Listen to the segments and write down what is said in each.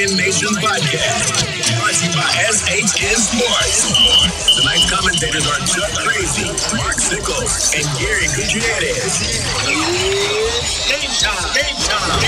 Pregame Nation podcast, brought to you by SHN Sports. Tonight's commentators are Chuck Kracy, Mark Sickles, and Gary Guiterrez. Game time! Game time!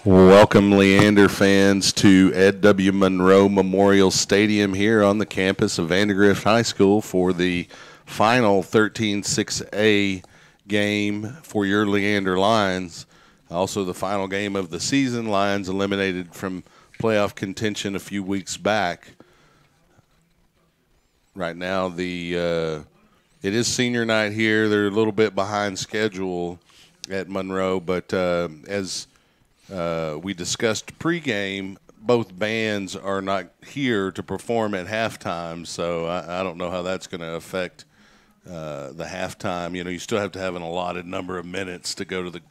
Welcome, Leander fans, to Ed W. Monroe Memorial Stadium here on the campus of Vandegrift High School for the final 13-6A game for your Leander Lions. Also the final game of the season. Lions eliminated from playoff contention a few weeks back. Right now, it is senior night here. They're a little bit behind schedule at Monroe, but as we discussed pregame, both bands are not here to perform at halftime, so I don't know how that's going to affect the halftime. You know, you still have to have an allotted number of minutes to go to the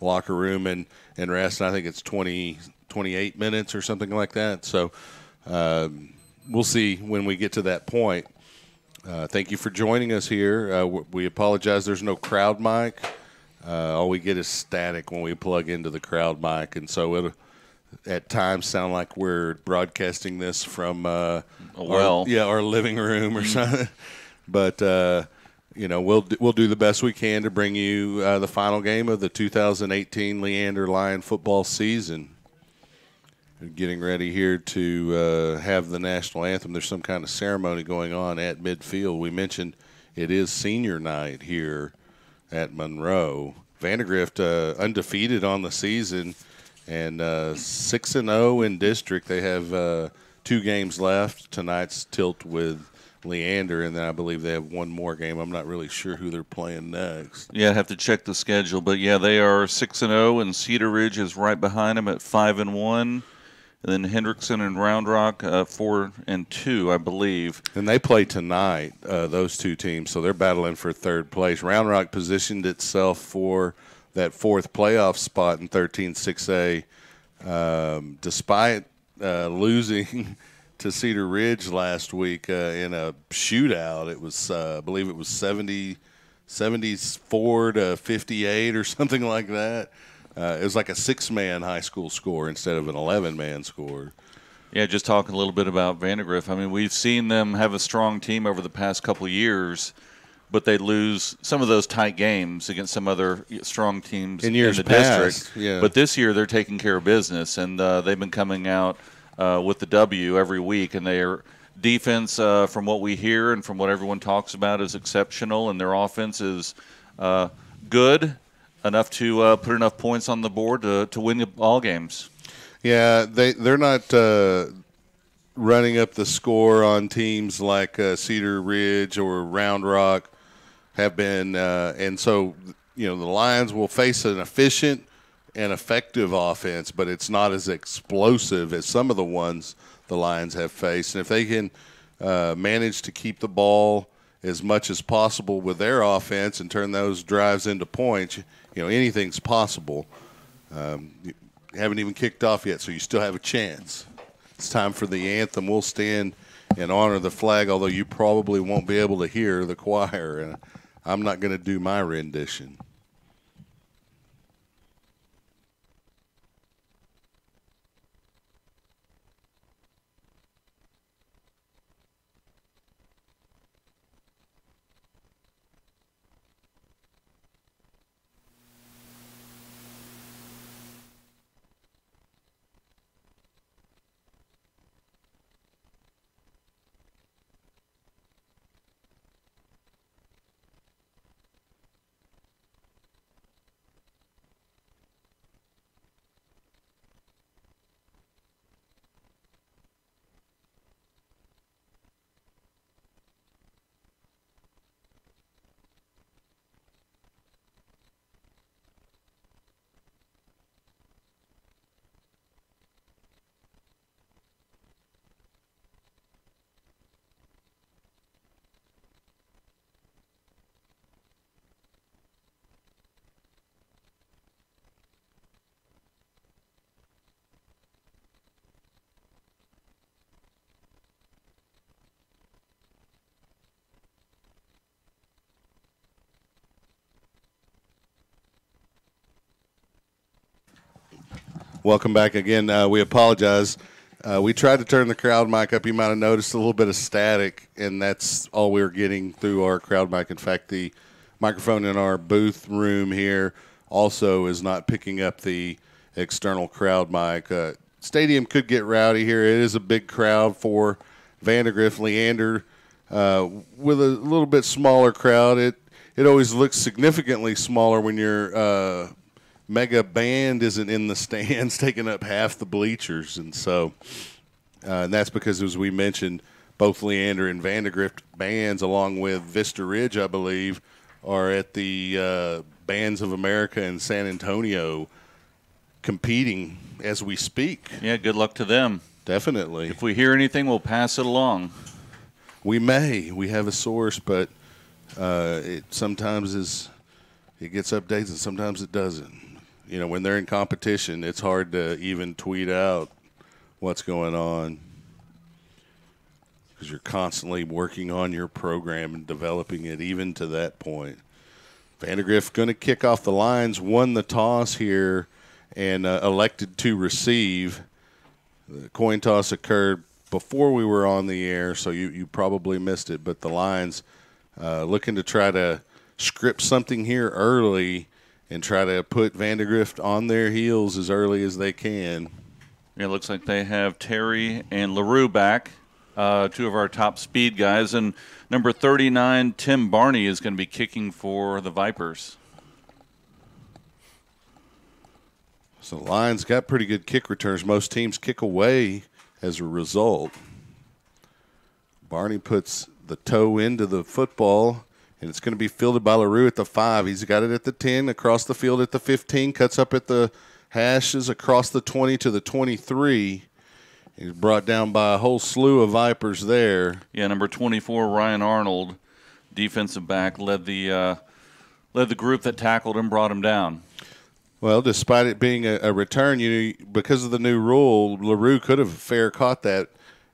locker room and rest. I think it's 28 minutes or something like that. So we'll see when we get to that point. Thank you for joining us here. We apologize there's no crowd mic. All we get is static when we plug into the crowd mic, and so it'll at times sound like we're broadcasting this from our living room or something. But you know, we'll do the best we can to bring you the final game of the 2018 Leander Lion football season. We're getting ready here to have the national anthem. There's some kind of ceremony going on at midfield. We mentioned it is senior night here at Monroe. Vandegrift undefeated on the season and 6-0 in district. They have 2 games left. Tonight's tilt with Leander, and then I believe they have one more game. I'm not really sure who they're playing next. Yeah, I have to check the schedule, but yeah, they are 6-0, and Cedar Ridge is right behind them at 5-1. And then Hendrickson and Round Rock 4-2, I believe. And they play tonight, those two teams, so they're battling for third place. Round Rock positioned itself for that 4th playoff spot in 13-6A, despite losing to Cedar Ridge last week in a shootout. It was, I believe it was 74 to 58 or something like that. It was like a 6-man high school score instead of an 11-man score. Yeah, just talking a little bit about Vandegrift. I mean, we've seen them have a strong team over the past couple of years, but they lose some of those tight games against some other strong teams in the district. Yeah. But this year they're taking care of business, and they've been coming out with the W every week, and their defense, from what we hear and from what everyone talks about, is exceptional, and their offense is good enough to put enough points on the board to win the ball games. Yeah, they're not running up the score on teams like Cedar Ridge or Round Rock have been, and so you know the Lions will face an efficient and effective offense, but it's not as explosive as some of the ones the Lions have faced. And if they can manage to keep the ball as much as possible with their offense and turn those drives into points, you know, anything's possible. You haven't even kicked off yet, so you still have a chance. It's time for the anthem. We'll stand and honor the flag, although you probably won't be able to hear the choir. And I'm not going to do my rendition. Welcome back again. We apologize. We tried to turn the crowd mic up. You might have noticed a little bit of static, and that's all we were getting through our crowd mic. In fact, the microphone in our booth room here also is not picking up the external crowd mic. Stadium could get rowdy here. It is a big crowd for Vandegrift. Leander with a little bit smaller crowd. It always looks significantly smaller when your mega band isn't in the stands taking up half the bleachers. And so and that's because, as we mentioned, both Leander and Vandegrift bands, along with Vista Ridge, I believe, are at the Bands of America in San Antonio competing as we speak. Yeah, good luck to them. Definitely. If we hear anything, we'll pass it along. We may. We have a source, but it sometimes it gets updates and sometimes it doesn't. You know, when they're in competition, it's hard to even tweet out what's going on because you're constantly working on your program and developing it even to that point. Vandegrift going to kick off the lines, won the toss here, and elected to receive. The coin toss occurred before we were on the air, so you probably missed it. But the Lions looking to try to script something here early and try to put Vandegrift on their heels as early as they can. It looks like they have Terry and LaRue back, two of our top speed guys. And number 39, Tim Barney, is going to be kicking for the Vipers. So the Lions got pretty good kick returns. Most teams kick away as a result. Barney puts the toe into the football, and it's going to be fielded by LaRue at the 5. He's got it at the 10, across the field at the 15, cuts up at the hashes across the 20 to the 23. He's brought down by a whole slew of Vipers there. Yeah, number 24, Ryan Arnold, defensive back, led the group that tackled him, brought him down. Well, despite it being a return, because of the new rule, LaRue could have fair caught that,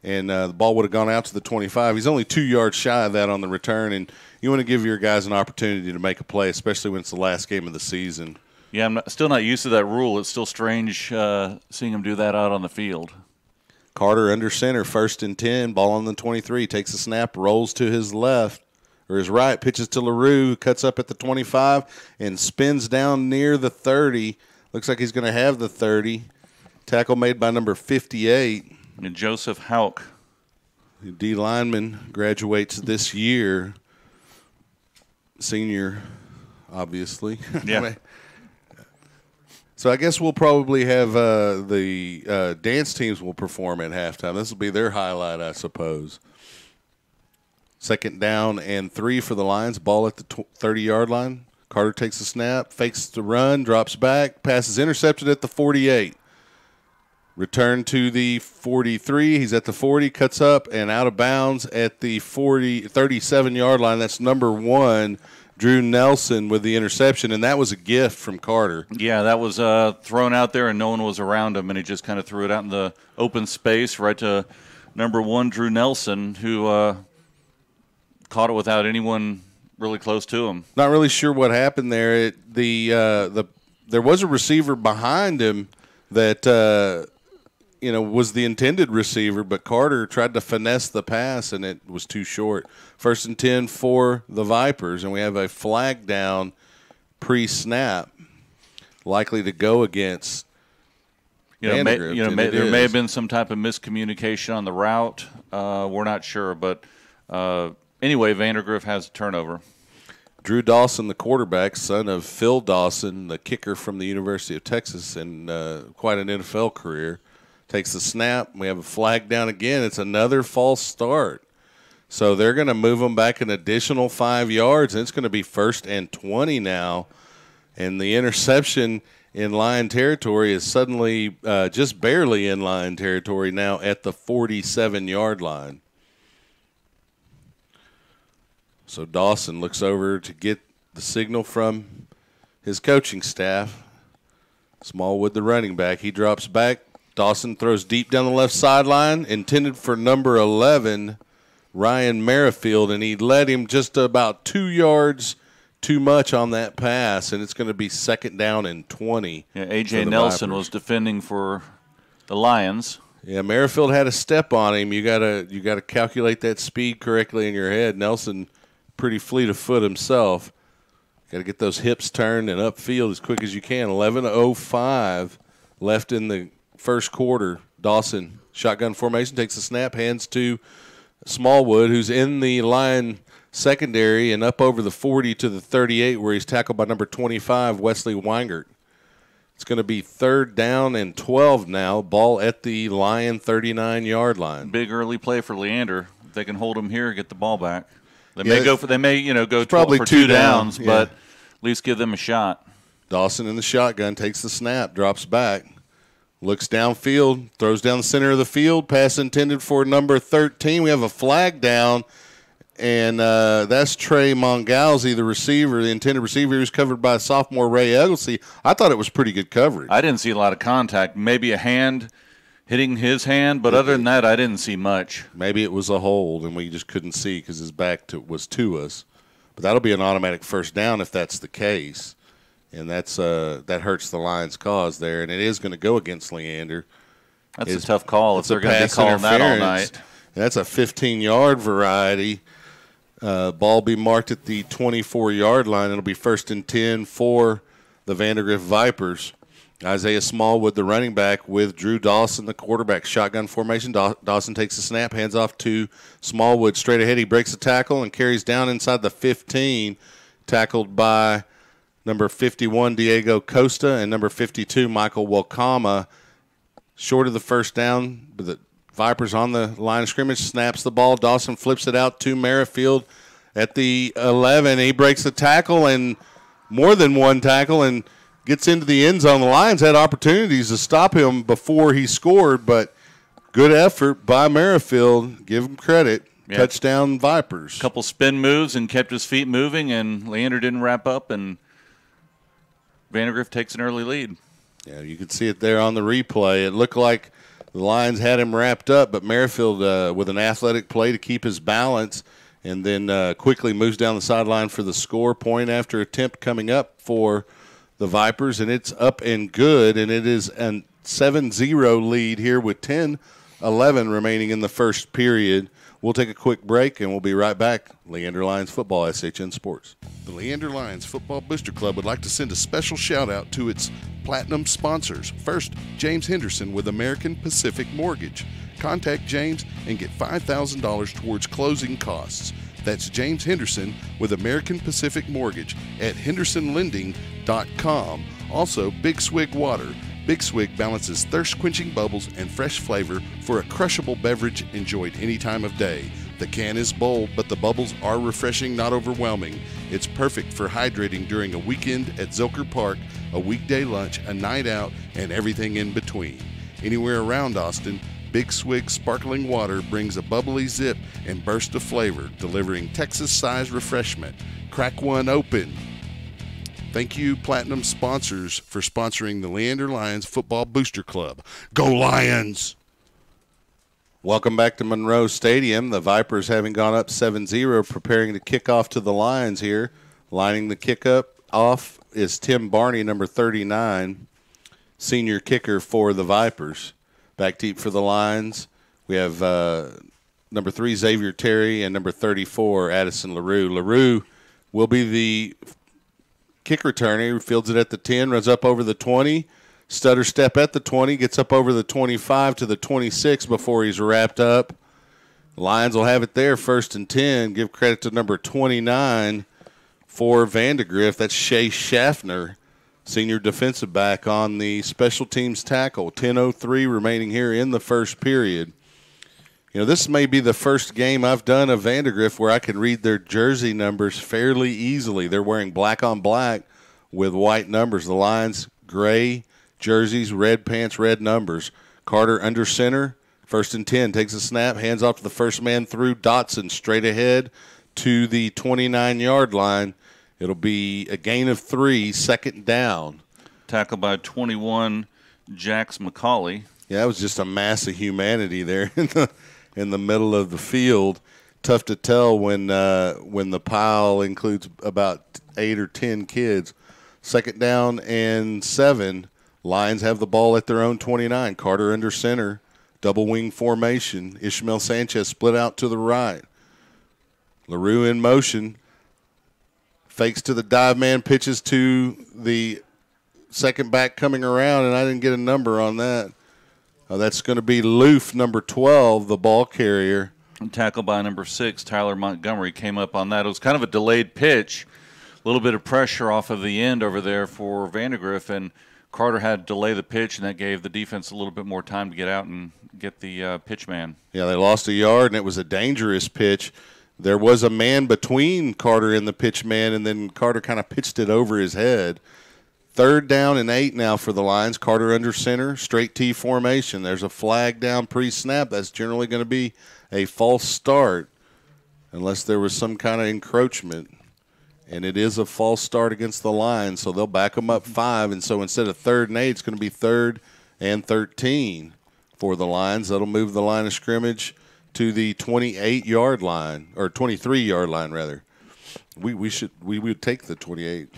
and the ball would have gone out to the 25. He's only 2 yards shy of that on the return, and you want to give your guys an opportunity to make a play, especially when it's the last game of the season. Yeah, I'm still not used to that rule. It's still strange seeing him do that out on the field. Carter under center, 1st and 10, ball on the 23, takes a snap, rolls to his left or his right, pitches to LaRue, cuts up at the 25, and spins down near the 30. Looks like he's going to have the 30. Tackle made by number 58. And Joseph Hauk. The D lineman graduates this year. Senior, obviously. Yeah. So I guess we'll probably have the dance teams will perform at halftime. This will be their highlight, I suppose. 2nd down and 3 for the Lions. Ball at the 30-yard line. Carter takes a snap, fakes the run, drops back, passes intercepted at the 48. Return to the 43. He's at the 40, cuts up, and out of bounds at the 37-yard line. That's number 1, Drew Nelson, with the interception, and that was a gift from Carter. Yeah, that was thrown out there, and no one was around him, and he just kind of threw it out in the open space right to number 1, Drew Nelson, who caught it without anyone really close to him. Not really sure what happened there. There was a receiver behind him that was the intended receiver, but Carter tried to finesse the pass, and it was too short. 1st and 10 for the Vipers, and we have a flag down pre-snap, likely to go against Vandegrift. There may have been some type of miscommunication on the route. We're not sure, but anyway, Vandegrift has a turnover. Drew Dawson, the quarterback, son of Phil Dawson, the kicker from the University of Texas, and quite an NFL career, takes the snap. We have a flag down again. It's another false start. So they're going to move them back an additional 5 yards, and it's going to be 1st and 20 now. And the interception in Lion territory is suddenly just barely in Lion territory now at the 47-yard line. So Dawson looks over to get the signal from his coaching staff. Smallwood, the running back, he drops back. Dawson throws deep down the left sideline, intended for number 11, Ryan Merrifield, and he led him just about 2 yards too much on that pass, and it's going to be 2nd down and 20. Yeah, A.J. Nelson was defending for the Lions. Yeah, Merrifield had a step on him. You gotta calculate that speed correctly in your head. Nelson, pretty fleet of foot himself. Got to get those hips turned and upfield as quick as you can. 11:05 left in the first quarter. Dawson, shotgun formation, takes the snap, hands to Smallwood, who's in the line secondary and up over the 40 to the 38, where he's tackled by number 25, Wesley Weingart. It's going to be 3rd down and 12 now. Ball at the Lion 39-yard line. Big early play for Leander. If they can hold him here, get the ball back. They may go for probably 2 downs, but at least give them a shot. Dawson in the shotgun, takes the snap, drops back, looks downfield, throws down the center of the field. Pass intended for number 13. We have a flag down, and that's Trey Mongalzi, the receiver, the intended receiver, who's covered by sophomore Ray Egglesey. I thought it was pretty good coverage. I didn't see a lot of contact. Maybe a hand hitting his hand, but other than that, I didn't see much. Maybe it was a hold, and we just couldn't see because his back was to us. But that'll be an automatic 1st down if that's the case, and that hurts the Lions' cause there, and it is going to go against Leander. That's a tough call if they're going to be calling that all night. That's a 15-yard variety. Ball be marked at the 24-yard line. It'll be 1st and 10 for the Vandegrift Vipers. Isaiah Smallwood, the running back, with Drew Dawson, the quarterback. Shotgun formation. Dawson takes the snap, hands off to Smallwood. Straight ahead, he breaks the tackle and carries down inside the 15, tackled by number 51, Diego Costa, and number 52, Michael Welkama. Short of the 1st down, but the Vipers on the line of scrimmage, snaps the ball. Dawson flips it out to Merrifield at the 11. He breaks the tackle, and more than one tackle, and gets into the end zone. The Lions had opportunities to stop him before he scored, but good effort by Merrifield. Give him credit. Yeah. Touchdown Vipers. A couple spin moves and kept his feet moving, and Leander didn't wrap up, and Vandegrift takes an early lead. Yeah, you could see it there on the replay. It looked like the Lions had him wrapped up, but Merrifield with an athletic play to keep his balance, and then quickly moves down the sideline for the score. Point after attempt coming up for the Vipers, and it's up and good, and it is a 7-0 lead here with 10:11 remaining in the first period. We'll take a quick break, and we'll be right back. Leander Lions Football, SHN Sports. The Leander Lions Football Booster Club would like to send a special shout-out to its platinum sponsors. First, James Henderson with American Pacific Mortgage. Contact James and get $5,000 towards closing costs. That's James Henderson with American Pacific Mortgage at hendersonlending.com. Also, Big Swig Water. Big Swig balances thirst-quenching bubbles and fresh flavor for a crushable beverage enjoyed any time of day. The can is bold, but the bubbles are refreshing, not overwhelming. It's perfect for hydrating during a weekend at Zilker Park, a weekday lunch, a night out, and everything in between. Anywhere around Austin, Big Swig sparkling water brings a bubbly zip and burst of flavor, delivering Texas-sized refreshment. Crack one open. Thank you, Platinum sponsors, for sponsoring the Leander Lions Football Booster Club. Go Lions! Welcome back to Monroe Stadium. The Vipers, having gone up 7-0, preparing to kick off to the Lions here. Lining the kick off is Tim Barney, number 39, senior kicker for the Vipers. Back deep for the Lions, we have number 3, Xavier Terry, and number 34, Addison LaRue. LaRue will be the kick returner. He fields it at the 10, runs up over the 20, stutter step at the 20, gets up over the 25 to the 26 before he's wrapped up. The Lions will have it there, 1st and 10. Give credit to number 29 for Vandegrift. That's Shea Schaffner, senior defensive back on the special teams tackle. 10:03 remaining here in the first period. You know, this may be the first game I've done of Vandegrift where I can read their jersey numbers fairly easily. They're wearing black on black with white numbers. The Lions, gray jerseys, red pants, red numbers. Carter under center, 1st and 10, takes a snap, hands off to the first man through. Dotson straight ahead to the 29-yard line. It'll be a gain of 3, 2nd down. Tackled by 21, Jax McCauley. Yeah, it was just a mass of humanity there in the middle of the field. Tough to tell when the pile includes about 8 or 10 kids. 2nd down and 7. Lions have the ball at their own 29. Carter under center. Double wing formation. Ishmael Sanchez split out to the right. LaRue in motion. Fakes to the dive man, pitches to the second back coming around, and I didn't get a number on that. That's going to be Loof, number 12, the ball carrier. And tackled by number 6, Tyler Montgomery, came up on that. It was kind of a delayed pitch, a little bit of pressure off of the end over there for Vandegrift, and Carter had to delay the pitch, and that gave the defense a little bit more time to get out and get the pitch man. Yeah, they lost a yard, and it was a dangerous pitch. There was a man between Carter and the pitch man, and then Carter kind of pitched it over his head. 3rd down and 8 now for the Lions. Carter under center, straight T formation. There's a flag down pre-snap. That's generally going to be a false start unless there was some kind of encroachment. And it is a false start against the Lions, so they'll back them up 5. And so instead of 3rd and 8, it's going to be 3rd and 13 for the Lions. That'll move the line of scrimmage to the 28-yard line, or 23-yard line, rather. We would take the 28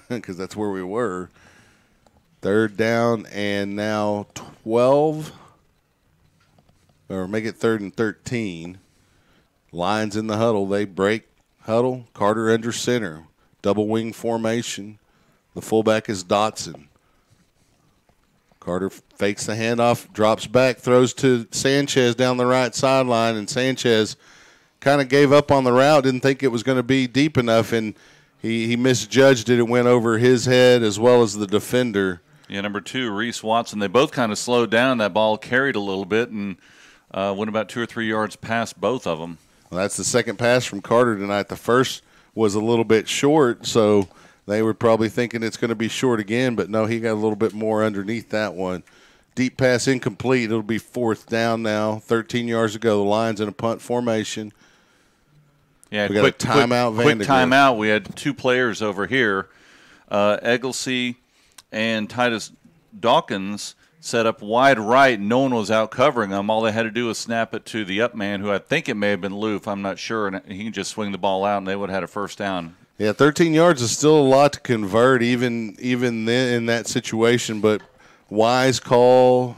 because that's where we were. 3rd down and now 12, or make it 3rd and 13. Lions in the huddle. They break huddle. Carter under center. Double wing formation. The fullback is Dotson. Carter fakes the handoff, drops back, throws to Sanchez down the right sideline, and Sanchez kind of gave up on the route, didn't think it was going to be deep enough, and he misjudged it. It went over his head as well as the defender. Yeah, number 2, Reese Watson. They both kind of slowed down. That ball carried a little bit and went about 2 or 3 yards past both of them. Well, that's the second pass from Carter tonight. The first was a little bit short, so they were probably thinking it's going to be short again, but no, he got a little bit more underneath that one. Deep pass incomplete. It'll be 4th down now. 13 yards to go. The Lions in a punt formation. Yeah, we got a timeout. Quick timeout. We had 2 players over here. Egglesey and Titus Dawkins set up wide right. No one was out covering them. All they had to do was snap it to the up man, who I think it may have been Loof. I'm not sure. And he can just swing the ball out, and they would have had a 1st down. Yeah, 13 yards is still a lot to convert, even then in that situation. But wise call,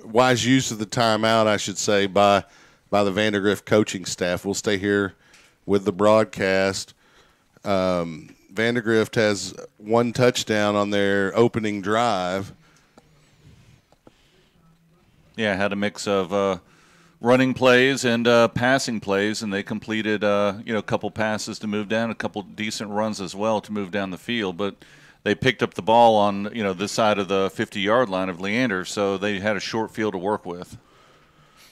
wise use of the timeout, I should say, by the Vandegrift coaching staff. We'll stay here with the broadcast. Vandegrift has 1 touchdown on their opening drive. Yeah, had a mix of running plays and passing plays, and they completed a couple passes to move down, a couple decent runs as well to move down the field. But they picked up the ball on this side of the 50-yard line of Leander, so they had a short field to work with.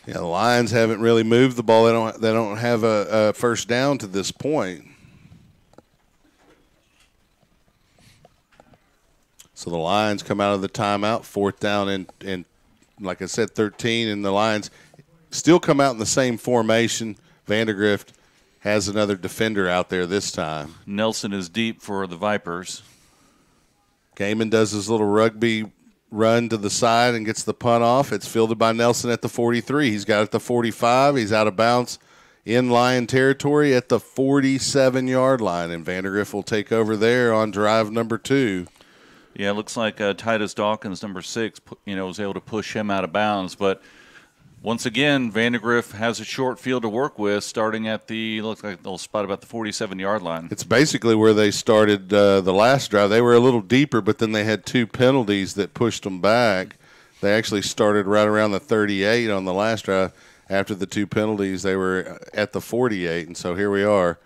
Yeah, the Lions haven't really moved the ball. They don't have a 1st down to this point. So the Lions come out of the timeout, 4th down and like I said, 13, and the Lions still come out in the same formation. Vandegrift has another defender out there this time. Nelson is deep for the Vipers. Gaiman does his little rugby run to the side and gets the punt off. It's fielded by Nelson at the 43. He's got it at the 45. He's out of bounds in Lion territory at the 47-yard line, and Vandegrift will take over there on drive number 2. Yeah, it looks like Titus Dawkins, number 6, was able to push him out of bounds. But once again, Vandegrift has a short field to work with, starting at looks like they'll spot about the 47-yard line. It's basically where they started the last drive. They were a little deeper, but then they had 2 penalties that pushed them back. They actually started right around the 38 on the last drive. After the 2 penalties, they were at the 48, and so here we are.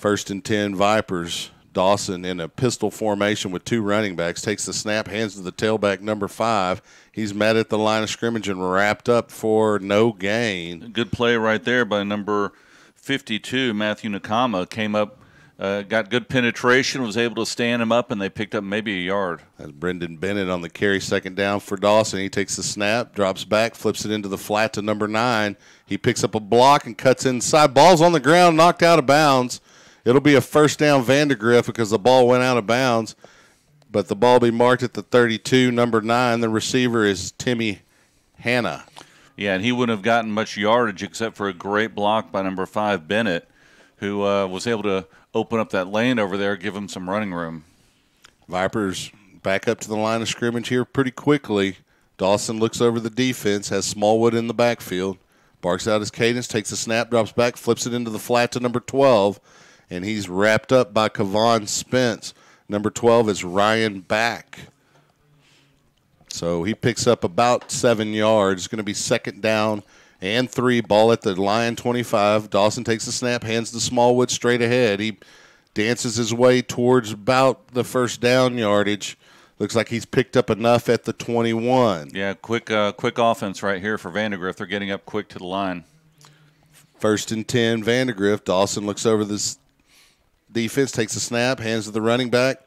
1st and 10 Vipers. Dawson in a pistol formation with 2 running backs, takes the snap, hands to the tailback, number 5. He's met at the line of scrimmage and wrapped up for no gain. Good play right there by number 52, Matthew Nakama. Came up, got good penetration, was able to stand him up, and they picked up maybe a yard. That's Brendan Bennett on the carry, 2nd down for Dawson. He takes the snap, drops back, flips it into the flat to number 9. He picks up a block and cuts inside. Ball's on the ground, knocked out of bounds. It'll be a 1st down Vandegrift because the ball went out of bounds, but the ball will be marked at the 32, number 9. The receiver is Timmy Hanna. Yeah, and he wouldn't have gotten much yardage except for a great block by number 5, Bennett, who was able to open up that lane over there, give him some running room. Vipers back up to the line of scrimmage here pretty quickly. Dawson looks over the defense, has Smallwood in the backfield, barks out his cadence, takes a snap, drops back, flips it into the flat to number 12, and he's wrapped up by Kavon Spence. Number 12 is Ryan Back. So he picks up about 7 yards. It's going to be 2nd down and 3. Ball at the Lion 25. Dawson takes the snap, hands to Smallwood straight ahead. He dances his way towards about the 1st down yardage. Looks like he's picked up enough at the 21. Yeah, quick offense right here for Vandegrift. They're getting up quick to the line. 1st and 10, Vandegrift. Dawson looks over this defense, takes a snap, hands to the running back.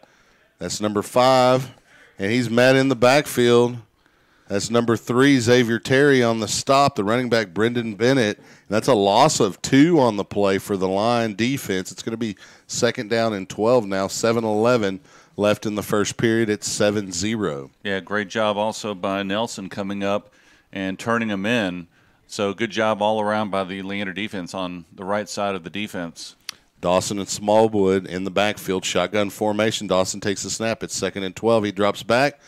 That's number 5, and he's met in the backfield. That's number 3, Xavier Terry on the stop, the running back, Brendan Bennett. And that's a loss of 2 on the play for the line defense. It's going to be 2nd down and 12 now, 7-11 left in the first period. It's 7-0. Yeah, great job also by Nelson coming up and turning him in. So good job all around by the Leander defense on the right side of the defense. Dawson and Smallwood in the backfield, shotgun formation. Dawson takes the snap. It's 2nd and 12. He drops back,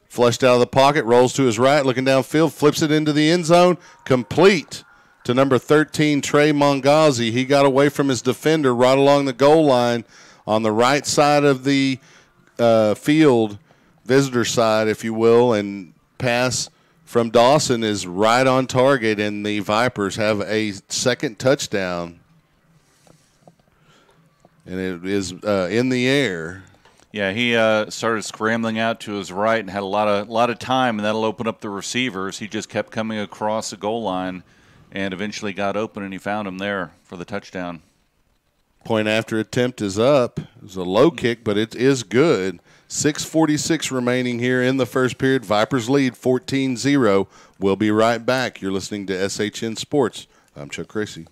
flushed out of the pocket, rolls to his right, looking downfield, flips it into the end zone, complete to number 13, Trey Mongazi. He got away from his defender right along the goal line on the right side of the field, visitor side, if you will, and pass from Dawson is right on target, and the Vipers have a 2nd touchdown. And it is in the air. Yeah, he started scrambling out to his right and had a lot of time, and that'll open up the receivers. He just kept coming across the goal line and eventually got open, and he found him there for the touchdown. Point after attempt is up. It was a low kick, but it is good. 6:46 remaining here in the first period. Vipers lead 14-0. We'll be right back. You're listening to SHN Sports. I'm Chuck Kracy.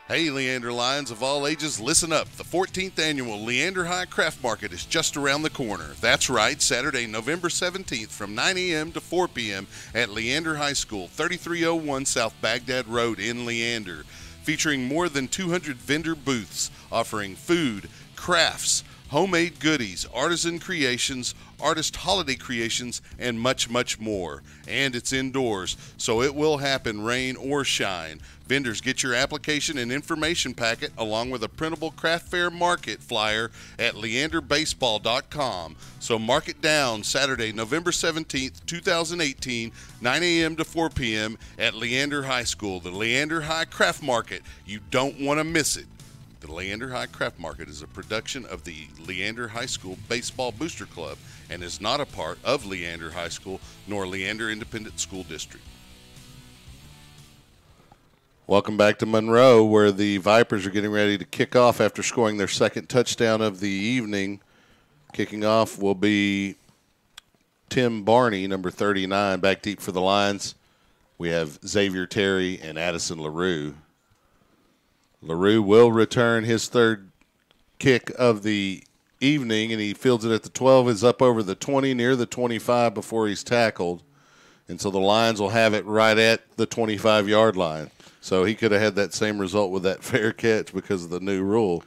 Hey, Leander Lions of all ages, listen up. The 14th annual Leander High Craft Market is just around the corner. That's right, Saturday, November 17th from 9 a.m. to 4 p.m. at Leander High School, 3301 South Baghdad Road in Leander. Featuring more than 200 vendor booths offering food, crafts, homemade goodies, artisan creations, artist holiday creations, and much, much more. And it's indoors, so it will happen rain or shine. Vendors, get your application and information packet along with a printable craft fair market flyer at leanderbaseball.com. So mark it down, Saturday, November 17th, 2018, 9 a.m. to 4 p.m. at Leander High School, the Leander High Craft Market. You don't want to miss it. The Leander High Craft Market is a production of the Leander High School Baseball Booster Club and is not a part of Leander High School nor Leander Independent School District. Welcome back to Monroe, where the Vipers are getting ready to kick off after scoring their 2nd touchdown of the evening. Kicking off will be Tim Barney, number 39, back deep for the Lions. We have Xavier Terry and Addison LaRue. LaRue will return his 3rd kick of the evening, and he fields it at the 12, is up over the 20, near the 25 before he's tackled. And so the Lions will have it right at the 25-yard line. So he could have had that same result with that fair catch because of the new rule.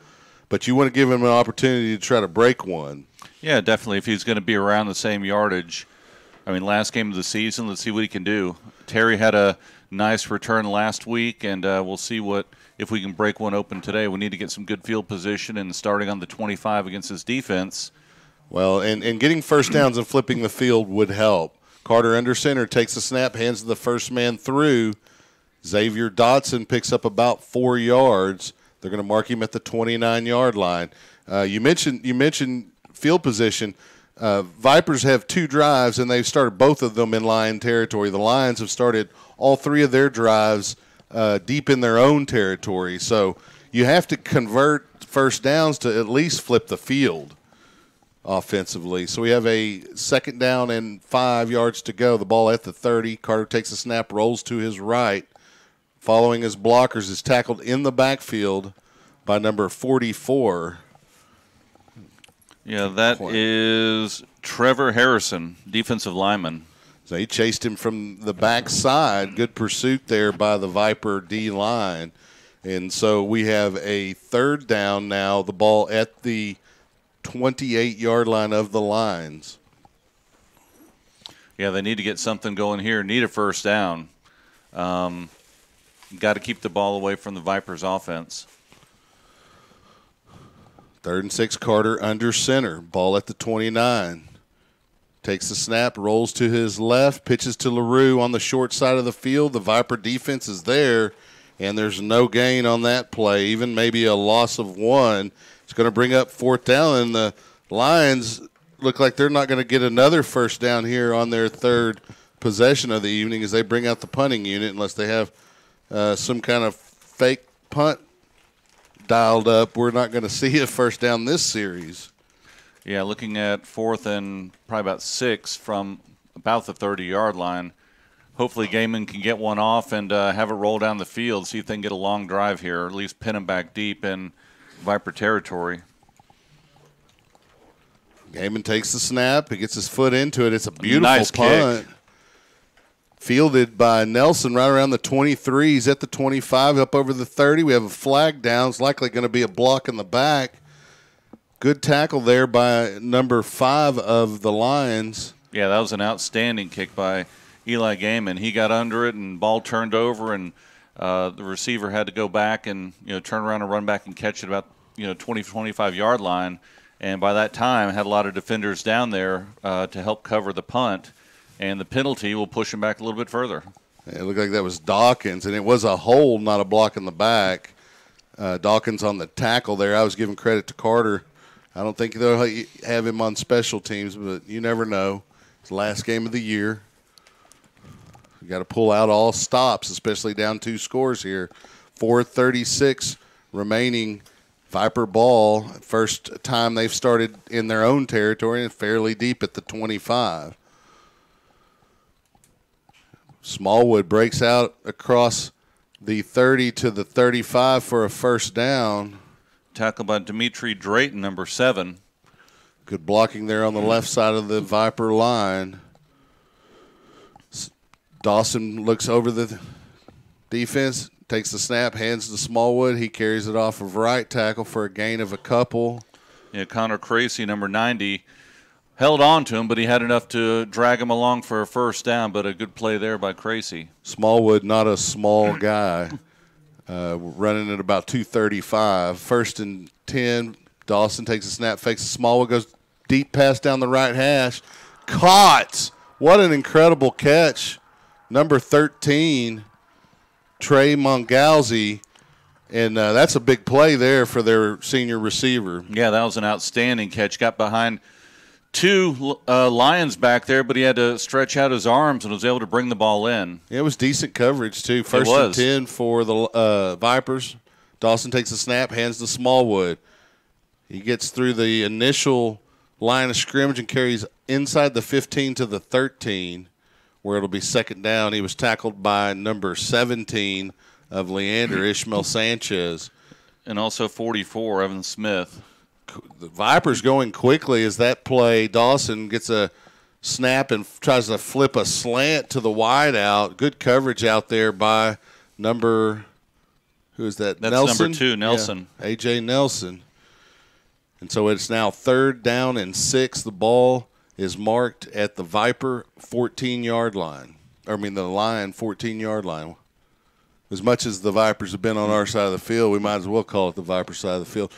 But you want to give him an opportunity to try to break one. Yeah, definitely. If he's going to be around the same yardage. I mean, last game of the season, let's see what he can do. Terry had a nice return last week, and we'll see if we can break one open today. We need to get some good field position and starting on the 25 against his defense. Well, and getting first downs and flipping the field would help. Carter under center takes a snap, hands to the first man through. Xavier Dotson picks up about 4 yards. They're going to mark him at the 29-yard line. You mentioned field position. Vipers have 2 drives, and they've started both of them in Lion territory. The Lions have started all 3 of their drives deep in their own territory. So you have to convert first downs to at least flip the field offensively. So we have a 2nd down and 5 yards to go. The ball at the 30. Carter takes a snap, rolls to his right. Following his blockers is tackled in the backfield by number 44. Yeah, that is Trevor Harrison, defensive lineman. So he chased him from the backside. Good pursuit there by the Viper D-line. And so we have a third down now, the ball at the 28-yard line of the Lions. Yeah, they need to get something going here. Need a first down. Got to keep the ball away from the Vipers' offense. 3rd and 6, Carter under center. Ball at the 29. Takes the snap, rolls to his left, pitches to LaRue on the short side of the field. The Viper defense is there, and there's no gain on that play, even maybe a loss of 1. It's going to bring up 4th down, and the Lions look like they're not going to get another first down here on their 3rd possession of the evening as they bring out the punting unit unless they have some kind of fake punt dialed up. We're not going to see a first down this series. Yeah, looking at 4th and probably about 6 from about the 30-yard line. Hopefully Gaiman can get one off and have it roll down the field, see if they can get a long drive here, or at least pin him back deep in Viper territory. Gaiman takes the snap. He gets his foot into it. It's a beautiful nice punt. Kick. Fielded by Nelson right around the 23. He's at the 25, up over the 30. We have a flag down. It's likely going to be a block in the back. Good tackle there by number 5 of the Lions. Yeah, that was an outstanding kick by Eli Gaiman. He got under it and ball turned over, and the receiver had to go back and turn around and run back and catch it about 20-25 yard line. And by that time, had a lot of defenders down there to help cover the punt, and the penalty will push him back a little bit further. It looked like that was Dawkins, and it was a hold, not a block in the back. Dawkins on the tackle there. I was giving credit to Carter. I don't think they'll have him on special teams, but you never know. It's the last game of the year. You got to pull out all stops, especially down 2 scores here. 4:36 remaining. Viper ball. First time they've started in their own territory and fairly deep at the 25. Smallwood breaks out across the 30 to the 35 for a first down. Tackled by Dimitri Drayton, number 7. Good blocking there on the left side of the Viper line. Dawson looks over the defense, takes the snap, hands to Smallwood. He carries it off of right tackle for a gain of a couple. Yeah, Connor Kracy, number 90, held on to him, but he had enough to drag him along for a first down, but a good play there by Kracy. Smallwood, not a small guy. Running at about 235. 1st and 10. Dawson takes a snap, fakes a Smallwood, goes deep pass down the right hash. Caught. What an incredible catch. Number 13, Trey Mongalzi. And that's a big play there for their senior receiver. Yeah, that was an outstanding catch. Got behind 2 Lions back there, but he had to stretch out his arms and was able to bring the ball in. Yeah, it was decent coverage, too. 1st and 10 for the Vipers. Dawson takes a snap, hands to Smallwood. He gets through the initial line of scrimmage and carries inside the 15 to the 13, where it'll be 2nd down. He was tackled by number 17 of Leander, Ishmael Sanchez. And also 44, Evan Smith. The Vipers going quickly as that play. Dawson gets a snap and tries to flip a slant to the wide out. Good coverage out there by number, who is that? That's Nelson? number 2, Nelson. Yeah, A.J. Nelson. And so it's now 3rd down and 6. The ball is marked at the Viper 14-yard line. The Lion 14-yard line. As much as the Vipers have been on our side of the field, we might as well call it the Viper side of the field.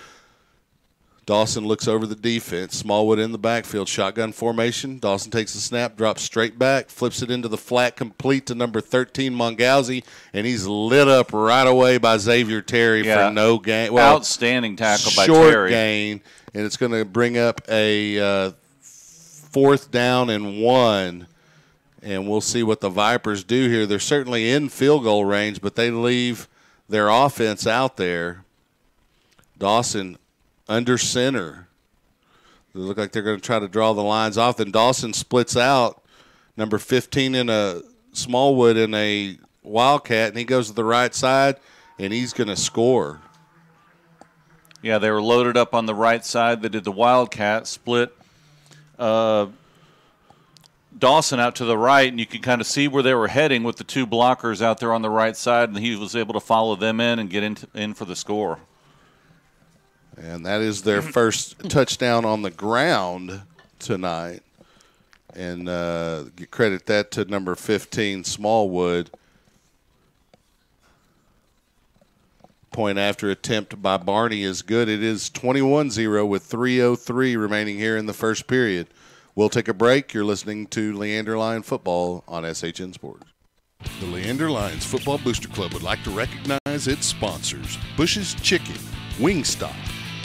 Dawson looks over the defense. Smallwood in the backfield. Shotgun formation. Dawson takes the snap, drops straight back, flips it into the flat, complete to number 13, Mongalzi, and he's lit up right away by Xavier Terry for no gain. Well, outstanding tackle by Terry. Short Gain, and it's going to bring up a 4th down and 1, and we'll see what the Vipers do here. They're certainly in field goal range, but they leave their offense out there. Dawson under center. They look like they're going to try to draw the lines off. Then Dawson splits out. Number 15 in a Smallwood in a Wildcat, and he goes to the right side, and he's going to score. Yeah, they were loaded up on the right side. They did the Wildcat, split Dawson out to the right, and you can kind of see where they were heading with the two blockers out there on the right side, and he was able to follow them in and get in for the score. And that is their first touchdown on the ground tonight. And credit that to number 15, Smallwood. Point after attempt by Barney is good. It is 21-0 with 3:03 remaining here in the first period. We'll take a break. You're listening to Leander Lion Football on SHN Sports. The Leander Lions Football Booster Club would like to recognize its sponsors: Bush's Chicken, Wingstop,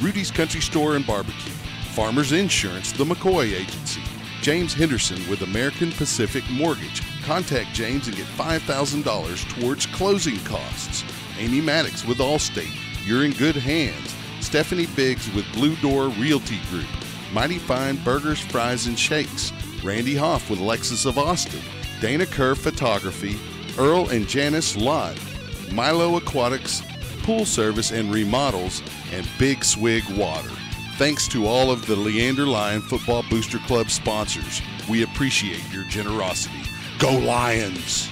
Rudy's Country Store and Barbecue, Farmers Insurance, the McCoy Agency, James Henderson with American Pacific Mortgage. Contact James and get $5,000 towards closing costs. Amy Maddox with Allstate. You're in good hands. Stephanie Biggs with Blue Door Realty Group. Mighty Fine Burgers, Fries, and Shakes. Randy Hoff with Lexus of Austin. Dana Kerr Photography. Earl and Janice Lott. Milo Aquatics, Pool Service and Remodels, and Big Swig Water. Thanks to all of the Leander Lion Football Booster Club sponsors. We appreciate your generosity. Go Lions!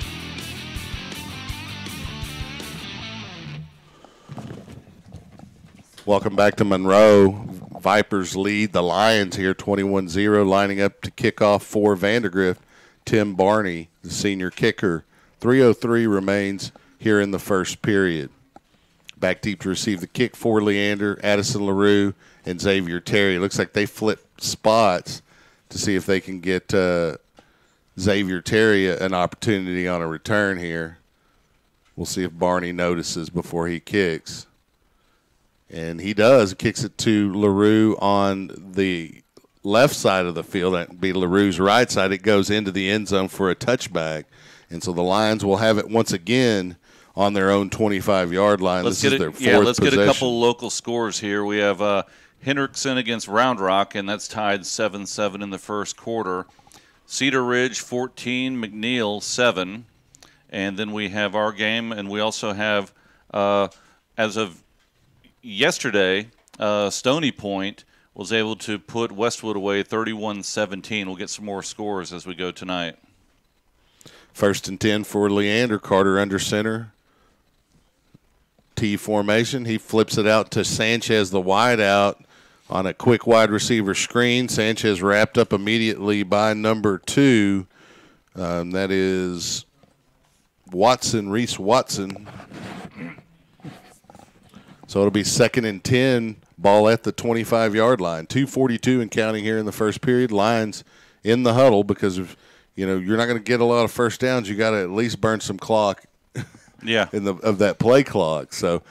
Welcome back to Monroe. Vipers lead the Lions here 21-0, lining up to kick off for Vandegrift. Tim Barney, the senior kicker. 3:03 remains here in the first period. Back deep to receive the kick for Leander, Addison LaRue, and Xavier Terry. Looks like they flip spots to see if they can get Xavier Terry an opportunity on a return here. We'll see if Barney notices before he kicks. And he does. Kicks it to LaRue on the left side of the field. That would be LaRue's right side. It goes into the end zone for a touchback. And so the Lions will have it once again on their own 25-yard line. This is their fourth possession. Let's get a couple local scores here. We have Hendrickson against Round Rock, and that's tied 7-7 in the first quarter. Cedar Ridge 14, McNeil 7. And then we have our game, and we also have, as of yesterday, Stony Point was able to put Westwood away 31-17. We'll get some more scores as we go tonight. First and 10 for Leander. Carter under center. T formation. He flips it out to Sanchez, the wide out, on a quick wide receiver screen. Sanchez wrapped up immediately by number 2. That is Reese Watson. So it'll be 2nd and 10, ball at the 25-yard line. 2:42 and counting here in the first period. Lions in the huddle because you're not going to get a lot of first downs. You got to at least burn some clock. Yeah. Of that play clock. So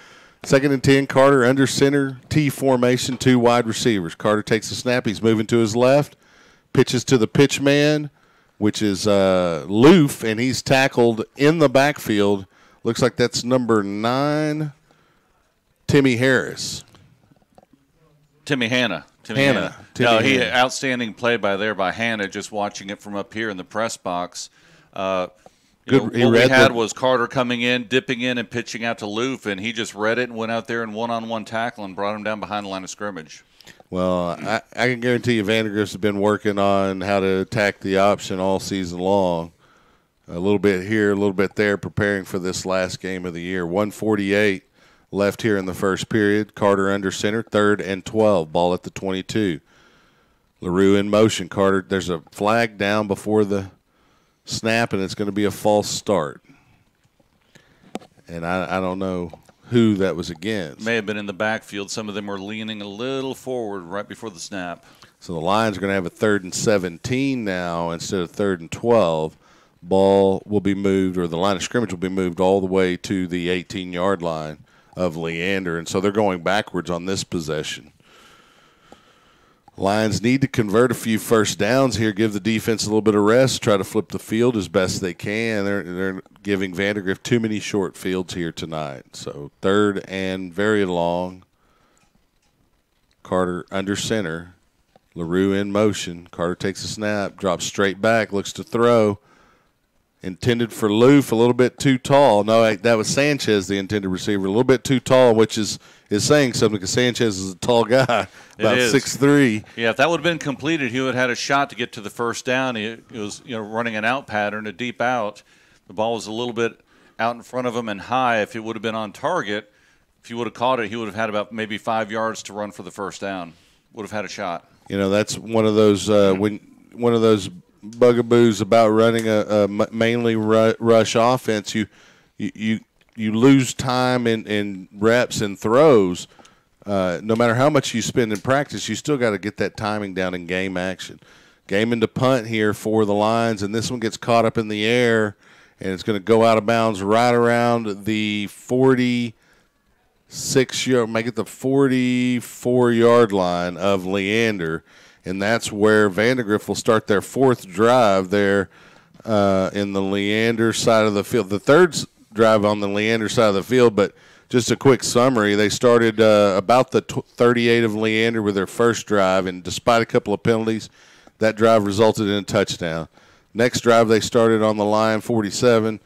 2nd and 10, Carter under center, T formation, 2 wide receivers. Carter takes the snap. He's moving to his left, pitches to the pitch man, which is Loof, and he's tackled in the backfield. Looks like that's number 9. Timmy Harris. Timmy Hanna. Outstanding play by Hanna, just watching it from up here in the press box. What we had was Carter coming in, dipping in, and pitching out to Loof, and he just read it and went out there and one-on-one tackle and brought him down behind the line of scrimmage. Well, I can guarantee you Vandegrift's been working on how to attack the option all season long. A little bit here, a little bit there, preparing for this last game of the year. 1:48 left here in the first period. Carter under center, 3rd and 12. Ball at the 22. LaRue in motion. Carter, there's a flag down before the snap, and it's going to be a false start. And I don't know who that was against. May have been in the backfield. Some of them were leaning a little forward right before the snap. So the Lions are going to have a 3rd and 17 now instead of 3rd and 12. Ball will be moved, or the line of scrimmage will be moved all the way to the 18-yard line of Leander, and so they're going backwards on this possession. Lions need to convert a few first downs here, give the defense a little bit of rest, try to flip the field as best they can. They're giving Vandegrift too many short fields here tonight. So 3rd and very long. Carter under center. LaRue in motion. Carter takes a snap, drops straight back, looks to throw. intended for Loof, a little bit too tall. No, that was Sanchez, the intended receiver, a little bit too tall, which is saying something because Sanchez is a tall guy, about 6'3". Yeah, if that would have been completed, he would have had a shot to get to the first down. He was running an out pattern, a deep out. The ball was a little bit out in front of him and high. If it would have been on target, if he would have caught it, he would have had about maybe 5 yards to run for the first down. Would have had a shot. That's one of those one of those bugaboos about running a mainly rush offense. You lose time in reps and throws. No matter how much you spend in practice, you still got to get that timing down in game action. Game into punt here for the Lions, and this one gets caught up in the air, and it's going to go out of bounds right around the 46-yard, make it the 44-yard line of Leander, and that's where Vandegrift will start their fourth drive there in the Leander side of the field. The third drive on the Leander side of the field, but just a quick summary. They started about the 38 of Leander with their first drive, and despite a couple of penalties, that drive resulted in a touchdown. Next drive they started on the line, 47,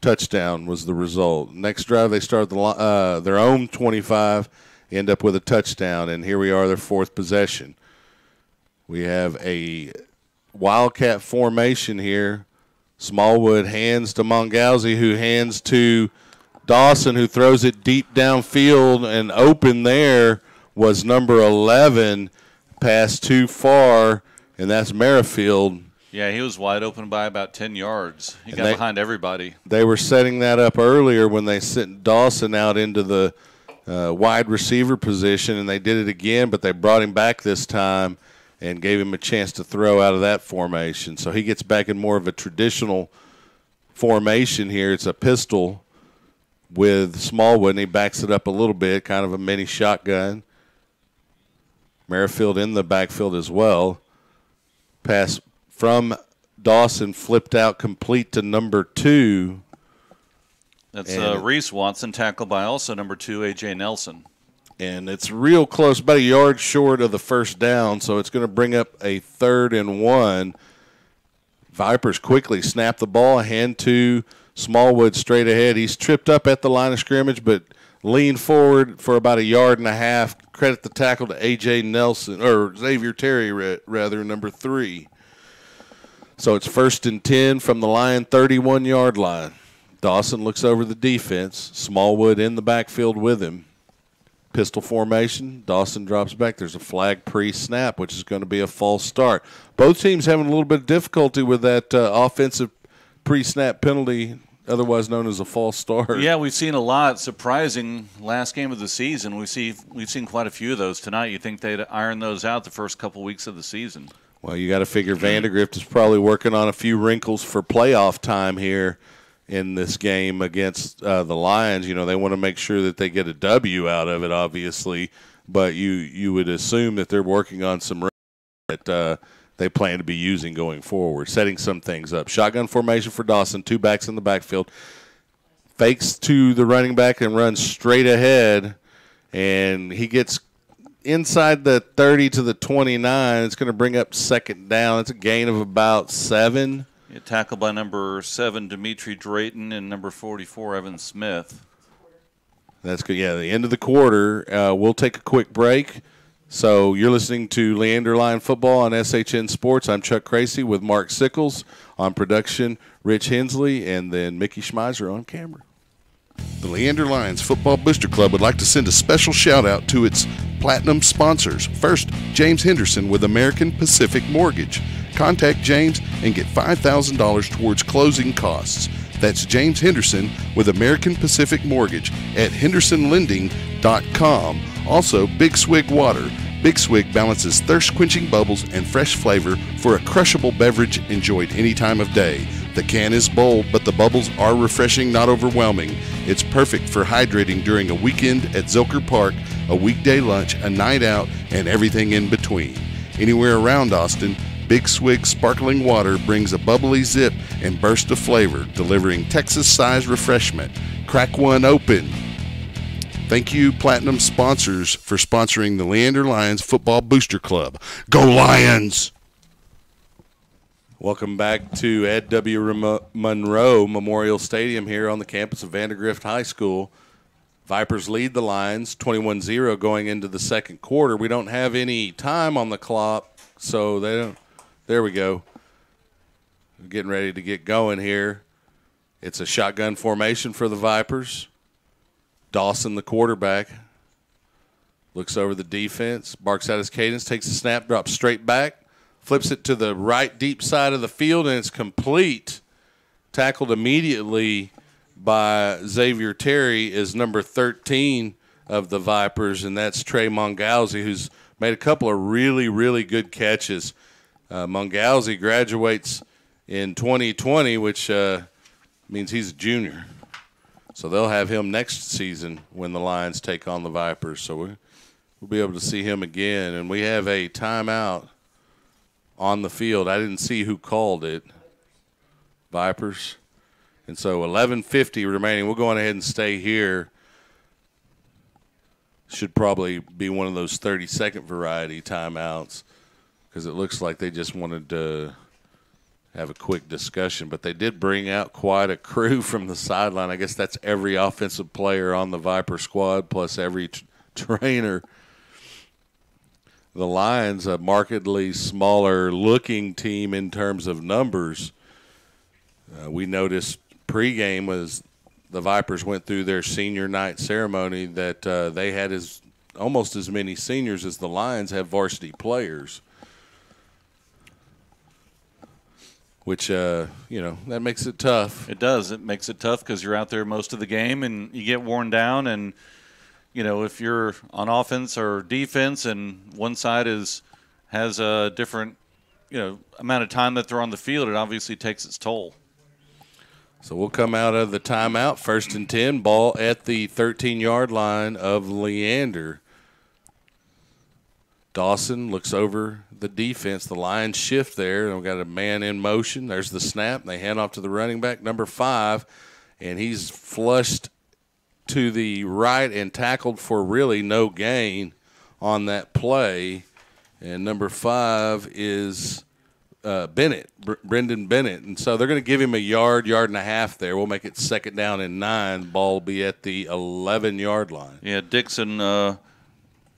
touchdown was the result. Next drive they started their own 25, end up with a touchdown, and here we are, their fourth possession. We have a Wildcat formation here. Smallwood hands to Mongalzi, who hands to Dawson, who throws it deep downfield, and open there was number 11, pass too far, and that's Merrifield. Yeah, he was wide open by about 10 yards. He got behind everybody. They were setting that up earlier when they sent Dawson out into the wide receiver position, and they did it again, but they brought him back this time and gave him a chance to throw out of that formation. So he gets back in more of a traditional formation here. It's a pistol with Smallwood, and he backs it up a little bit, kind of a mini shotgun. Merrifield in the backfield as well. Pass from Dawson flipped out complete to number 2. That's Reese Watson, tackled by also number 2, A.J. Nelson. And it's real close, about a yard short of the first down, so it's going to bring up a 3rd and 1. Vipers quickly snap the ball, hand to Smallwood straight ahead. He's tripped up at the line of scrimmage, but leaned forward for about a yard and a half. Credit the tackle to A.J. Nelson, or Xavier Terry, rather, number 3. So it's 1st and 10 from the Lion 31-yard line. Dawson looks over the defense. Smallwood in the backfield with him. Pistol formation. Dawson drops back. There's a flag pre-snap, which is going to be a false start. Both teams having a little bit of difficulty with that offensive pre-snap penalty, otherwise known as a false start. Yeah, we've seen a lot. Surprising last game of the season. We've seen quite a few of those tonight. You think they'd iron those out the first couple weeks of the season. Well, you got to figure Vandegrift is probably working on a few wrinkles for playoff time here in this game against the Lions. They want to make sure that they get a W out of it, obviously, but you would assume that they're working on some that they plan to be using going forward, setting some things up. Shotgun formation for Dawson, 2 backs in the backfield. Fakes to the running back and runs straight ahead, and he gets inside the 30 to the 29. It's going to bring up 2nd down. It's a gain of about 7. Yeah, tackled by number 7, Dimitri Drayton, and number 44, Evan Smith. That's good. Yeah, the end of the quarter. We'll take a quick break. So you're listening to Leander Lion Football on SHN Sports. I'm Chuck Kracy with Mark Sickles on production, Rich Hensley, and then Mickey Schmeiser on camera. The Leander Lions Football Booster Club would like to send a special shout-out to its platinum sponsors. First, James Henderson with American Pacific Mortgage. Contact James and get $5,000 towards closing costs. That's James Henderson with American Pacific Mortgage at hendersonlending.com. Also, Big Swig Water. Big Swig balances thirst-quenching bubbles and fresh flavor for a crushable beverage enjoyed any time of day. The can is bold, but the bubbles are refreshing, not overwhelming. It's perfect for hydrating during a weekend at Zilker Park, a weekday lunch, a night out, and everything in between. Anywhere around Austin, Big Swig sparkling water brings a bubbly zip and burst of flavor, delivering Texas-sized refreshment. Crack one open. Thank you, Platinum sponsors, for sponsoring the Leander Lions Football Booster Club. Go Lions! Welcome back to Ed W. Monroe Memorial Stadium here on the campus of Vandegrift High School. Vipers lead the Lions 21-0 going into the second quarter. We don't have any time on the clock, so they don't. There we go. We're getting ready to get going here. It's a shotgun formation for the Vipers. Dawson, the quarterback, looks over the defense, barks out his cadence, takes a snap, drops straight back, flips it to the right deep side of the field, and it's complete. Tackled immediately by Xavier Terry is number 13 of the Vipers, and that's Trey Mongalzi, who's made a couple of really, really good catches. Mongalzi graduates in 2020, which means he's a junior. So they'll have him next season when the Lions take on the Vipers. So we'll be able to see him again. And we have a timeout on the field. I didn't see who called it. Vipers. And so 11:50 remaining. We'll go on ahead and stay here. Should probably be one of those 30-second variety timeouts because it looks like they just wanted to have a quick discussion. But they did bring out quite a crew from the sideline. I guess that's every offensive player on the Viper squad plus every trainer. The Lions, a markedly smaller-looking team in terms of numbers. We noticed pregame was the Vipers went through their senior night ceremony that they had almost as many seniors as the Lions have varsity players, which, that makes it tough. It does. It makes it tough because you're out there most of the game and you get worn down. And, if you're on offense or defense and one side has a different, amount of time that they're on the field, it obviously takes its toll. So we'll come out of the timeout, 1st and 10, ball at the 13-yard line of Leander. Dawson looks over the defense. The Lions shift there, and we've got a man in motion. There's the snap. They hand off to the running back, number 5, and he's flushed to the right and tackled for really no gain on that play. And number 5 is Bennett, Brendan Bennett. And so they're going to give him a yard and a half there. We'll make it 2nd down and 9. Ball will be at the 11-yard line. Yeah, Dixon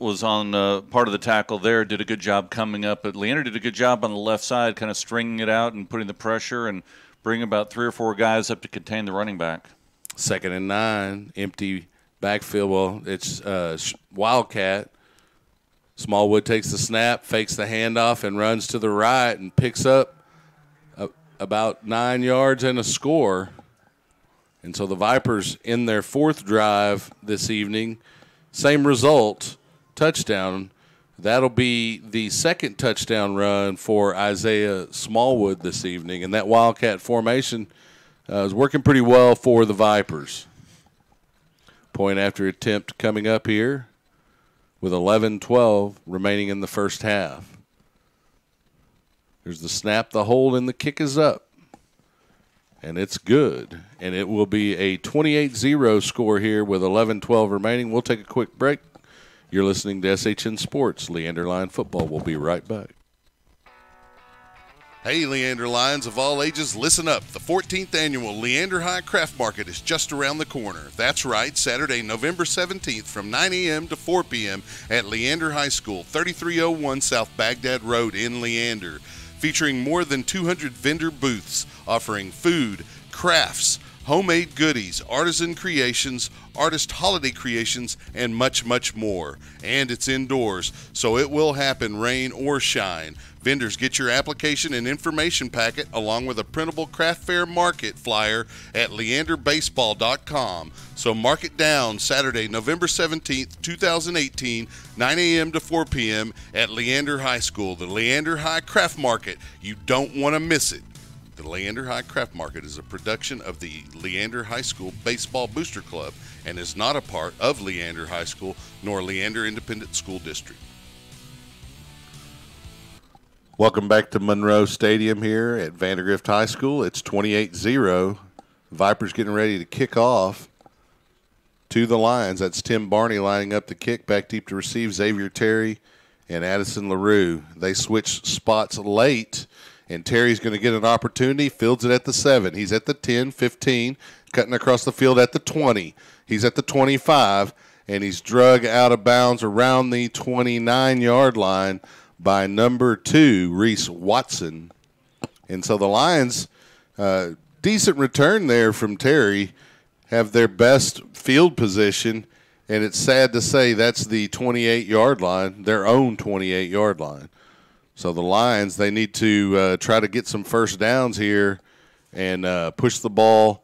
was on part of the tackle there, did a good job coming up. But Leander did a good job on the left side, kind of stringing it out and putting the pressure and bringing about 3 or 4 guys up to contain the running back. 2nd and 9, empty backfield. Well, it's Wildcat. Smallwood takes the snap, fakes the handoff, and runs to the right and picks up about 9 yards and a score. And so the Vipers in their 4th drive this evening, same result, touchdown. That'll be the 2nd touchdown run for Isaiah Smallwood this evening. And that Wildcat formation is working pretty well for the Vipers. Point after attempt coming up here, with 11-12 remaining in the first half. There's the snap, the hold, and the kick is up. And it's good. And it will be a 28-0 score here with 11-12 remaining. We'll take a quick break. You're listening to SHN Sports. Leander Lion Football. We'll be right back. Hey, Leander Lions of all ages, listen up. The 14th annual Leander High Craft Market is just around the corner. That's right, Saturday, November 17th from 9 a.m. to 4 p.m. at Leander High School, 3301 South Baghdad Road in Leander. Featuring more than 200 vendor booths offering food, crafts, homemade goodies, artisan creations, artist holiday creations, and much, much more. And it's indoors, so it will happen rain or shine. Vendors, get your application and information packet along with a printable craft fair market flyer at leanderbaseball.com. So mark it down, Saturday, November 17th, 2018, 9 a.m. to 4 p.m. at Leander High School, the Leander High Craft Market. You don't want to miss it. The Leander High Craft Market is a production of the Leander High School Baseball Booster Club and is not a part of Leander High School nor Leander Independent School District. Welcome back to Monroe Stadium here at Vandegrift High School. It's 28-0. Vipers getting ready to kick off to the Lions. That's Tim Barney lining up the kick, back deep to receive Xavier Terry and Addison LaRue. They switch spots late And Terry's going to get an opportunity, fields it at the 7. He's at the 10, 15, cutting across the field at the 20. He's at the 25, and he's drug out of bounds around the 29-yard line by number 2, Reese Watson. And so the Lions, decent return there from Terry, have their best field position, and it's sad to say that's the 28-yard line, their own 28-yard line. So the Lions, they need to try to get some first downs here and push the ball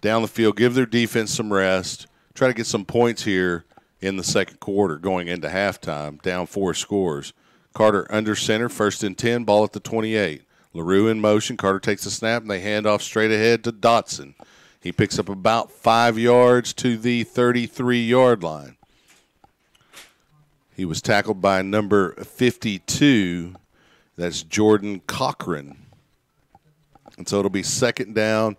down the field, give their defense some rest, try to get some points here in the second quarter going into halftime, down 4 scores. Carter under center, 1st and 10, ball at the 28. LaRue in motion. Carter takes the snap, and they hand off straight ahead to Dotson. He picks up about 5 yards to the 33-yard line. He was tackled by number 52. That's Jordan Cochran. And so it'll be 2nd down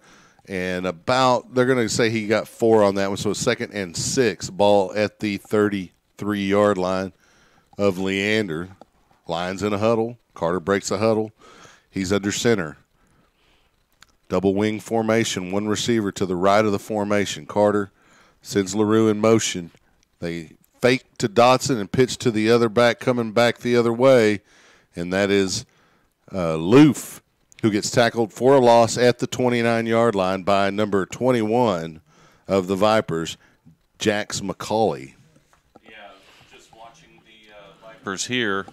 and about, they're going to say he got 4 on that one, so 2nd and 6, ball at the 33-yard line of Leander. Lions in a huddle. Carter breaks the huddle. He's under center. Double wing formation, 1 receiver to the right of the formation. Carter sends LaRue in motion. They fake to Dotson and pitch to the other back, coming back the other way, and that is Loof, who gets tackled for a loss at the 29-yard line by number 21 of the Vipers, Jax McCauley. Yeah, just watching the Vipers here,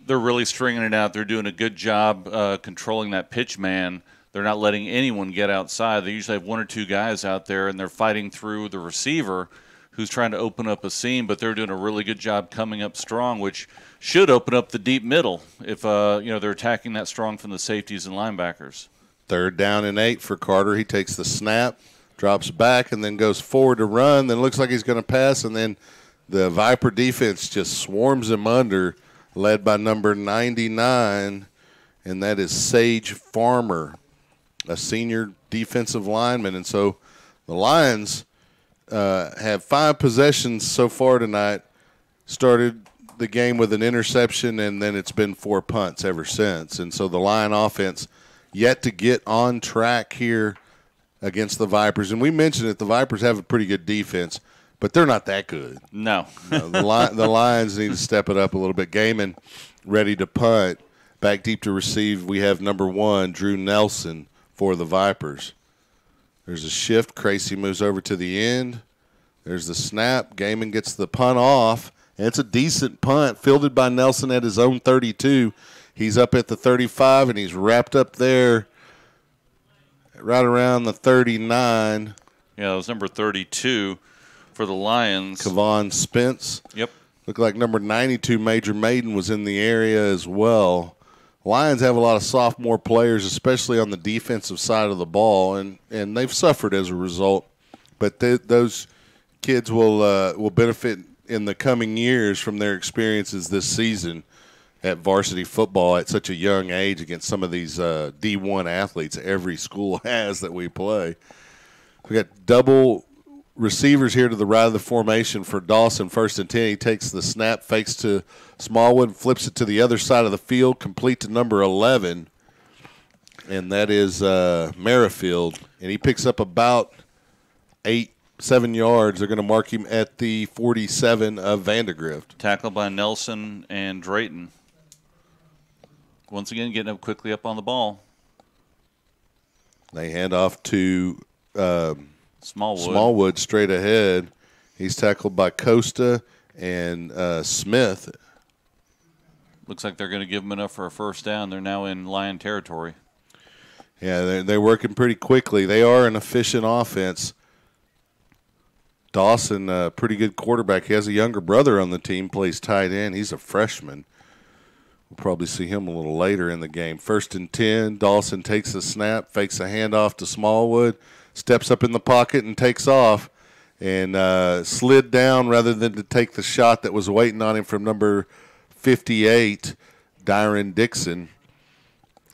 they're really stringing it out. They're doing a good job controlling that pitch man. They're not letting anyone get outside. They usually have 1 or 2 guys out there, and they're fighting through the receiver who's trying to open up a seam, but they're doing a really good job coming up strong, which should open up the deep middle if they're attacking that strong from the safeties and linebackers. 3rd down and 8 for Carter. He takes the snap, drops back, and then goes forward to run. Then looks like he's going to pass, and then the Viper defense just swarms him under, led by number 99, and that is Sage Farmer, a senior defensive lineman. And so the Lions have 5 possessions so far tonight, started the game with an interception, and then it's been 4 punts ever since. And so the Lion offense yet to get on track here against the Vipers. And we mentioned that the Vipers have a pretty good defense, but they're not that good. No. The Lions need to step it up a little bit. Gaiman ready to punt. Back deep to receive, we have number 1, Drew Nelson, for the Vipers. There's a shift. Kracy moves over to the end. There's the snap. Gaiman gets the punt off. And it's a decent punt, fielded by Nelson at his own 32. He's up at the 35, and he's wrapped up there right around the 39. Yeah, it was number 32 for the Lions. Kevon Spence. Yep. Looked like number 92, Major Maiden, was in the area as well. Lions have a lot of sophomore players, especially on the defensive side of the ball, and they've suffered as a result. But those kids will benefit in the coming years from their experiences this season at varsity football at such a young age against some of these D1 athletes every school has that we play. We got double receivers here to the right of the formation for Dawson, 1st and 10. He takes the snap, fakes to Smallwood, flips it to the other side of the field, complete to number 11, and that is Merrifield. And he picks up about 7 yards. They're going to mark him at the 47 of Vandegrift. Tackled by Nelson and Drayton. Once again, getting up quickly up on the ball. They hand off to Smallwood straight ahead. He's tackled by Costa and Smith. Looks like they're going to give them enough for a first down. They're now in Lion territory. Yeah, they're working pretty quickly. They are an efficient offense. Dawson, a pretty good quarterback. He has a younger brother on the team, plays tight end. He's a freshman. We'll probably see him a little later in the game. 1st and 10, Dawson takes the snap, fakes a handoff to Smallwood, steps up in the pocket and takes off, and slid down rather than to take the shot that was waiting on him from number 58, Dyron Dixon.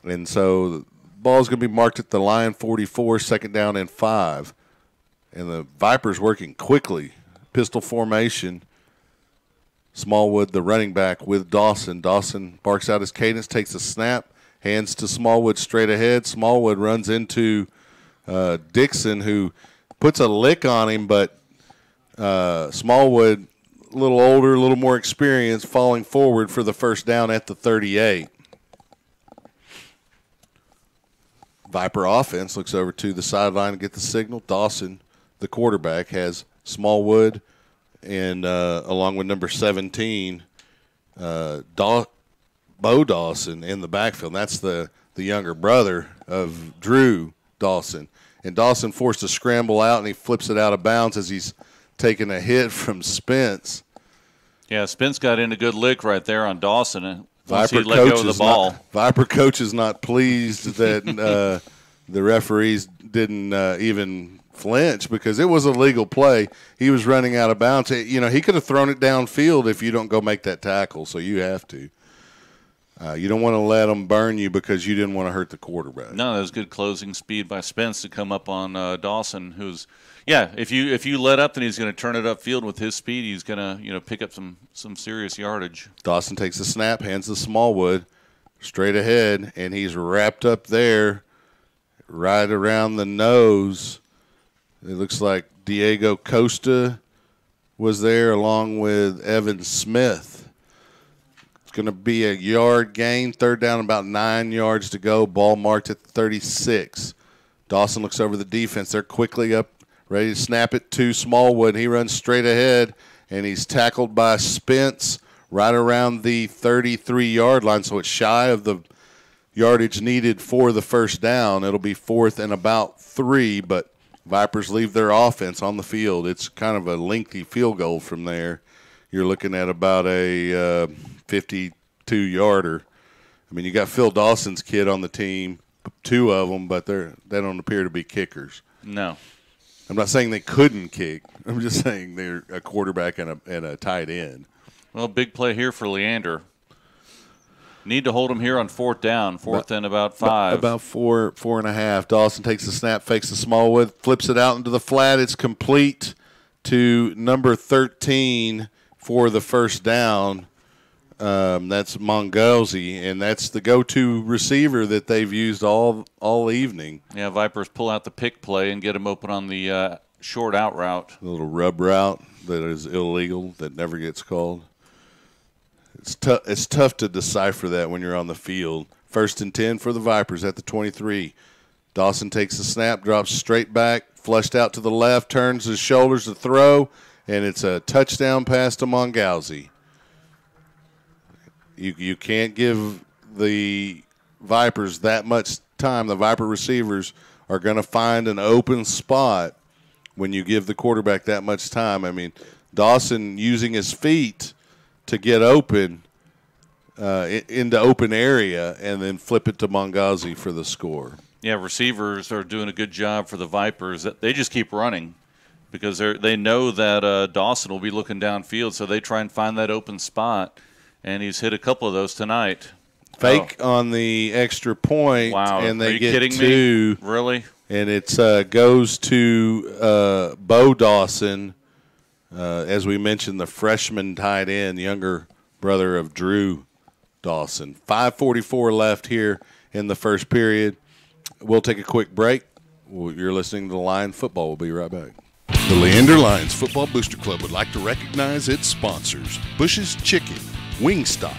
And so the ball's going to be marked at the Lion 44, 2nd down and 5. And the Vipers working quickly. Pistol formation. Smallwood, the running back, with Dawson. Dawson barks out his cadence, takes a snap, Hands to Smallwood straight ahead. Smallwood runs into Dixon, who puts a lick on him, but Smallwood, a little older, a little more experienced, falling forward for the first down at the 38. Viper offense looks over to the sideline to get the signal. Dawson, the quarterback, has Smallwood and along with number 17, Bo Dawson in the backfield. And that's the younger brother of Drew Dawson. And Dawson forced a scramble out, and he flips it out of bounds as he's taking a hit from Spence. Yeah, Spence got in a good lick right there on Dawson. Once he let go of the ball. Viper coach is not pleased that the referees didn't even flinch because it was a legal play. He was running out of bounds. He could have thrown it downfield if you don't go make that tackle, so you have to. You don't want to let them burn you because you didn't want to hurt the quarterback. No, that was good closing speed by Spence to come up on Dawson, who's if you let up, then he's going to turn it upfield with his speed. He's going to pick up some serious yardage. Dawson takes the snap, hands to Smallwood, straight ahead, and he's wrapped up there, right around the nose. It looks like Diego Costa was there along with Evan Smith. It's going to be a yard gain, third down, about 9 yards to go. Ball marked at 36. Dawson looks over the defense. They're quickly up, ready to snap it to Smallwood. He runs straight ahead, and he's tackled by Spence right around the 33-yard line, so it's shy of the yardage needed for the first down. It'll be 4th and about 3, but Vipers leave their offense on the field. It's kind of a lengthy field goal from there. You're looking at about a 52-yarder. I mean, you got Phil Dawson's kid on the team, 2 of them, but they don't appear to be kickers. No. I'm not saying they couldn't kick. I'm just saying they're a quarterback and a tight end. Well, big play here for Leander. Need to hold him here on 4th down, 4th and about 5. About 4.5. Dawson takes the snap, fakes the Smallwood, flips it out into the flat. It's complete to number 13 for the first down. That's Mongozi, and that's the go-to receiver that they've used all evening. Yeah, Vipers pull out the pick play and get him open on the short out route. A little rub route that is illegal, that never gets called. It's tough to decipher that when you're on the field. 1st and 10 for the Vipers at the 23. Dawson takes the snap, drops straight back, flushed out to the left, turns his shoulders to throw, and it's a touchdown pass to Mongozi. You can't give the Vipers that much time. The Viper receivers are going to find an open spot when you give the quarterback that much time. I mean, Dawson using his feet to get open into open area and then flip it to Mongozi for the score. Yeah, receivers are doing a good job for the Vipers. They just keep running because they know that Dawson will be looking downfield, so they try and find that open spot, and he's hit a couple of those tonight. Fake on the extra point, wow. And they Are you get kidding 2. Me? Really? And it goes to Bo Dawson, as we mentioned, the freshman tight end, younger brother of Drew Dawson. 5:44 left here in the first period. We'll take a quick break. You're listening to Lion Football. We'll be right back. The Leander Lions Football Booster Club would like to recognize its sponsors: Bush's Chicken, Wingstop,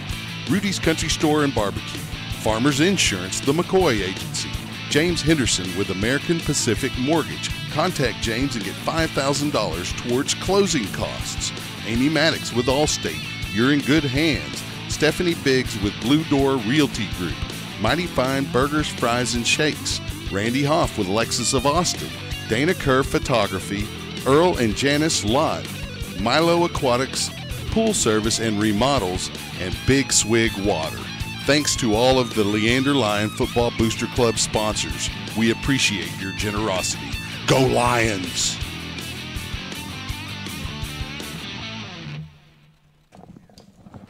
Rudy's Country Store and Barbecue, Farmers Insurance, the McCoy Agency, James Henderson with American Pacific Mortgage. Contact James and get $5,000 towards closing costs. Amy Maddox with Allstate. You're in good hands. Stephanie Biggs with Blue Door Realty Group. Mighty Fine Burgers, Fries, and Shakes. Randy Hoff with Lexus of Austin. Dana Kerr Photography. Earl and Janice Lott. Milo Aquatics, Pool Service and Remodels, and Big Swig Water. Thanks to all of the Leander Lion Football Booster Club sponsors. We appreciate your generosity. Go Lions!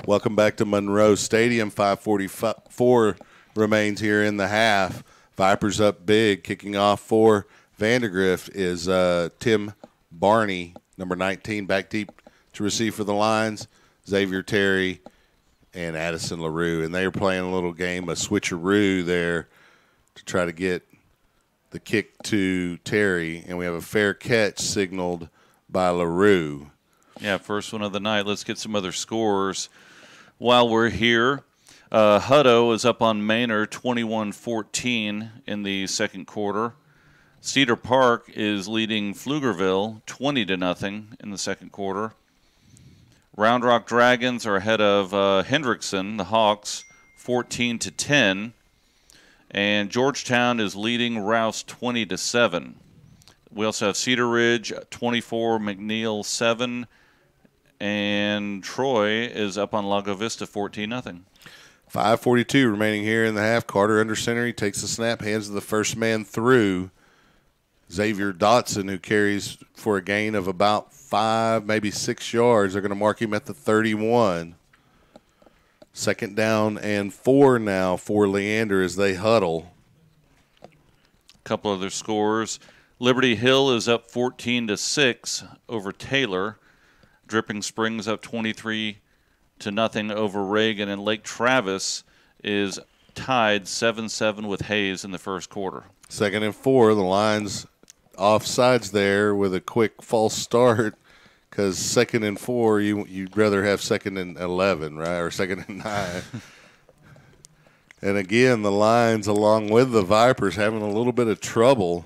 Welcome back to Monroe Stadium. 5:44 remains here in the half. Vipers up big. Kicking off for Vandegrift is Tim Barney, number 19, back deep to receive for the Lions. Xavier Terry and Addison LaRue. And they are playing a little game of switcheroo there to try to get the kick to Terry. And we have a fair catch signaled by LaRue. Yeah, first one of the night. Let's get some other scores while we're here. Hutto is up on Manor 21-14 in the second quarter. Cedar Park is leading Pflugerville 20-0 in the second quarter. Round Rock Dragons are ahead of Hendrickson, the Hawks, 14-10. And Georgetown is leading Rouse 20-7. We also have Cedar Ridge 24, McNeil 7, and Troy is up on Lago Vista 14-0. 5:42 remaining here in the half. Carter under center. He takes the snap, hands to the first man through. Xavier Dotson, who carries for a gain of about 5, maybe 6 yards. They're going to mark him at the 31. Second down and 4 now for Leander as they huddle. A couple other scores. Liberty Hill is up 14-6 over Taylor. Dripping Springs up 23-0 over Reagan, and Lake Travis is tied 7-7 with Hayes in the first quarter. Second and 4, the Lions offsides there with a quick false start, because second and 4, you'd rather have second and 11, right, or second and 9. And again, the Lions, along with the Vipers, having a little bit of trouble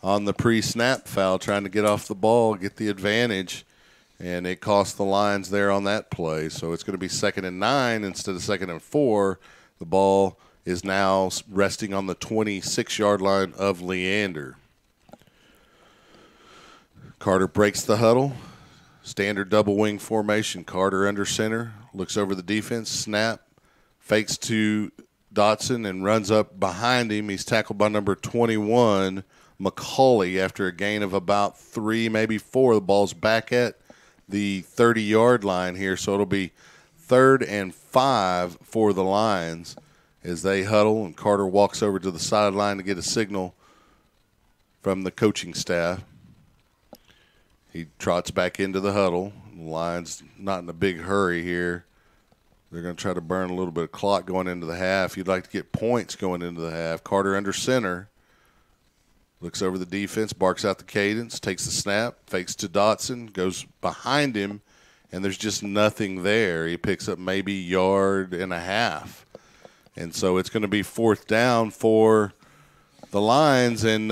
on the pre-snap foul, trying to get off the ball, get the advantage, and it cost the Lions there on that play. So it's going to be second and 9 instead of second and 4. The ball is now resting on the 26-yard line of Leander. Carter breaks the huddle. Standard double wing formation. Carter under center, looks over the defense, snap, fakes to Dotson and runs up behind him. He's tackled by number 21, McCauley, after a gain of about 3, maybe 4. The ball's back at the 30-yard line here, so it'll be 3rd and 5 for the Lions as they huddle, and Carter walks over to the sideline to get a signal from the coaching staff. He trots back into the huddle. The Lions not in a big hurry here. They're going to try to burn a little bit of clock going into the half. You'd like to get points going into the half. Carter under center. Looks over the defense, barks out the cadence, takes the snap, fakes to Dotson, goes behind him, and there's just nothing there. He picks up maybe a yard and a half. And so it's going to be 4th down for the Lions, and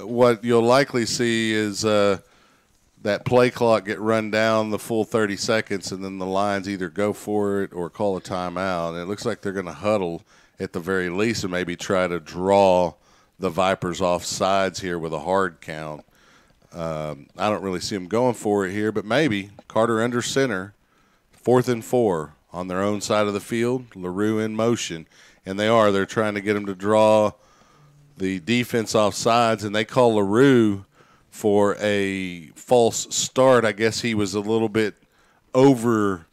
what you'll likely see is that play clock get run down the full 30 seconds, and then the Lions either go for it or call a timeout. And it looks like they're going to huddle at the very least and maybe try to draw the Vipers off sides here with a hard count. I don't really see them going for it here, but maybe. Carter under center, 4th and 4 on their own side of the field. LaRue in motion, and they're trying to get him to draw the defense off sides, and they call LaRue for a false start. I guess he was a little bit over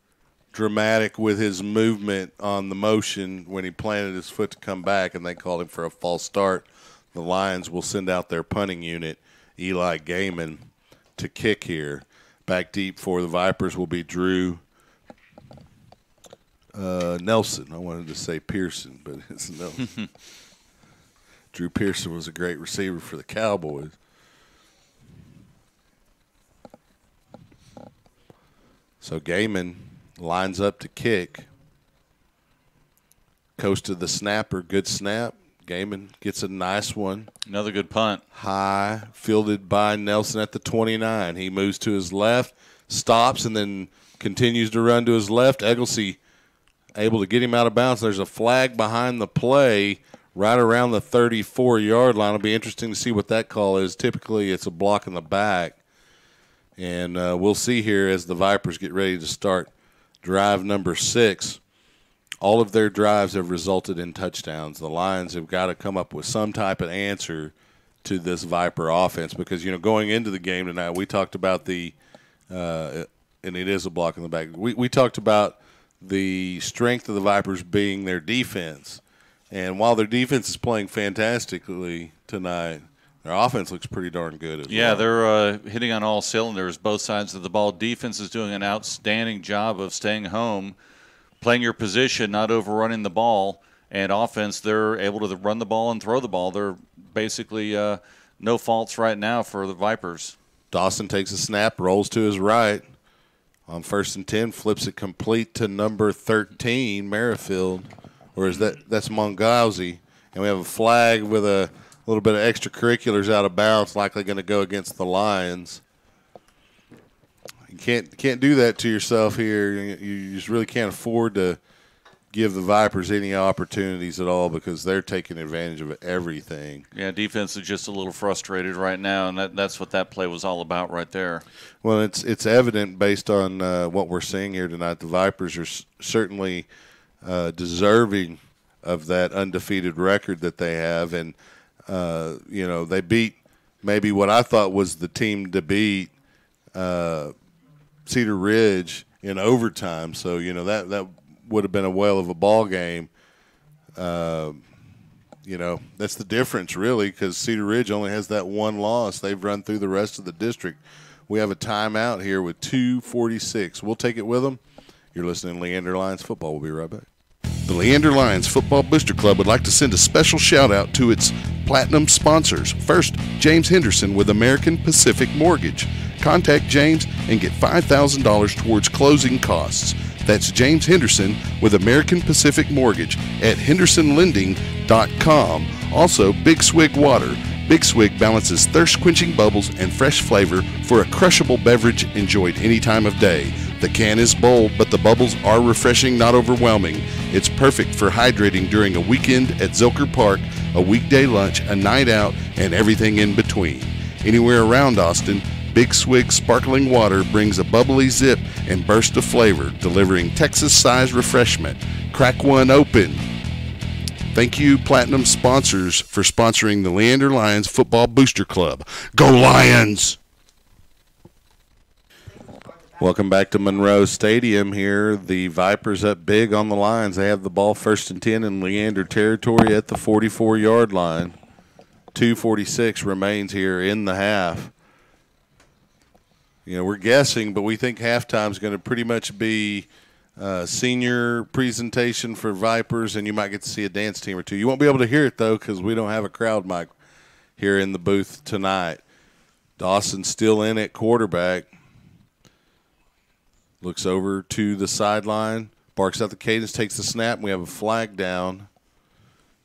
dramatic with his movement on the motion when he planted his foot to come back, and they called him for a false start. The Lions will send out their punting unit, Eli Gaiman, to kick here. Back deep for the Vipers will be Drew Nelson. I wanted to say Pearson, but it's Nelson. Drew Pearson was a great receiver for the Cowboys. So Gaiman lines up to kick. Coast to the snapper, good snap. Gaiman gets a nice one. Another good punt. High, fielded by Nelson at the 29. He moves to his left, stops, and then continues to run to his left. Egglesey able to get him out of bounds. There's a flag behind the play right around the 34-yard line. It'll be interesting to see what that call is. Typically, it's a block in the back. And we'll see here as the Vipers get ready to start drive number 6. All of their drives have resulted in touchdowns. The Lions have got to come up with some type of answer to this Viper offense because, going into the game tonight, we talked about and it is a block in the back. We talked about the strength of the Vipers being their defense. And while their defense is playing fantastically tonight, their offense looks pretty darn good as well. Yeah, they're hitting on all cylinders, both sides of the ball. Defense is doing an outstanding job of staying home, playing your position, not overrunning the ball. And offense, they're able to run the ball and throw the ball. They're basically no faults right now for the Vipers. Dawson takes a snap, rolls to his right. On 1st and 10, flips it complete to number 13, Merrifield. Or that's Mongauzi. And we have a flag with a little bit of extracurriculars out of bounds, likely going to go against the Lions. You can't do that to yourself here. You just really can't afford to give the Vipers any opportunities at all because they're taking advantage of everything. Yeah, defense is just a little frustrated right now, and that's what that play was all about right there. Well, it's evident based on what we're seeing here tonight. The Vipers are certainly deserving of that undefeated record that they have, and they beat maybe what I thought was the team to beat, Cedar Ridge, in overtime. So that would have been a whale of a ball game. That's the difference, really, because Cedar Ridge only has that one loss. They've run through the rest of the district. We have a timeout here with 2:46. We'll take it with them. You're listening to Leander Lions Football. We'll be right back. The Leander Lions Football Booster Club would like to send a special shout-out to its platinum sponsors. First, James Henderson with American Pacific Mortgage. Contact James and get $5,000 towards closing costs. That's James Henderson with American Pacific Mortgage at hendersonlending.com. Also, Big Swig Water. Big Swig balances thirst-quenching bubbles and fresh flavor for a crushable beverage enjoyed any time of day. The can is bold, but the bubbles are refreshing, not overwhelming. It's perfect for hydrating during a weekend at Zilker Park, a weekday lunch, a night out, and everything in between. Anywhere around Austin, Big Swig Sparkling Water brings a bubbly zip and burst of flavor, delivering Texas-sized refreshment. Crack one open. Thank you, Platinum sponsors, for sponsoring the Leander Lions Football Booster Club. Go Lions! Welcome back to Monroe Stadium here. The Vipers up big on the Lions. They have the ball 1st and 10 in Leander territory at the 44-yard line. 2:46 remains here in the half. We're guessing, but we think halftime is going to pretty much be senior presentation for Vipers, and you might get to see a dance team or two. You won't be able to hear it, though, because we don't have a crowd mic here in the booth tonight. Dawson still in at quarterback. Looks over to the sideline, barks out the cadence, takes the snap, and we have a flag down.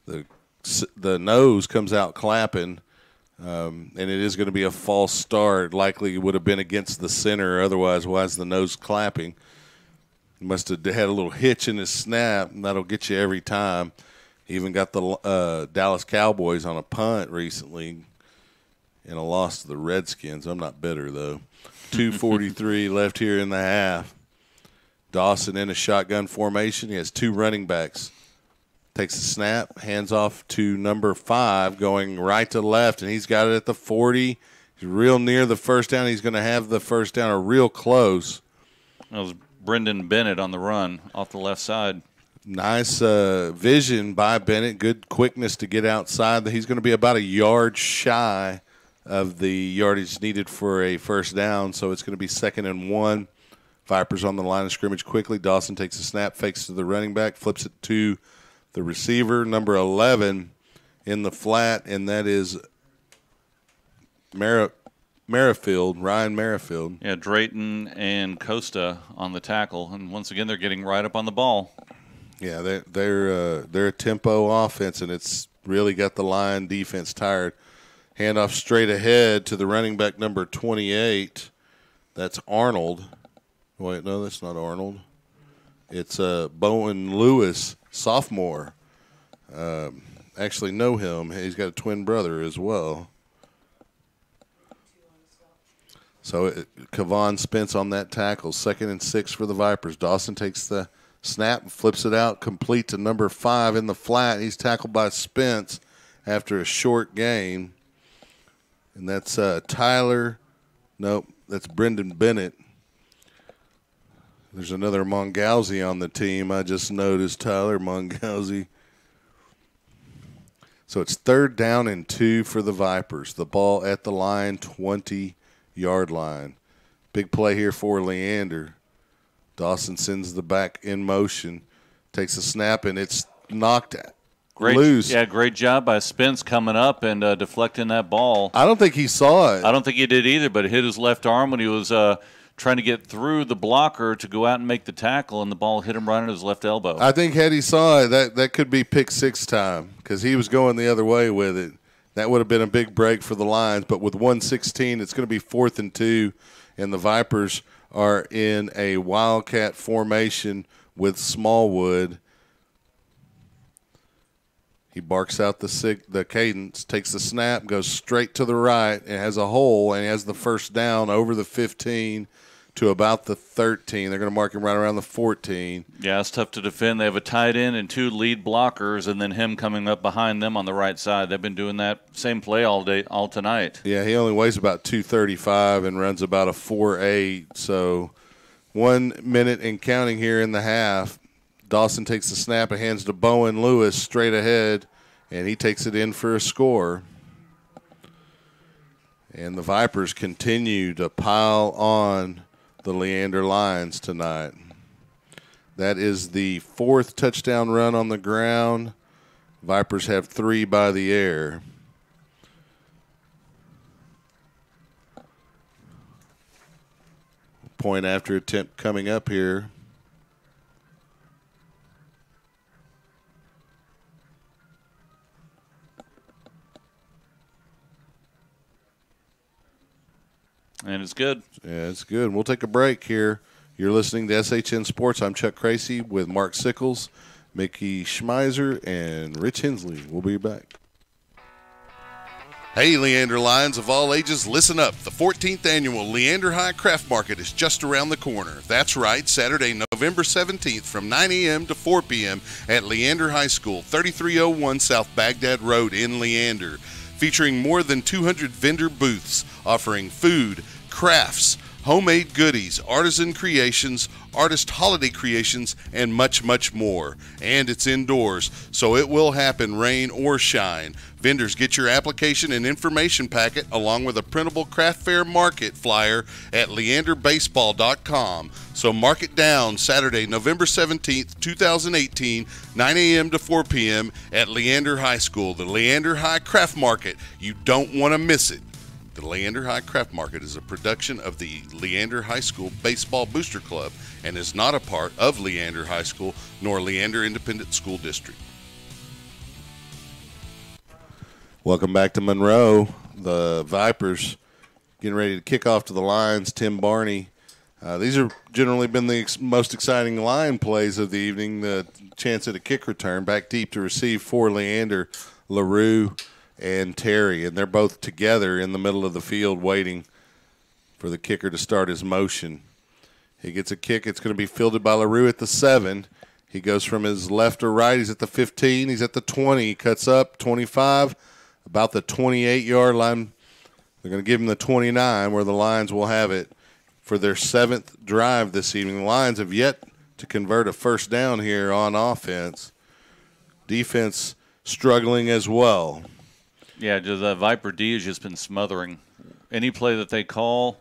The nose comes out clapping. And it is going to be a false start. Likely would have been against the center. Otherwise, why is the nose clapping? He must have had a little hitch in his snap, and that'll get you every time. He even got the Dallas Cowboys on a punt recently in a loss to the Redskins. I'm not bitter, though. 2:43 left here in the half. Dawson in a shotgun formation. He has two running backs. Takes the snap, hands off to number 5, going right to left, and he's got it at the 40. He's real near the first down. He's going to have the first down or real close. That was Brendan Bennett on the run off the left side. Nice vision by Bennett. Good quickness to get outside. He's going to be about a yard shy of the yardage needed for a first down, so it's going to be 2nd and 1. Vipers on the line of scrimmage quickly. Dawson takes the snap, fakes to the running back, flips it to the receiver, number 11, in the flat, and that is Merrifield, Ryan Merrifield. Yeah, Drayton and Costa on the tackle, and once again they're getting right up on the ball. Yeah, they're a tempo offense, and it's really got the line defense tired. Handoff straight ahead to the running back, number 28. That's Arnold. Wait, no, that's not Arnold. It's Bowen Lewis, sophomore. Actually know him. He's got a twin brother as well. So Kavon Spence on that tackle. 2nd and 6 for the Vipers. Dawson takes the snap and flips it out complete to number 5 in the flat. He's tackled by Spence after a short gain. And that's Tyler. Nope, that's Brendan Bennett. There's another Mongauzi on the team. I just noticed Tyler Mongauzi. So it's 3rd down and 2 for the Vipers. The ball at the line, 20-yard line. Big play here for Leander. Dawson sends the back in motion, takes a snap, and it's knocked loose. Yeah, great job by Spence coming up and deflecting that ball. I don't think he saw it. I don't think he did either, but it hit his left arm when he was trying to get through the blocker to go out and make the tackle, and the ball hit him right on his left elbow. I think had he saw it, that could be pick six time because he was going the other way with it. That would have been a big break for the Lions, but with 1:16, it's going to be 4th and 2, and the Vipers are in a wildcat formation with Smallwood. He barks out the cadence, takes the snap, goes straight to the right, and has a hole, and has the first down over the 15 to about the 13. They're going to mark him right around the 14. Yeah, it's tough to defend. They have a tight end and 2 lead blockers, and then him coming up behind them on the right side. They've been doing that same play all tonight. Yeah, he only weighs about 235 and runs about a 4.8. So 1 minute and counting here in the half. Dawson takes the snap and hands to Bowen Lewis straight ahead, and he takes it in for a score. And the Vipers continue to pile on the Leander Lions tonight. That is the 4th touchdown run on the ground. Vipers have 3 by the air. Point after attempt coming up here. And it's good. Yeah, it's good. We'll take a break here. You're listening to SHN Sports. I'm Chuck Kracy with Mark Sickles, Mickey Schmeiser, and Rich Hensley. We'll be back. Hey, Leander Lions of all ages, listen up. The 14th annual Leander High Craft Market is just around the corner. That's right, Saturday, November 17th from 9 a.m. to 4 p.m. at Leander High School, 3301 South Baghdad Road in Leander. Featuring more than 200 vendor booths offering food, crafts, homemade goodies, artisan creations, artist holiday creations, and much, much more. And it's indoors, so it will happen rain or shine. Vendors, get your application and information packet along with a printable craft fair market flyer at leanderbaseball.com. So mark it down, Saturday, November 17th, 2018, 9 a.m. to 4 p.m. at Leander High School, the Leander High Craft Market. You don't want to miss it. The Leander High Craft Market is a production of the Leander High School Baseball Booster Club and is not a part of Leander High School nor Leander Independent School District. Welcome back to Monroe. The Vipers getting ready to kick off to the Lions. Tim Barney. These have generally been the most exciting line plays of the evening. The chance at a kick return back deep to receive for Leander, LaRue, and Terry. And they're both together in the middle of the field waiting for the kicker to start his motion. He gets a kick. It's going to be fielded by LaRue at the 7. He goes from his left to right. He's at the 15. He's at the 20. He cuts up, 25, about the 28-yard line. They're going to give him the 29 where the Lions will have it for their 7th drive this evening. The Lions have yet to convert a first down here on offense. Defense struggling as well. Yeah, the Viper D has just been smothering. Any play that they call,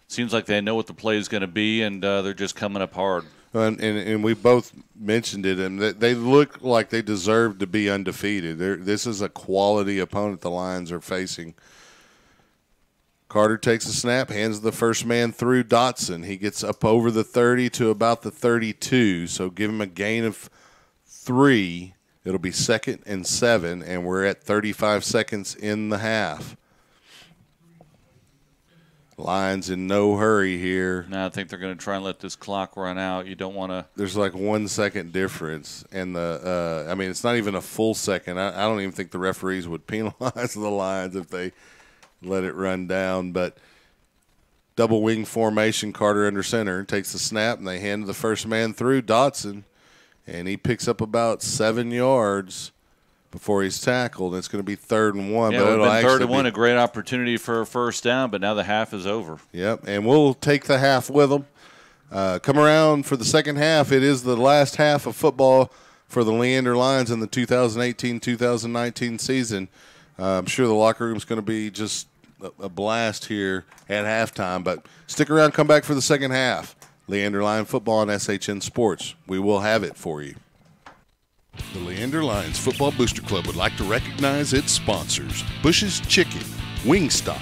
seems like they know what the play is going to be, and they're just coming up hard. And we both mentioned it, and they look like they deserve to be undefeated. This is a quality opponent the Lions are facing. Carter takes a snap, hands the first man through Dotson. He gets up over the 30 to about the 32, so give him a gain of 3. It'll be 2nd and 7, and we're at 35 seconds in the half. Lions in no hurry here. No, I think they're going to try and let this clock run out. You don't want to. There's like 1 second difference, and it's not even a full second. I don't even think the referees would penalize the Lions if they let it run down. But double wing formation, Carter under center, takes the snap, and they hand the first man through, Dotson, and he picks up about 7 yards before he's tackled. It's going to be 3rd and 1. Yeah, but it would have been 3rd and 1, a great opportunity for a first down, but now the half is over. Yep, and we'll take the half with them. Come around for the second half. It is the last half of football for the Leander Lions in the 2018-2019 season. I'm sure the locker room is going to be just a blast here at halftime, but stick around, come back for the second half. Leander Lion Football and SHN Sports. We will have it for you. The Leander Lions Football Booster Club would like to recognize its sponsors: Bush's Chicken, Wingstop,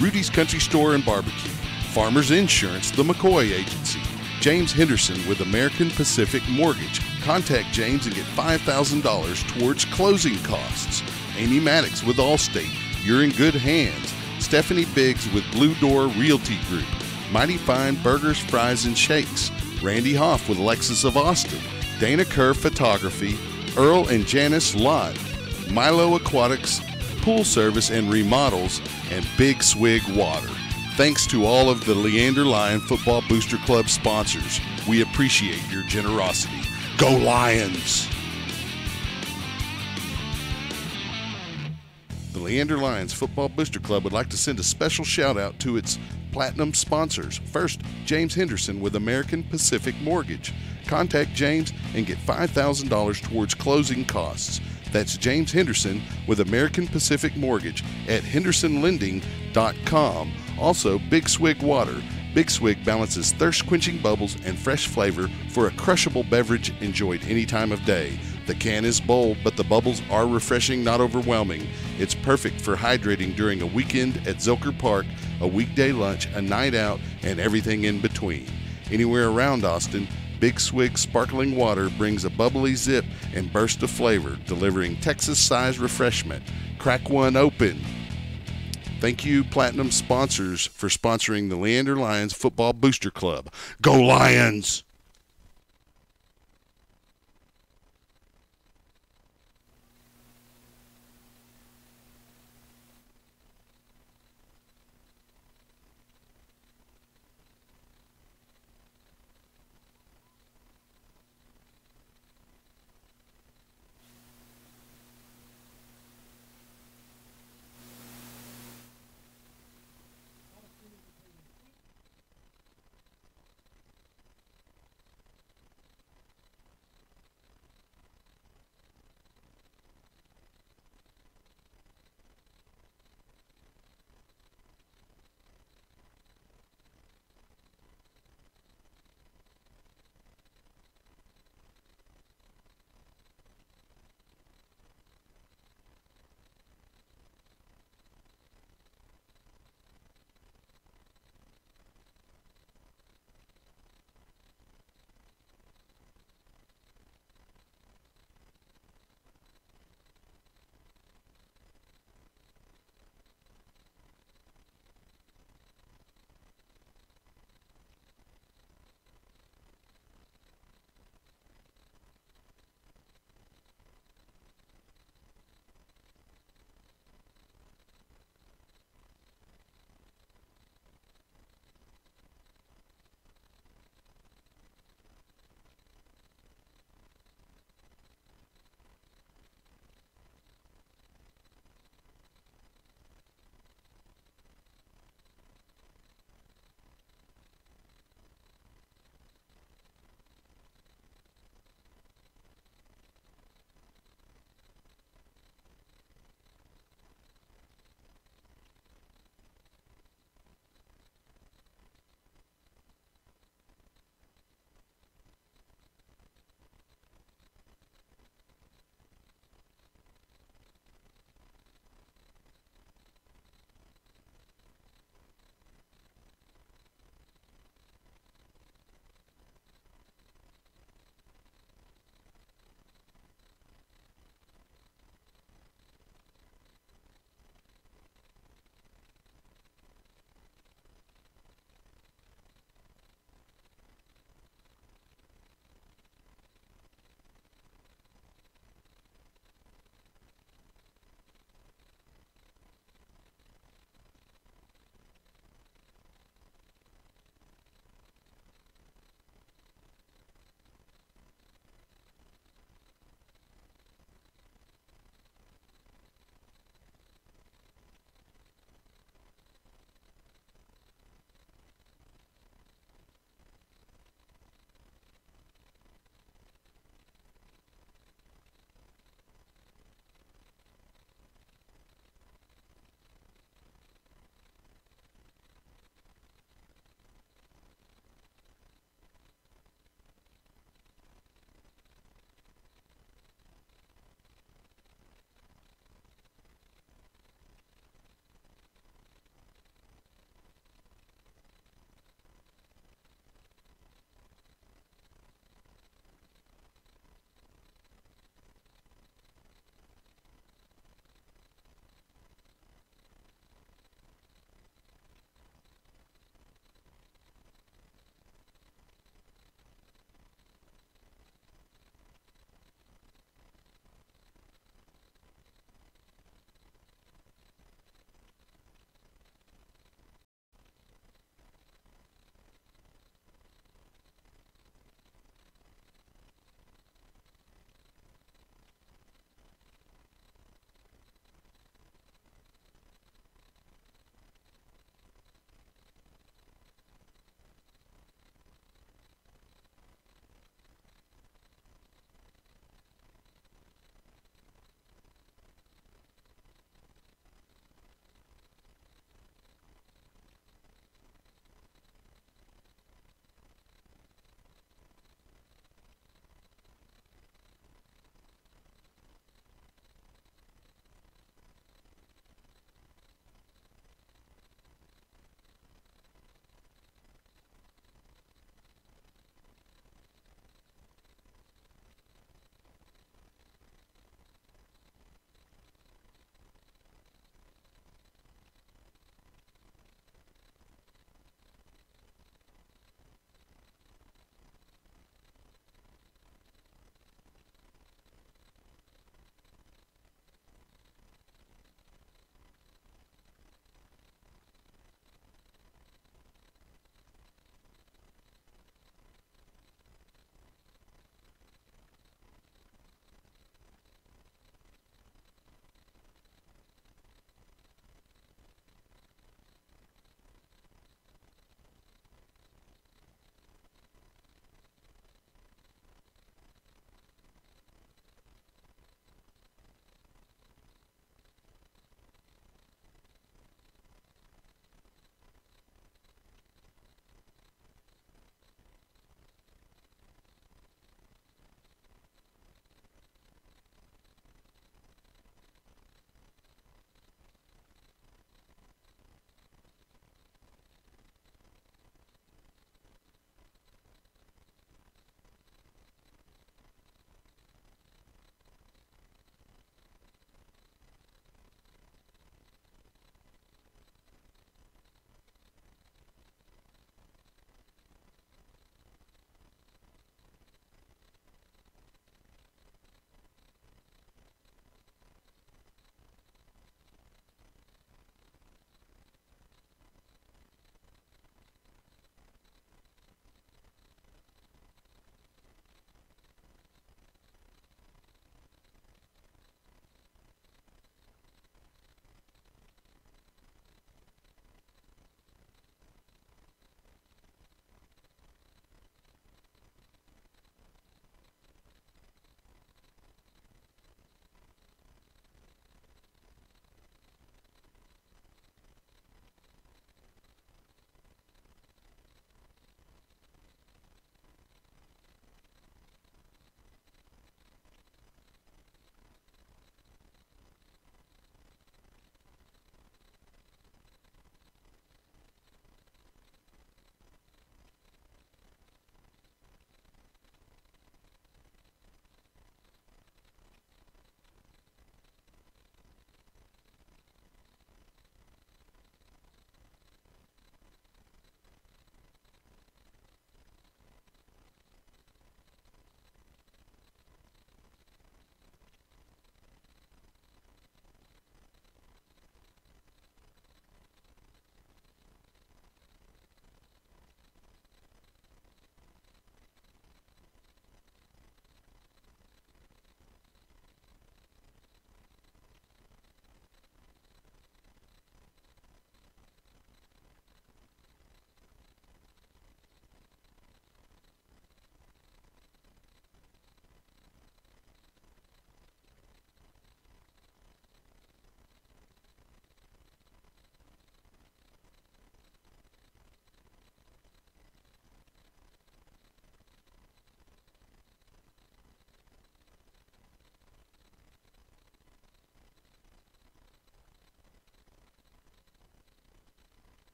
Rudy's Country Store and Barbecue, Farmers Insurance, the McCoy Agency, James Henderson with American Pacific Mortgage. Contact James and get $5,000 towards closing costs. Amy Maddox with Allstate. You're in good hands. Stephanie Biggs with Blue Door Realty Group. Mighty Fine Burgers, Fries, and Shakes. Randy Hoff with Lexus of Austin. Dana Kerr Photography. Earl and Janice Lott. Milo Aquatics, Pool Service and Remodels, and Big Swig Water. Thanks to all of the Leander Lion Football Booster Club sponsors. We appreciate your generosity. Go Lions! The Leander Lions Football Booster Club would like to send a special shout out to its platinum sponsors. First, James Henderson with American Pacific Mortgage. Contact James and get $5,000 towards closing costs. That's James Henderson with American Pacific Mortgage at hendersonlending.com. Also, Big Swig Water. Big Swig balances thirst-quenching bubbles and fresh flavor for a crushable beverage enjoyed any time of day. The can is bold, but the bubbles are refreshing, not overwhelming. It's perfect for hydrating during a weekend at Zilker Park, a weekday lunch, a night out, and everything in between. Anywhere around Austin, Big Swig sparkling water brings a bubbly zip and burst of flavor, delivering Texas-sized refreshment. Crack one open. Thank you, Platinum sponsors, for sponsoring the Leander Lions Football Booster Club. Go Lions!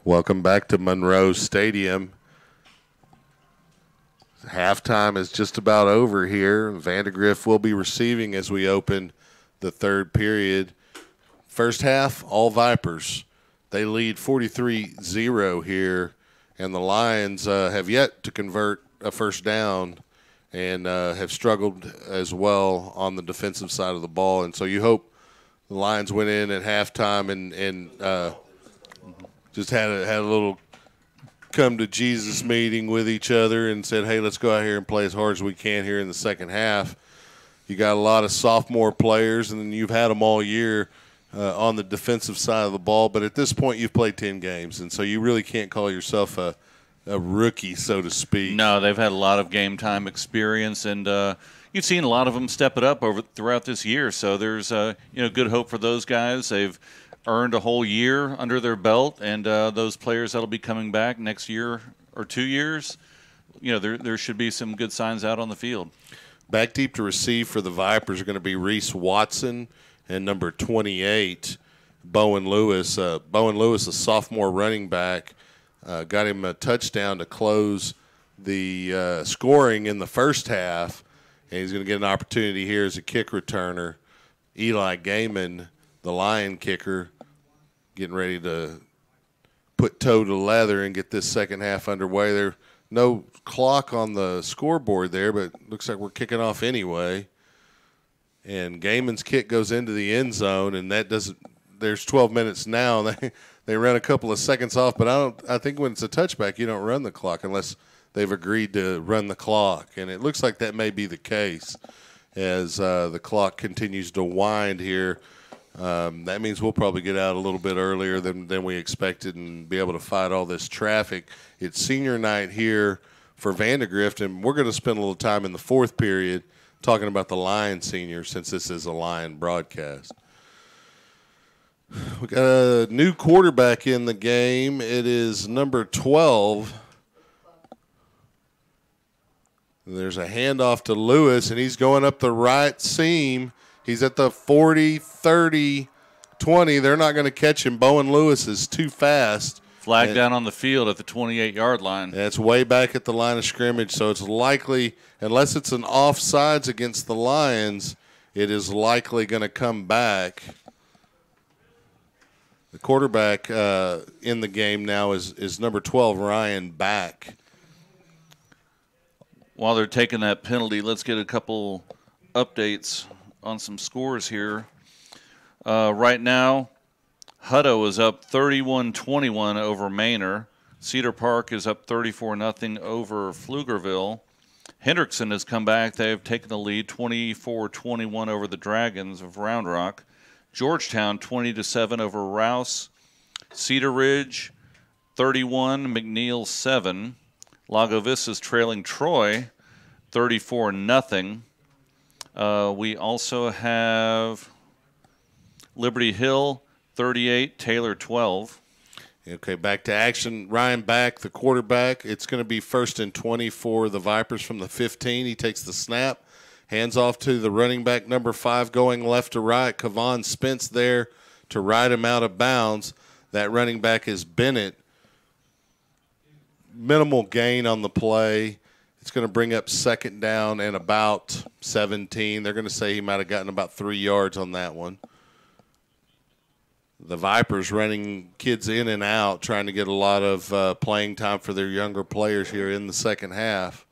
Welcome back to Monroe Stadium. Halftime is just about over here. Vandegrift will be receiving as we open the third period. First half, all Vipers. They lead 43-0 here, and the Lions have yet to convert a first down and have struggled as well on the defensive side of the ball. And so you hope the Lions went in at halftime and just had a little come to Jesus meeting with each other and said, hey, let's go out here and play as hard as we can here in the second half. You got a lot of sophomore players, and you've had them all year on the defensive side of the ball. But at this point, you've played 10 games, and so you really can't call yourself a rookie, so to speak. No, they've had a lot of game time experience, and you've seen a lot of them step it up throughout this year. So there's good hope for those guys. They've earned a whole year under their belt, and those players that'll be coming back next year or 2 years, there should be some good signs out on the field. Back deep to receive for the Vipers are going to be Reese Watson and number 28, Bowen Lewis. Bowen Lewis, a sophomore running back, got him a touchdown to close the scoring in the first half, and he's going to get an opportunity here as a kick returner. Eli Gaiman, the Lion kicker, getting ready to put toe to leather and get this second half underway. There's no clock on the scoreboard there, but looks like we're kicking off anyway. And Gaiman's kick goes into the end zone, and that doesn't. There's 12 minutes now. They run a couple of seconds off, but I think when it's a touchback, you don't run the clock unless they've agreed to run the clock. And it looks like that may be the case as the clock continues to wind here. That means we'll probably get out a little bit earlier than we expected and be able to fight all this traffic. It's senior night here for Vandegrift, and we're going to spend a little time in the fourth period talking about the Lion seniors since this is a Lion broadcast. We got a new quarterback in the game. It is number 12. There's a handoff to Lewis, and he's going up the right seam. He's at the 40, 30, 20. They're not going to catch him. Bowen Lewis is too fast. Flag down on the field at the 28-yard line. That's way back at the line of scrimmage, so it's likely, unless it's an offsides against the Lions, it is likely going to come back. The quarterback in the game now is number 12, Ryan Back. While they're taking that penalty, let's get a couple updates on some scores here. Right now, Hutto is up 31-21 over Manor. Cedar Park is up 34-0 over Pflugerville. Hendrickson has come back. They've taken the lead 24-21 over the Dragons of Round Rock. Georgetown 20-7 over Rouse. Cedar Ridge 31, McNeil 7. Lago Vista's trailing Troy 34-0. We also have Liberty Hill 38, Taylor 12. Okay, back to action. Ryan Back, the quarterback. It's going to be 1st and 20 for the Vipers from the 15. He takes the snap, hands off to the running back, number 5, going left to right. Kavon Spence there to ride him out of bounds. That running back is Bennett. Minimal gain on the play. It's going to bring up 2nd down and about 17. They're going to say he might have gotten about 3 yards on that one. The Vipers running kids in and out, trying to get a lot of playing time for their younger players here in the second half.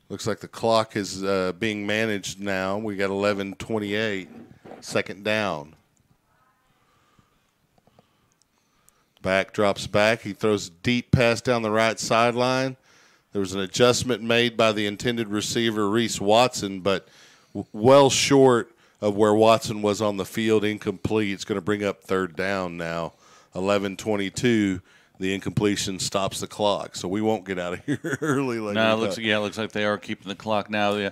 Looks like the clock is being managed now. We got 11:28, 2nd down. Back drops back. He throws a deep pass down the right sideline. There was an adjustment made by the intended receiver, Reese Watson, but well short of where Watson was on the field, incomplete. It's going to bring up 3rd down now. 11:22. The incompletion stops the clock, so we won't get out of here early. No, it looks like they are keeping the clock now. Yeah.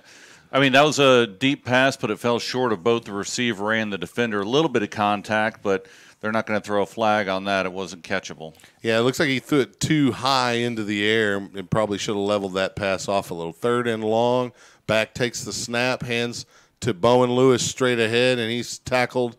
I mean, that was a deep pass, but it fell short of both the receiver and the defender. A little bit of contact, but they're not going to throw a flag on that. It wasn't catchable. Yeah, it looks like he threw it too high into the air and probably should have leveled that pass off a little. 3rd and long. Back takes the snap, hands to Bowen Lewis straight ahead, and he's tackled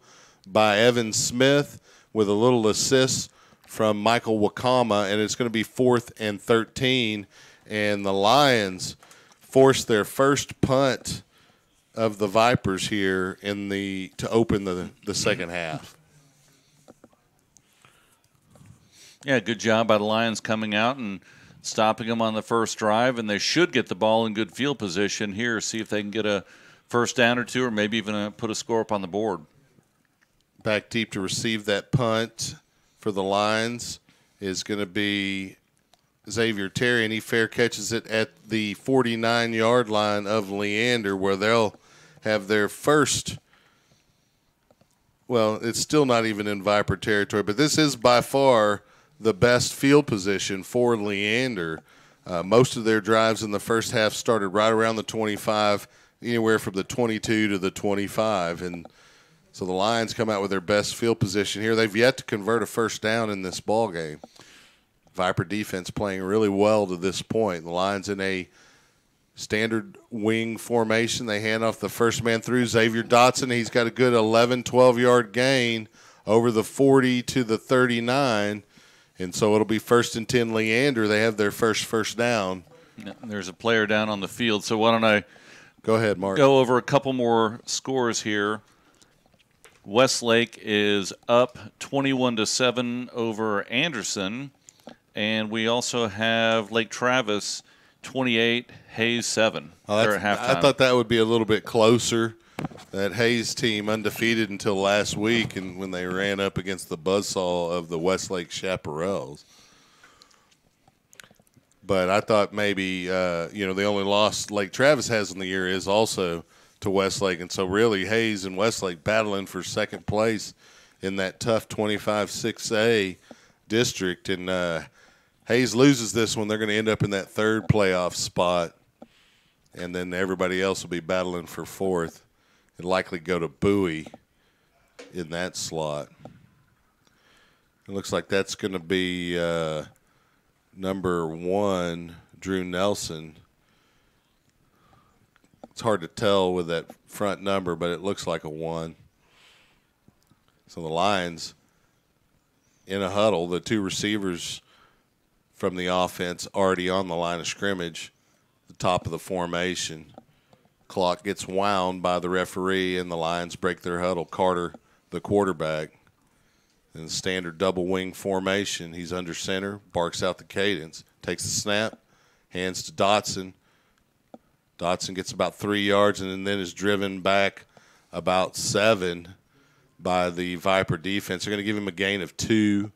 by Evan Smith with a little assist from Michael Wakama, and it's going to be 4th and 13. And the Lions forced their first punt of the Vipers here to open the second half. Yeah, good job by the Lions coming out and stopping them on the first drive, and they should get the ball in good field position here, see if they can get a first down or two or maybe even put a score up on the board. Back deep to receive that punt for the Lions is going to be Xavier Terry, and he fair catches it at the 49-yard line of Leander, where they'll have their first. Well, it's still not even in Viper territory, but this is by far the best field position for Leander. Most of their drives in the first half started right around the 25, anywhere from the 22 to the 25. And so the Lions come out with their best field position here. They've yet to convert a first down in this ball game. Viper defense playing really well to this point. The Lions in a standard wing formation. They hand off the first man through, Xavier Dotson. He's got a good 11, 12-yard gain over the 40 to the 39. And so it'll be 1st and 10 Leander. They have their first down. There's a player down on the field. So why don't I go ahead, Mark. Go over a couple more scores here. Westlake is up 21-7 over Anderson. And we also have Lake Travis 28, Hayes 7. They're at halftime. I thought that would be a little bit closer. That Hayes team undefeated until last week, and when they ran up against the buzzsaw of the Westlake Chaparrals. But I thought maybe the only loss Lake Travis has in the year is also to Westlake, and so really Hayes and Westlake battling for second place in that tough 25-6A district, and Hayes loses this one, they're going to end up in that third playoff spot, and then everybody else will be battling for fourth. It'll likely go to Bowie in that slot. It looks like that's going to be number 1, Drew Nelson. It's hard to tell with that front number, but it looks like a 1. So the Lions in a huddle, the 2 receivers from the offense already on the line of scrimmage, the top of the formation. Clock gets wound by the referee, and the Lions break their huddle. Carter, the quarterback, in the standard double wing formation. He's under center, barks out the cadence, takes the snap, hands to Dotson. Dotson gets about 3 yards and then is driven back about 7 by the Viper defense. They're going to give him a gain of 2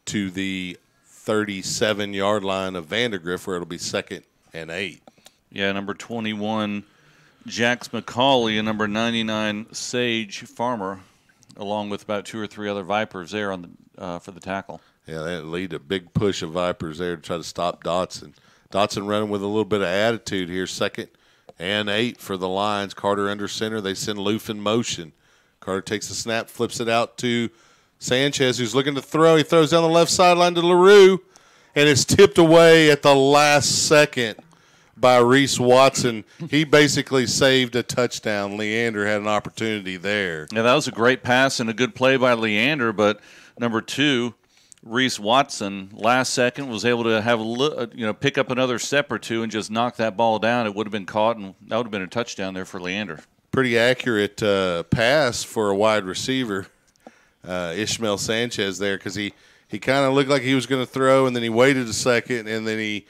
to the 37-yard line of Vandegrift, where it'll be 2nd and 8. Yeah, number 21, Jax McCauley, and number 99, Sage Farmer, along with about 2 or 3 other Vipers there on the for the tackle. Yeah, that lead a big push of Vipers there to try to stop Dotson. Dotson running with a little bit of attitude here. 2nd and 8 for the Lions. Carter under center. They send Loof in motion. Carter takes the snap, flips it out to Sanchez, who's looking to throw. He throws down the left sideline to LaRue, and it's tipped away at the last second by Reese Watson. He basically saved a touchdown. Leander had an opportunity there. Yeah, that was a great pass and a good play by Leander, but number 2, Reese Watson, last second was able to have pick up another step or 2 and just knock that ball down. It would have been caught, and that would have been a touchdown there for Leander. Pretty accurate pass for a wide receiver, Ishmael Sanchez there, because he kind of looked like he was going to throw, and then he waited a second, and then he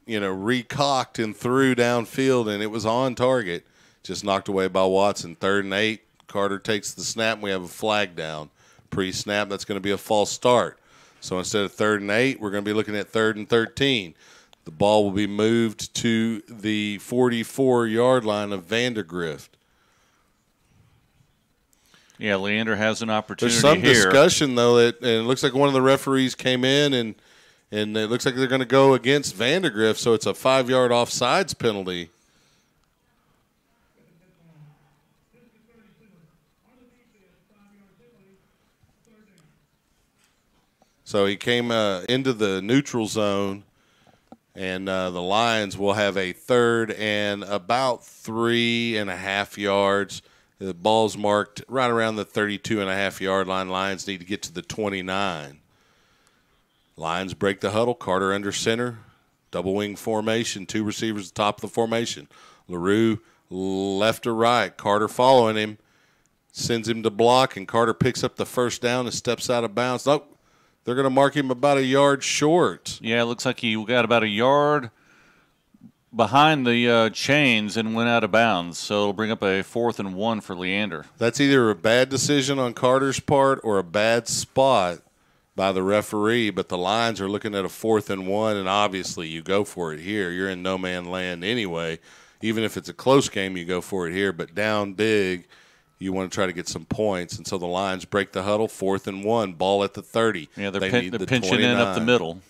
recocked and threw downfield, and it was on target. Just knocked away by Watson. 3rd and 8. Carter takes the snap, and we have a flag down. Pre-snap, that's going to be a false start. So instead of 3rd and 8, we're going to be looking at 3rd and 13. The ball will be moved to the 44-yard line of Vandegrift. Yeah, Leander has an opportunity here. There's some discussion, though, and it looks like one of the referees came in, and it looks like they're going to go against Vandegrift, so it's a 5-yard offsides penalty. So he came into the neutral zone, and the Lions will have a 3rd and about 3.5 yards. The ball's marked right around the 32.5-yard line. Lions need to get to the 29. Lions break the huddle. Carter under center. Double wing formation. 2 receivers at the top of the formation. LaRue left to right. Carter following him. Sends him to block, and Carter picks up the first down and steps out of bounds. Nope. They're going to mark him about a yard short. Yeah, it looks like he got about a yard behind the chains and went out of bounds. So it'll bring up a 4th and 1 for Leander. That's either a bad decision on Carter's part or a bad spot by the referee, but the Lions are looking at a 4th and 1, and obviously you go for it here. You're in no man land anyway. Even if it's a close game, you go for it here, but down big, you want to try to get some points, and so the Lions break the huddle, 4th and 1, ball at the 30. Yeah, they're pinching 29. In up the middle.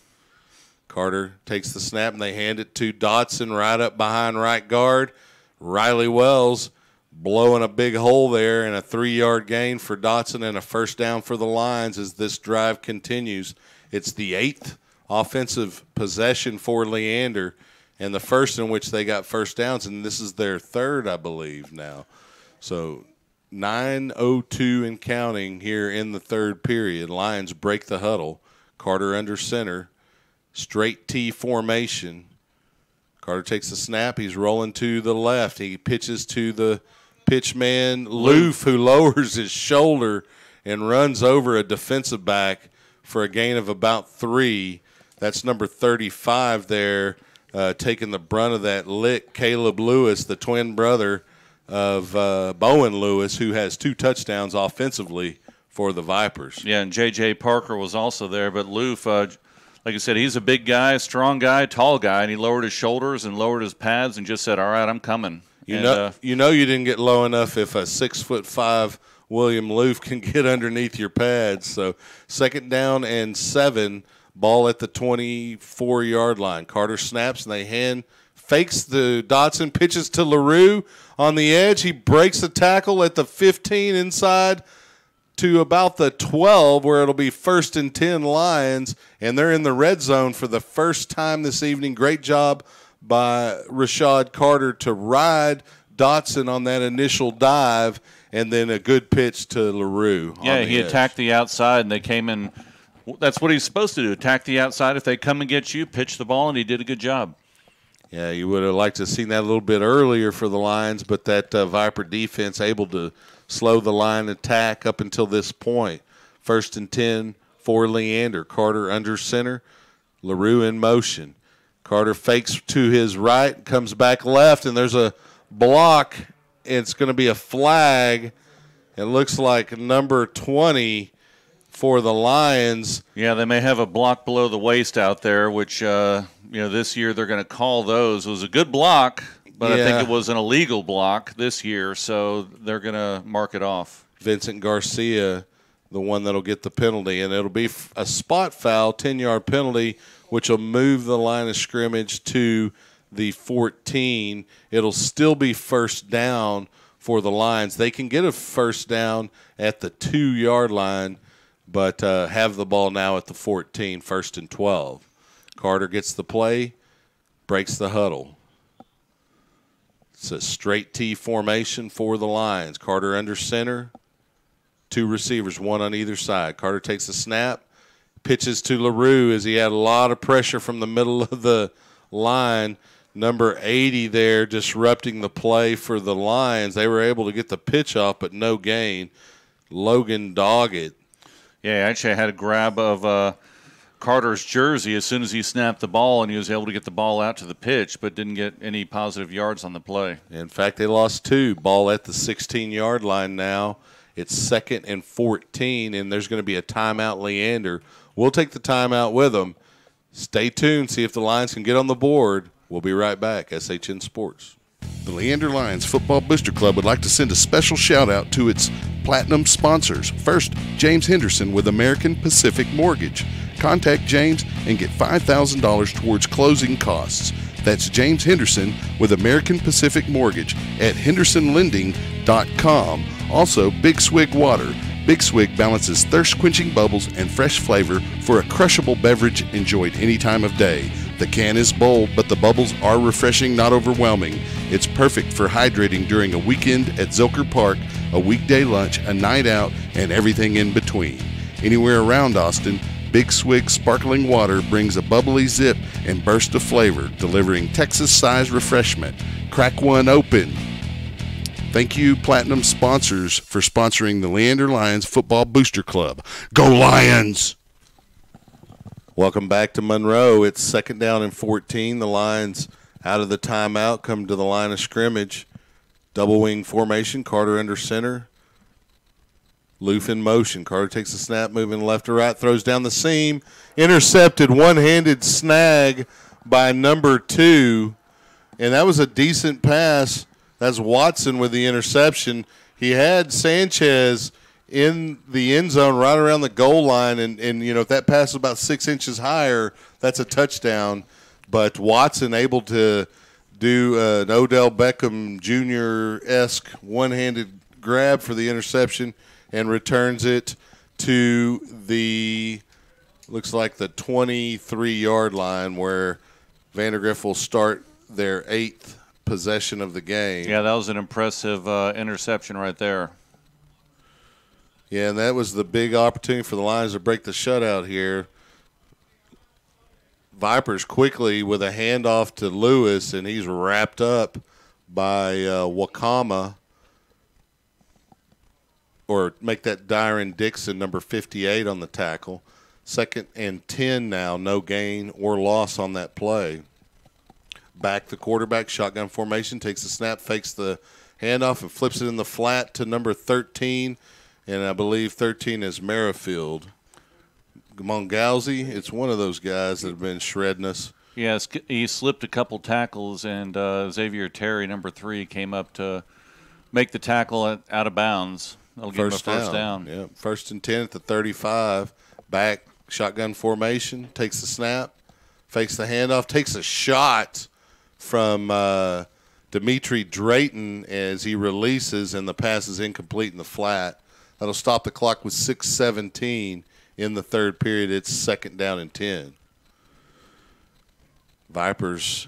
Carter takes the snap, and they hand it to Dotson right up behind right guard. Riley Wells blowing a big hole there, and a 3-yard gain for Dotson and a first down for the Lions as this drive continues. It's the 8th offensive possession for Leander, and the first in which they got first downs, and this is their 3rd, I believe, now. So 9:02 and counting here in the 3rd period. Lions break the huddle. Carter under center. Straight T formation. Carter takes the snap. He's rolling to the left. He pitches to the pitch man, Loof, who lowers his shoulder and runs over a defensive back for a gain of about 3. That's number 35 there, taking the brunt of that lick. Caleb Lewis, the twin brother of Bowen Lewis, who has 2 touchdowns offensively for the Vipers. Yeah, and J.J. Parker was also there, but Loof, like I said, he's a big guy, strong guy, tall guy, and he lowered his shoulders and lowered his pads and just said, all right, I'm coming. You didn't get low enough if a 6'5" William Loof can get underneath your pads. So 2nd down and 7, ball at the 24-yard line. Carter snaps, and they fakes the Dotson, pitches to LaRue on the edge. He breaks the tackle at the 15 inside to about the 12, where it'll be 1st and 10 Lions, and they're in the red zone for the first time this evening. Great job by Rashad Carter to ride Dotson on that initial dive, and then a good pitch to LaRue. Yeah, he attacked the outside, and they came in. That's what he's supposed to do, attack the outside. If they come and get you, pitch the ball, and he did a good job. Yeah, you would have liked to have seen that a little bit earlier for the Lions, but that Viper defense able to slow the line attack up until this point. 1st and 10 for Leander. Carter under center. LaRue in motion. Carter fakes to his right, comes back left, and there's a block. It's going to be a flag. It looks like number 20 for the Lions. Yeah, they may have a block below the waist out there, which this year they're going to call those. It was a good block, but I think it was an illegal block this year, so they're going to mark it off. Vincent Garcia, the one that'll get the penalty, and it'll be a spot foul, 10-yard penalty, which will move the line of scrimmage to the 14. It'll still be first down for the Lions. They can get a first down at the 2-yard line, but have the ball now at the 14, 1st and 12. Carter gets the play, breaks the huddle. It's a straight T formation for the Lions. Carter under center, 2 receivers, 1 on either side. Carter takes the snap, pitches to LaRue as he had a lot of pressure from the middle of the line. Number 80 there disrupting the play for the Lions. They were able to get the pitch off, but no gain. Logan Doggett. Yeah, actually I had a grab of Carter's jersey as soon as he snapped the ball, and he was able to get the ball out to the pitch, but didn't get any positive yards on the play. In fact, they lost 2. Ball at the 16-yard line now. It's 2nd and 14, and there's going to be a timeout, Leander. We'll take the timeout with them. Stay tuned, see if the Lions can get on the board. We'll be right back. SHN Sports. The Leander Lions Football Booster Club would like to send a special shout-out to its platinum sponsors. First, James Henderson with American Pacific Mortgage. Contact James and get $5,000 towards closing costs. That's James Henderson with American Pacific Mortgage at hendersonlending.com. Also, Big Swig Water. Big Swig balances thirst-quenching bubbles and fresh flavor for a crushable beverage enjoyed any time of day. The can is bold, but the bubbles are refreshing, not overwhelming. It's perfect for hydrating during a weekend at Zilker Park, a weekday lunch, a night out, and everything in between. Anywhere around Austin, Big Swig sparkling water brings a bubbly zip and burst of flavor, delivering Texas-sized refreshment. Crack one open. Thank you, Platinum sponsors, for sponsoring the Leander Lions Football Booster Club. Go Lions! Welcome back to Monroe. It's 2nd down and 14. The Lions out of the timeout come to the line of scrimmage. Double wing formation. Carter under center. Loof in motion. Carter takes a snap, moving left to right, throws down the seam. Intercepted, one-handed snag by number 2. And that was a decent pass. That's Watson with the interception. He had Sanchez in the end zone right around the goal line, and if that pass is about 6 inches higher, that's a touchdown. But Watson able to do an Odell Beckham Jr.-esque one-handed grab for the interception and returns it to looks like the 23-yard line, where Vandegrift will start their 8th possession of the game. Yeah, that was an impressive interception right there. Yeah, and that was the big opportunity for the Lions to break the shutout here. Vipers quickly with a handoff to Lewis, and he's wrapped up by Wakama. Or make that Dyron Dixon, number 58, on the tackle. 2nd and 10 now, no gain or loss on that play. Back the quarterback, shotgun formation, takes the snap, fakes the handoff, and flips it in the flat to number 13. And I believe 13 is Merrifield. Mongalzi, it's one of those guys that have been shredding us. Yes, he slipped a couple tackles, and Xavier Terry, number 3, came up to make the tackle out of bounds. That'll give him a first down. Yeah, 1st and 10 at the 35. Back, shotgun formation, takes the snap, fakes the handoff, takes a shot from Dimitri Drayton as he releases, and the pass is incomplete in the flat. That'll stop the clock with 6:17 in the 3rd period. It's 2nd down and 10. Vipers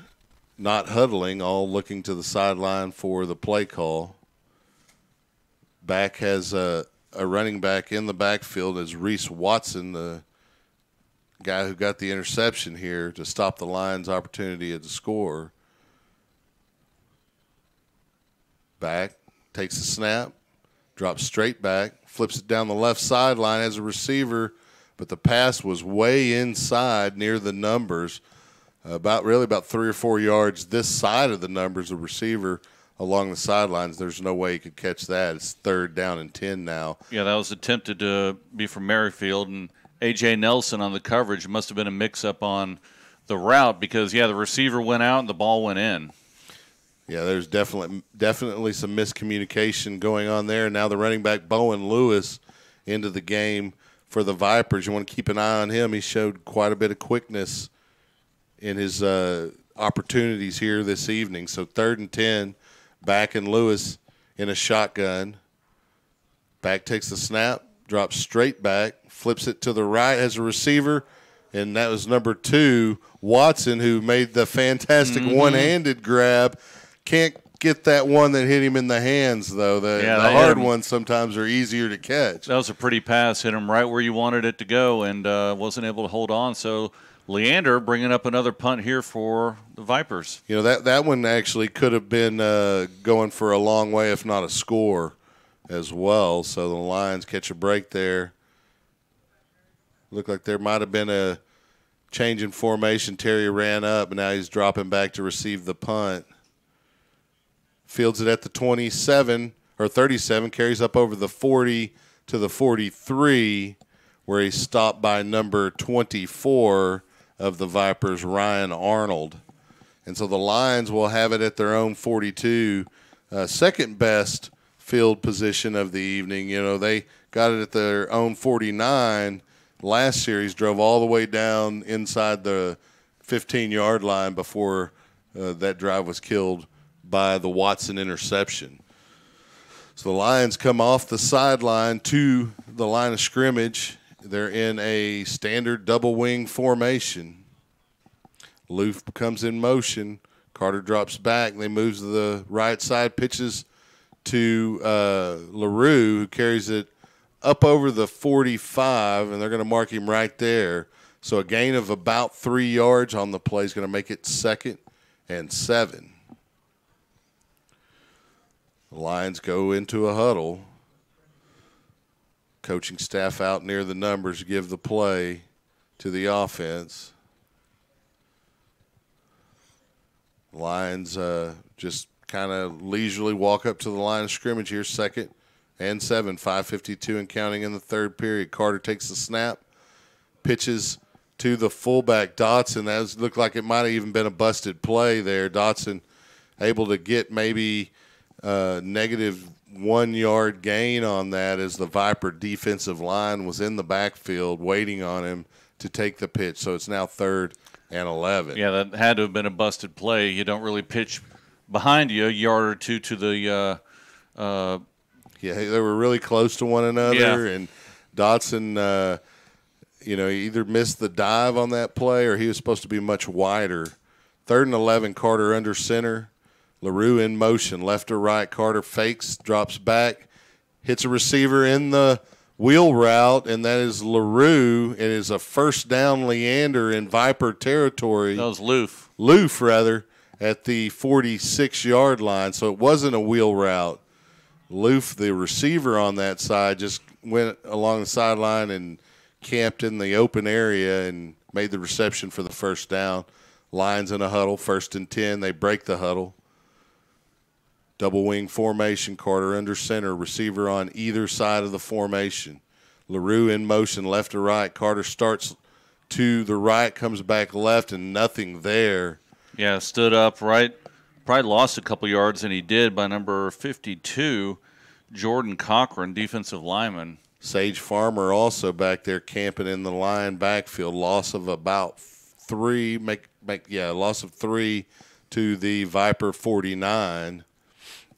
not huddling, all looking to the sideline for the play call. Back has a running back in the backfield as Reese Watson, the guy who got the interception here to stop the Lions' opportunity to score. Back, takes the snap, drops straight back, flips it down the left sideline as a receiver, but the pass was way inside near the numbers, about 3 or 4 yards this side of the numbers. The receiver along the sidelines, there's no way he could catch that. It's 3rd down and 10 now. Yeah, that was attempted to be from Merrifield, and A.J. Nelson on the coverage. It must have been a mix-up on the route because, the receiver went out and the ball went in. Yeah, there's definitely some miscommunication going on there. Now the running back, Bowen Lewis, into the game for the Vipers. You want to keep an eye on him. He showed quite a bit of quickness in his opportunities here this evening. So 3rd and 10, Back and Lewis in a shotgun. Back takes the snap, drops straight back, flips it to the right as a receiver, and that was number 2, Watson, who made the fantastic one-handed grab. Can't get that one that hit him in the hands, though. The hard ones sometimes are easier to catch. That was a pretty pass. Hit him right where you wanted it to go, and wasn't able to hold on. So Leander bringing up another punt here for the Vipers. That one actually could have been going for a long way, if not a score as well. So the Lions catch a break there. Looked like there might have been a change in formation. Terry ran up, and now he's dropping back to receive the punt. Fields it at the 27 or 37, carries up over the 40 to the 43, where he's stopped by number 24 of the Vipers, Ryan Arnold. And so the Lions will have it at their own 42, second best field position of the evening. They got it at their own 49 last series, drove all the way down inside the 15-yard line before that drive was killed by the Watson interception. So the Lions come off the sideline to the line of scrimmage. They're in a standard double wing formation. Loof comes in motion. Carter drops back. And they moves to the right side, pitches to LaRue, who carries it up over the 45, and they're going to mark him right there. So a gain of about 3 yards on the play is going to make it 2nd and 7. The Lions go into a huddle. Coaching staff out near the numbers give the play to the offense. Lions just kind of leisurely walk up to the line of scrimmage here, 2nd and 7, 5:52 and counting in the third period. Carter takes the snap, pitches to the fullback, Dotson. That looked like it might have even been a busted play there. Dotson able to get maybe negative 1 yard gain on that as the Viper defensive line was in the backfield waiting on him to take the pitch. So it's now 3rd and 11. Yeah, that had to have been a busted play. You don't really pitch behind you a yard or two to the yeah, they were really close to one another, and Dotson, either missed the dive on that play or he was supposed to be much wider. 3rd and 11, Carter under center. LaRue in motion, left or right. Carter fakes, drops back, hits a receiver in the wheel route, and that is LaRue. It is a first down Leander in Viper territory. That was Loof. Loof, rather, at the 46-yard line, so it wasn't a wheel route. Loof, the receiver on that side, just went along the sideline and camped in the open area and made the reception for the first down. Lions in a huddle, 1st and 10. They break the huddle. Double wing formation, Carter under center, receiver on either side of the formation. LaRue in motion, left to right. Carter starts to the right, comes back left, and nothing there. Yeah, stood up right. Probably lost a couple yards, and he did by number 52, Jordan Cochran, defensive lineman. Sage Farmer also back there camping in the line backfield. Loss of about 3, loss of 3 to the Viper 49.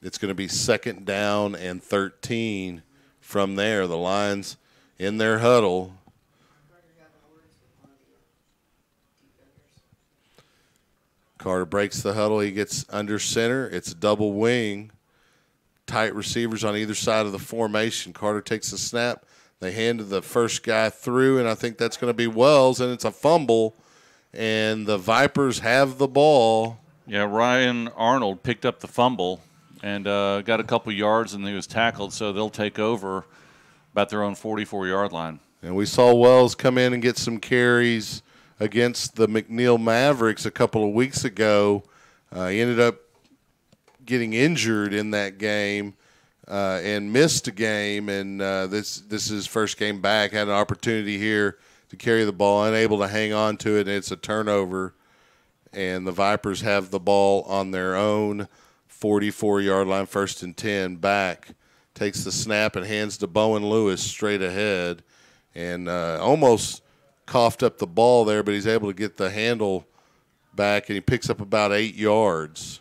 It's going to be 2nd down and 13 from there. The Lions in their huddle. Carter breaks the huddle. He gets under center. It's a double wing. Tight receivers on either side of the formation. Carter takes the snap. They hand to the first guy through, and I think that's going to be Wells, and it's a fumble. And the Vipers have the ball. Yeah, Ryan Arnold picked up the fumble and got a couple yards, and he was tackled, so they'll take over about their own 44-yard line. And we saw Wells come in and get some carries against the McNeil Mavericks a couple of weeks ago. He ended up getting injured in that game and missed a game, and this is his first game back. Had an opportunity here to carry the ball, unable to hang on to it, and it's a turnover. And the Vipers have the ball on their own 44-yard line, 1st and 10, back. Takes the snap and hands to Bowen Lewis straight ahead, and almost coughed up the ball there, but he's able to get the handle back, and he picks up about 8 yards.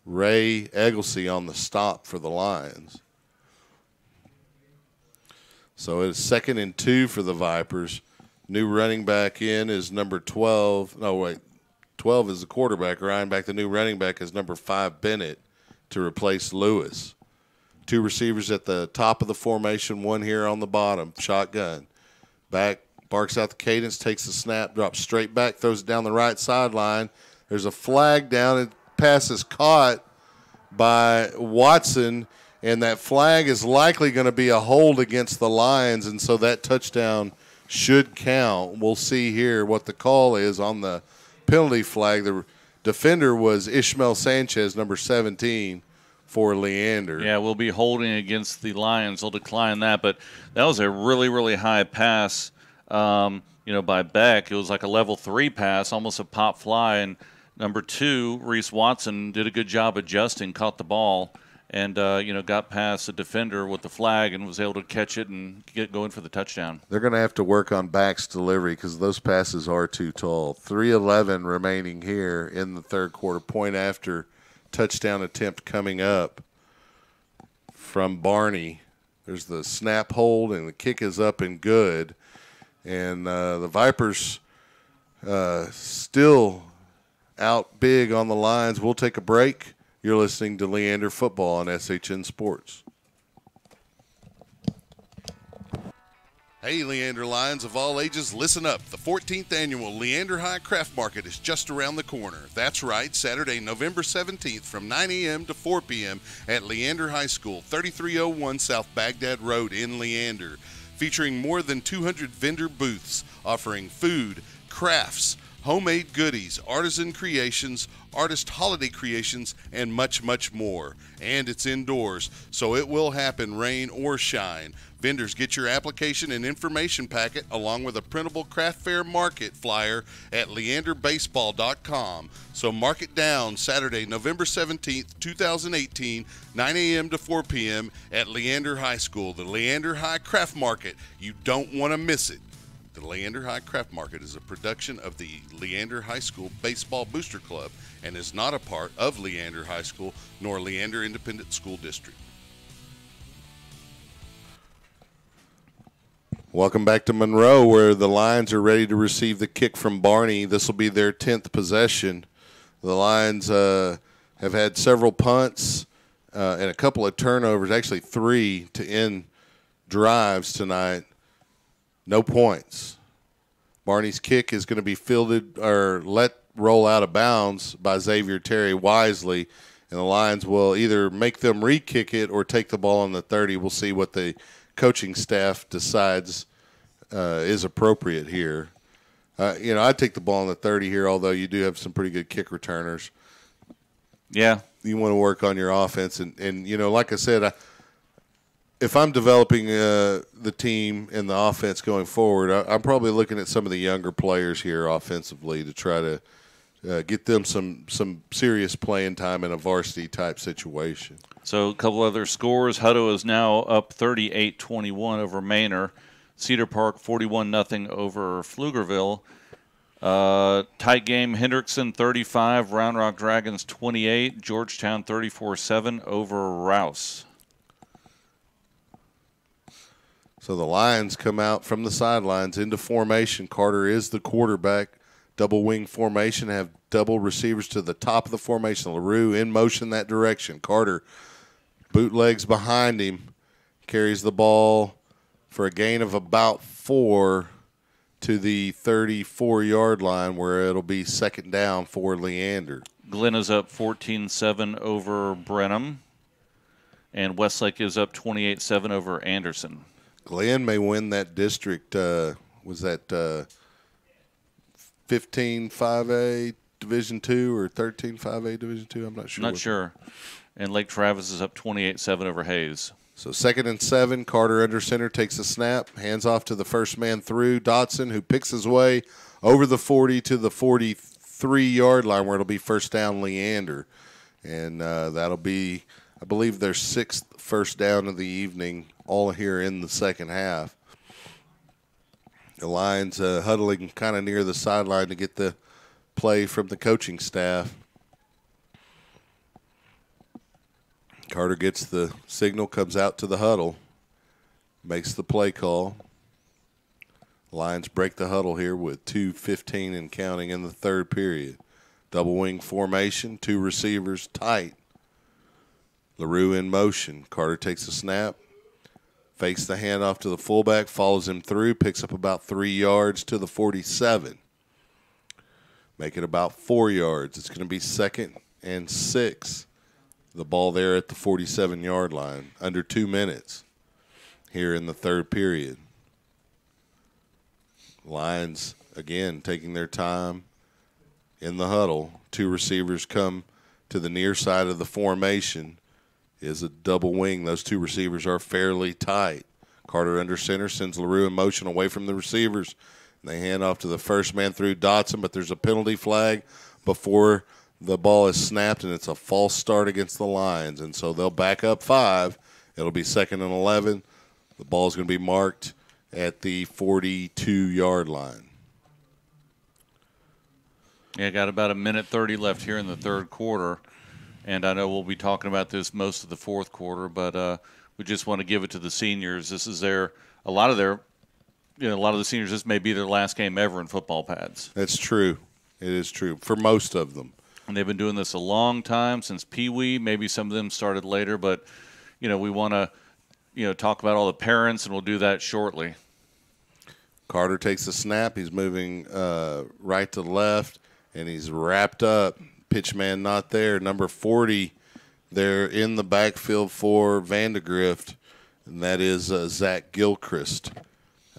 Ray Egglesey on the stop for the Lions. So it's 2nd and 2 for the Vipers. New running back in is number 12. No, wait. 12 is the quarterback. Ryan back. The new running back is number 5, Bennett, to replace Lewis. 2 receivers at the top of the formation, 1 here on the bottom. Shotgun. Back, barks out the cadence, takes the snap, drops straight back, throws it down the right sideline. There's a flag down. It pass is caught by Watson, and that flag is likely going to be a hold against the Lions, and so that touchdown should count. We'll see here what the call is on the penalty flag. The defender was Ishmael Sanchez, number 17, for Leander. Yeah, we'll be holding against the Lions. They'll decline that, but that was a really, really high pass, by Beck. It was like a level 3 pass, almost a pop fly, and number 2, Reese Watson, did a good job adjusting, caught the ball, and got past the defender with the flag and was able to catch it and get going for the touchdown. They're going to have to work on Back's delivery because those passes are too tall. 3:11 remaining here in the third quarter. Point after touchdown attempt coming up from Barney. There's the snap hold, and the kick is up and good. And the Vipers still out big on the lines. We'll take a break. You're listening to Leander Football on SHN Sports. Hey, Leander Lions of all ages, listen up. The 14th annual Leander High Craft Market is just around the corner. That's right, Saturday, November 17th from 9 a.m. to 4 p.m. at Leander High School, 3301 South Baghdad Road in Leander. Featuring more than 200 vendor booths offering food, crafts, homemade goodies, artisan creations, artist holiday creations, and much, much more. And it's indoors, so it will happen rain or shine. Vendors, get your application and information packet along with a printable craft fair market flyer at leanderbaseball.com. So mark it down, Saturday, November 17th, 2018, 9 a.m. to 4 p.m. at Leander High School, the Leander High Craft Market. You don't want to miss it. The Leander High Craft Market is a production of the Leander High School Baseball Booster Club and is not a part of Leander High School nor Leander Independent School District. Welcome back to Monroe, where the Lions are ready to receive the kick from Barney. This will be their 10th possession. The Lions have had several punts and a couple of turnovers, actually 3 to end drives tonight. No points. Barney's kick is going to be fielded or let roll out of bounds by Xavier Terry wisely, and the Lions will either make them re-kick it or take the ball on the 30. We'll see what the coaching staff decides is appropriate here. I'd take the ball on the 30 here, although you do have some pretty good kick returners. Yeah. You want to work on your offense. And like I said, if I'm developing the team and the offense going forward, I'm probably looking at some of the younger players here offensively to try to get them some serious playing time in a varsity-type situation. So a couple other scores. Hutto is now up 38-21 over Manor. Cedar Park 41-0 over Pflugerville. Tight game, Hendrickson 35, Round Rock Dragons 28, Georgetown 34-7 over Rouse. So the Lions come out from the sidelines into formation. Carter is the quarterback. Double wing formation, have double receivers to the top of the formation. LaRue in motion that direction. Carter bootlegs behind him, carries the ball for a gain of about 4 to the 34-yard line, where it'll be second down for Leander. Glenn is up 14-7 over Brenham, and Westlake is up 28-7 over Anderson. Glenn may win that district. Was that 15-5A Division II or 13-5A Division II? I'm not sure. Not sure. And Lake Travis is up 28-7 over Hayes. So 2nd and 7, Carter under center takes a snap, hands off to the first man through, Dotson, who picks his way over the 40 to the 43-yard line, where it'll be first down Leander. And that'll be, I believe, their 6th first down of the evening, all here in the second half. The Lions huddling kind of near the sideline to get the play from the coaching staff. Carter gets the signal, comes out to the huddle, makes the play call. Lions break the huddle here with 2:15 and counting in the third period. Double wing formation, 2 receivers tight. LaRue in motion. Carter takes a snap, fakes the handoff to the fullback, follows him through, picks up about 3 yards to the 47. Make it about 4 yards. It's going to be 2nd and 6. The ball there at the 47-yard line, under 2 minutes here in the third period. Lions, again, taking their time in the huddle. 2 receivers come to the near side of the formation. Is a double wing. Those 2 receivers are fairly tight. Carter under center sends LaRue in motion away from the receivers. And they hand off to the first man through Dotson, but there's a penalty flag before the ball is snapped, and it's a false start against the Lions. And so they'll back up 5. It'll be 2nd and 11. The ball's going to be marked at the 42-yard line. Yeah, got about 1:30 left here in the third quarter. And I know we'll be talking about this most of the fourth quarter, but we just want to give it to the seniors. This is a lot of the seniors, this may be their last game ever in football pads. That's true. It is true for most of them. And they've been doing this a long time, since Pee Wee. Maybe some of them started later, but, we want to, talk about all the parents, and we'll do that shortly. Carter takes the snap. He's moving right to left, and he's wrapped up. Pitch man not there. Number 40 there in the backfield for Vandegrift, and that is Zach Gilchrist,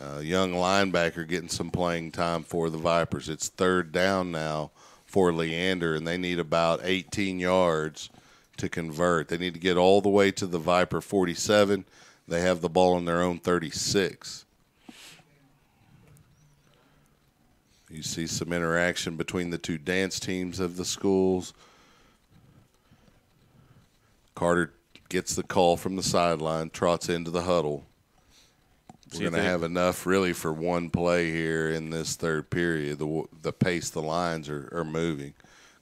a young linebacker getting some playing time for the Vipers. It's third down now for Leander, and they need about 18 yards to convert. They need to get all the way to the Viper 47. They have the ball on their own 36. You see some interaction between the two dance teams of the schools. Carter gets the call from the sideline, trots into the huddle. We're going to have enough really for one play here in this third period. The pace the lines are moving.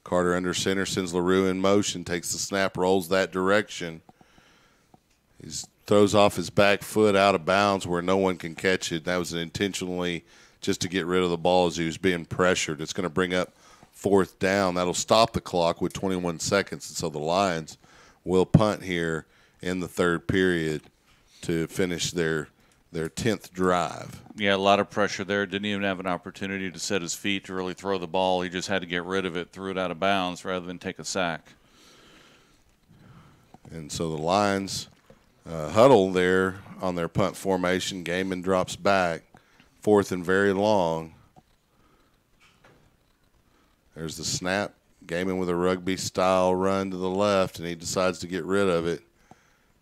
Carter under center, sends LaRue in motion, takes the snap, rolls that direction. He throws off his back foot out of bounds where no one can catch it. That was intentionally just to get rid of the ball as he was being pressured. It's going to bring up fourth down. That'll stop the clock with 21 seconds. And so the Lions will punt here in the third period to finish their 10th drive. Yeah, a lot of pressure there. Didn't even have an opportunity to set his feet to really throw the ball. He just had to get rid of it, threw it out of bounds rather than take a sack. And so the Lions huddle there on their punt formation. Gaiman drops back. Fourth and very long. There's the snap. Gaiman with a rugby-style run to the left, and he decides to get rid of it.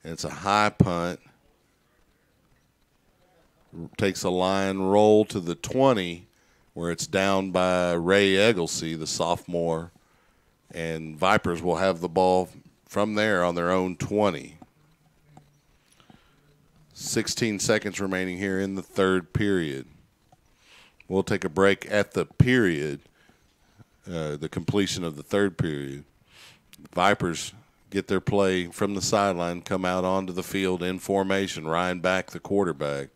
And it's a high punt. Takes a line roll to the 20, where it's down by Ray Egglesey, the sophomore. And Vipers will have the ball from there on their own 20. 16 seconds remaining here in the third period. We'll take a break at the period, the completion of the third period. Vipers get their play from the sideline, come out onto the field in formation. Ryan Back, the quarterback,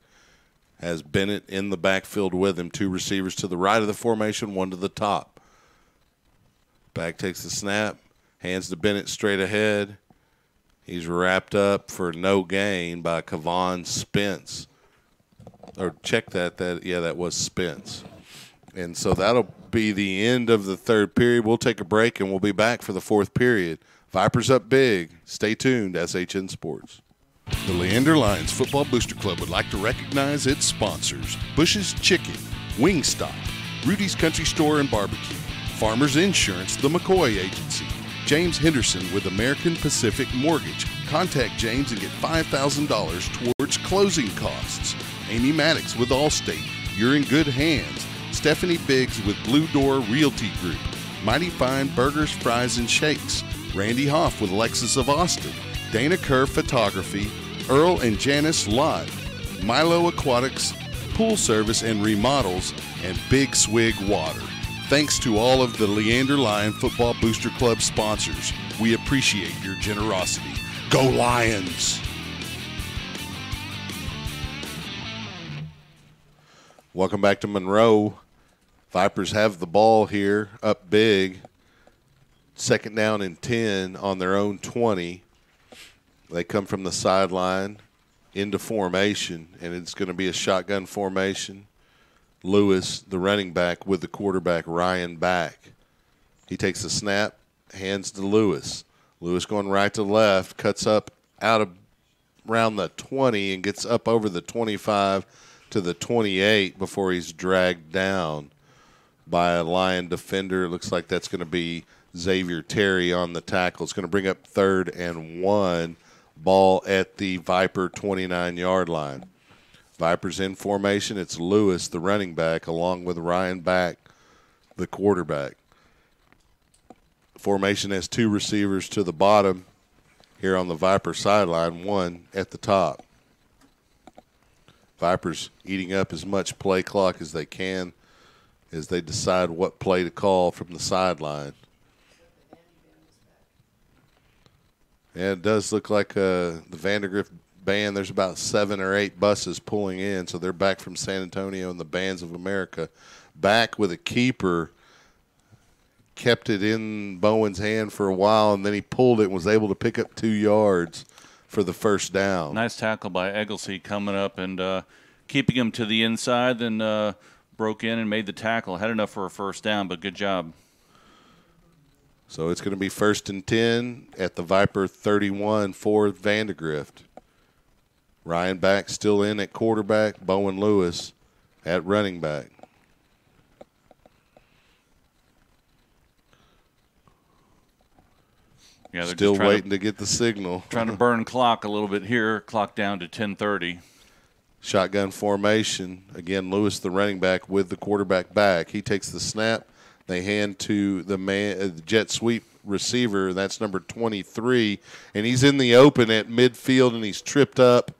has Bennett in the backfield with him. Two receivers to the right of the formation, one to the top. Back takes the snap, hands to Bennett straight ahead. He's wrapped up for no gain by Kavon Spence. Or check that. That was Spence. And so that'll be the end of the third period. We'll take a break, and we'll be back for the fourth period. Vipers up big. Stay tuned, SHN Sports. The Leander Lions Football Booster Club would like to recognize its sponsors: Bush's Chicken, Wingstop, Rudy's Country Store and Barbecue, Farmers Insurance, the McCoy Agency, James Henderson with American Pacific Mortgage. Contact James and get $5,000 towards closing costs. Amy Maddox with Allstate. You're in good hands. Stephanie Biggs with Blue Door Realty Group. Mighty Fine Burgers, Fries, and Shakes. Randy Hoff with Lexus of Austin. Dana Kerr Photography. Earl and Janice Lott. Milo Aquatics, Pool Service and Remodels, and Big Swig Water. Thanks to all of the Leander Lion Football Booster Club sponsors. We appreciate your generosity. Go Lions! Welcome back to Monroe. Vipers have the ball here, up big. Second down and 10 on their own 20. They come from the sideline into formation, and it's going to be a shotgun formation. Lewis, the running back, with the quarterback, Ryan Back. He takes the snap, hands to Lewis. Lewis going right to left, cuts up out of around the 20 and gets up over the 25 to the 28 before he's dragged down by a Lion defender. It looks like that's going to be Xavier Terry on the tackle. It's going to bring up 3rd and 1, ball at the Viper 29-yard line. Vipers in formation. It's Lewis, the running back, along with Ryan Back, the quarterback. Formation has 2 receivers to the bottom here on the Viper sideline, 1 at the top. Vipers eating up as much play clock as they can as they decide what play to call from the sideline. Yeah, it does look like the Vandegrift band, there's about 7 or 8 buses pulling in, so they're back from San Antonio and the Bands of America. Back with a keeper kept it in Bowen's hand for a while, and then he pulled it and was able to pick up 2 yards for the first down. Nice tackle by Egglesey coming up and keeping him to the inside, then broke in and made the tackle. Had enough for a first down, but good job. So it's going to be 1st and 10 at the Viper 31 for Vandegrift. Ryan Back still in at quarterback, Bowen Lewis at running back. Yeah, they're still waiting to get the signal. Trying to burn clock a little bit here. Clock down to 10:30. Shotgun formation. Again, Lewis, the running back, with the quarterback back. He takes the snap. They hand to the jet sweep receiver. That's number 23. And he's in the open at midfield, and he's tripped up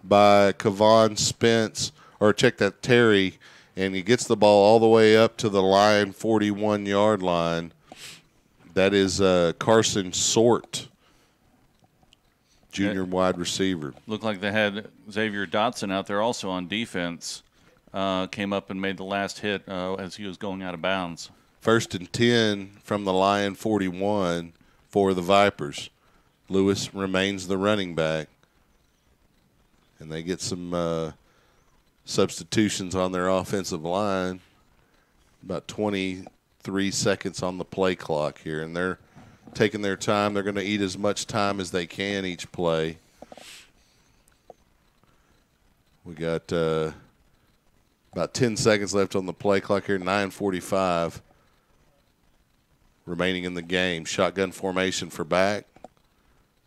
by Kavon Spence. Or check that, Terry. And he gets the ball all the way up to the line, 41-yard line. That is Carson Sort, junior wide receiver. Looked like they had Xavier Dotson out there also on defense. Came up and made the last hit as he was going out of bounds. 1st and 10 from the Lion 41 for the Vipers. Lewis remains the running back. And they get some substitutions on their offensive line. About 23 seconds on the play clock here, and they're taking their time. They're going to eat as much time as they can each play. We got about 10 seconds left on the play clock here, 9:45 remaining in the game. Shotgun formation for Back.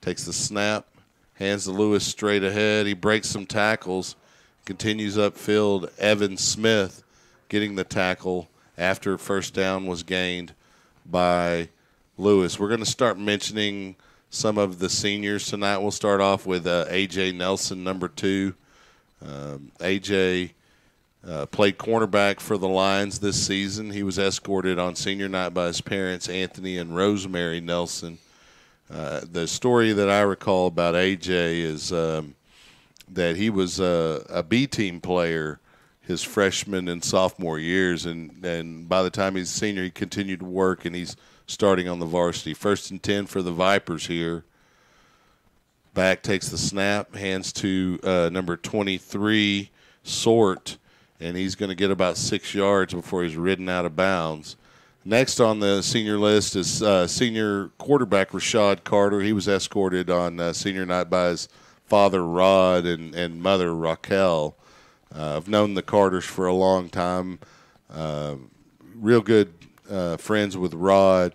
Takes the snap, hands to Lewis straight ahead. He breaks some tackles, continues upfield. Evan Smith getting the tackle after first down was gained by Lewis. We're going to start mentioning some of the seniors tonight. We'll start off with A.J. Nelson, number 2. A.J. Played cornerback for the Lions this season. He was escorted on senior night by his parents, Anthony and Rosemary Nelson. The story that I recall about A.J. is that he was a B-team player his freshman and sophomore years, and by the time he's a senior, he continued to work, and he's starting on the varsity. 1st and 10 for the Vipers here. Back takes the snap, hands to number 23, Sort, and he's going to get about 6 yards before he's ridden out of bounds. Next on the senior list is senior quarterback Rashad Carter. He was escorted on senior night by his father, Rod, and mother, Raquel. I've known the Carters for a long time. Real good friends with Rod.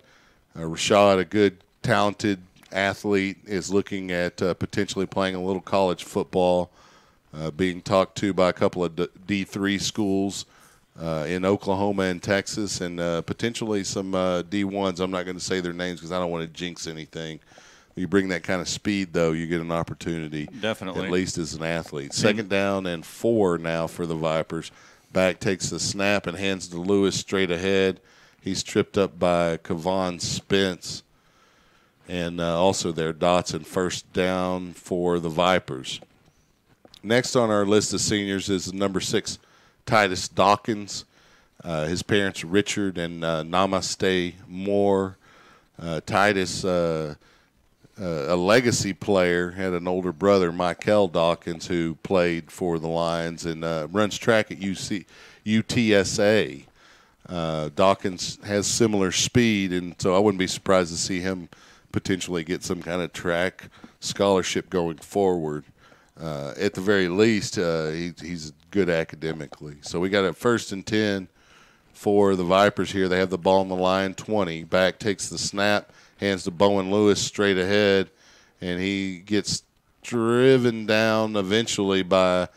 Rashad, a good, talented athlete, is looking at potentially playing a little college football, being talked to by a couple of D3 schools in Oklahoma and Texas, and potentially some D1s. I'm not going to say their names because I don't want to jinx anything. You bring that kind of speed, though, you get an opportunity. Definitely. At least as an athlete. 2nd down and 4 now for the Vipers. Back takes the snap and hands to Lewis straight ahead. He's tripped up by Kavon Spence. And also there, Dotson, 1st down for the Vipers. Next on our list of seniors is number 6, Titus Dawkins. His parents, Richard and Namaste Moore. Titus, a legacy player, had an older brother, Michael Dawkins, who played for the Lions and runs track at UTSA. Dawkins has similar speed, and so I wouldn't be surprised to see him potentially get some kind of track scholarship going forward. At the very least, he's good academically. So we got a 1st and 10 for the Vipers here. They have the ball on the line, 20. Back takes the snap, hands to Bowen Lewis straight ahead, and he gets driven down eventually by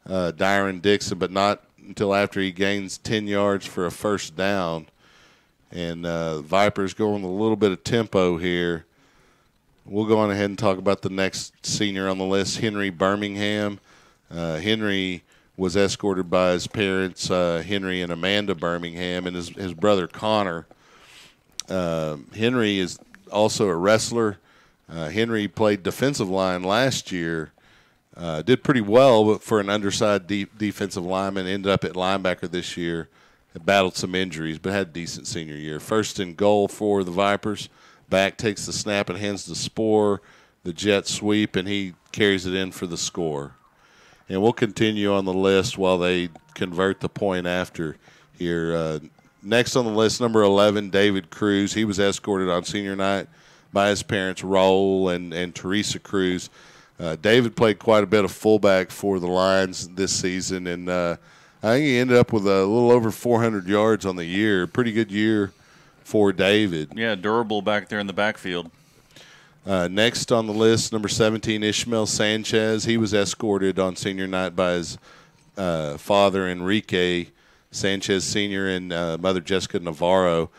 Dyron Dixon, but not until after he gains 10 yards for a 1st down. And Vipers going a little bit of tempo here. We'll go on ahead and talk about the next senior on the list, Henry Birmingham. Henry was escorted by his parents, Henry and Amanda Birmingham, and his brother Connor. Henry is also a wrestler. Henry played defensive line last year. Did pretty well for an undersized defensive lineman. Ended up at linebacker this year. battled some injuries, but had a decent senior year. First and goal for the Vipers. Back takes the snap and hands the Spore, the jet sweep, and he carries it in for the score. And we'll continue on the list while they convert the point after here. Next on the list, number 11, David Cruz. He was escorted on senior night by his parents, Raul and Teresa Cruz. David played quite a bit of fullback for the Lions this season, and I think he ended up with a little over 400 yards on the year. Pretty good year for David. Yeah, durable back there in the backfield. Next on the list, number 17, Ishmael Sanchez. He was escorted on senior night by his father, Enrique Sanchez Sr., and mother, Jessica Navarro.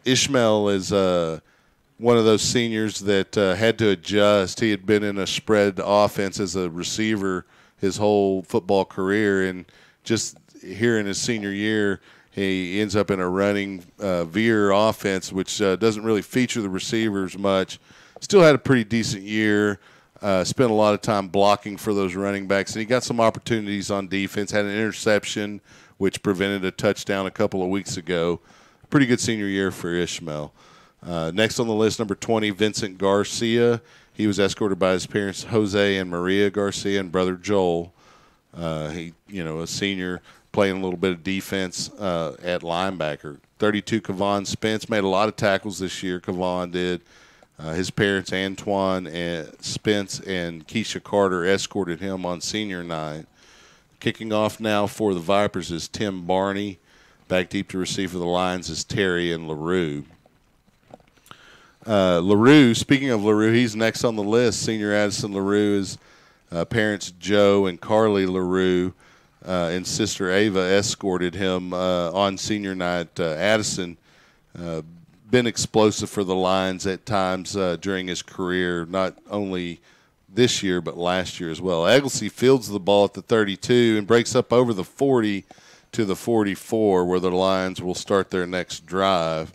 Ishmael is one of those seniors that had to adjust. He had been in a spread offense as a receiver his whole football career, and just here in his senior year, he ends up in a running veer offense, which doesn't really feature the receivers much. Still had a pretty decent year. Spent a lot of time blocking for those running backs, and he got some opportunities on defense. Had an interception, which prevented a touchdown a couple of weeks ago. Pretty good senior year for Ishmael. Next on the list, number 20, Vincent Garcia. He was escorted by his parents, Jose and Maria Garcia, and brother Joel. A senior playing a little bit of defense at linebacker. 32, Kavon Spence made a lot of tackles this year. Kavon did. His parents, Antoine and Spence and Keisha Carter, escorted him on senior night. Kicking off now for the Vipers is Tim Barney. Back deep to receive for the Lions is Terry and LaRue. LaRue, speaking of LaRue, he's next on the list. Senior Addison LaRue is parents Joe and Carly LaRue and sister Ava escorted him on senior night. Addison been explosive for the Lions at times during his career, not only this year but last year as well. Egglesey fields the ball at the 32 and breaks up over the 40 to the 44, where the Lions will start their next drive.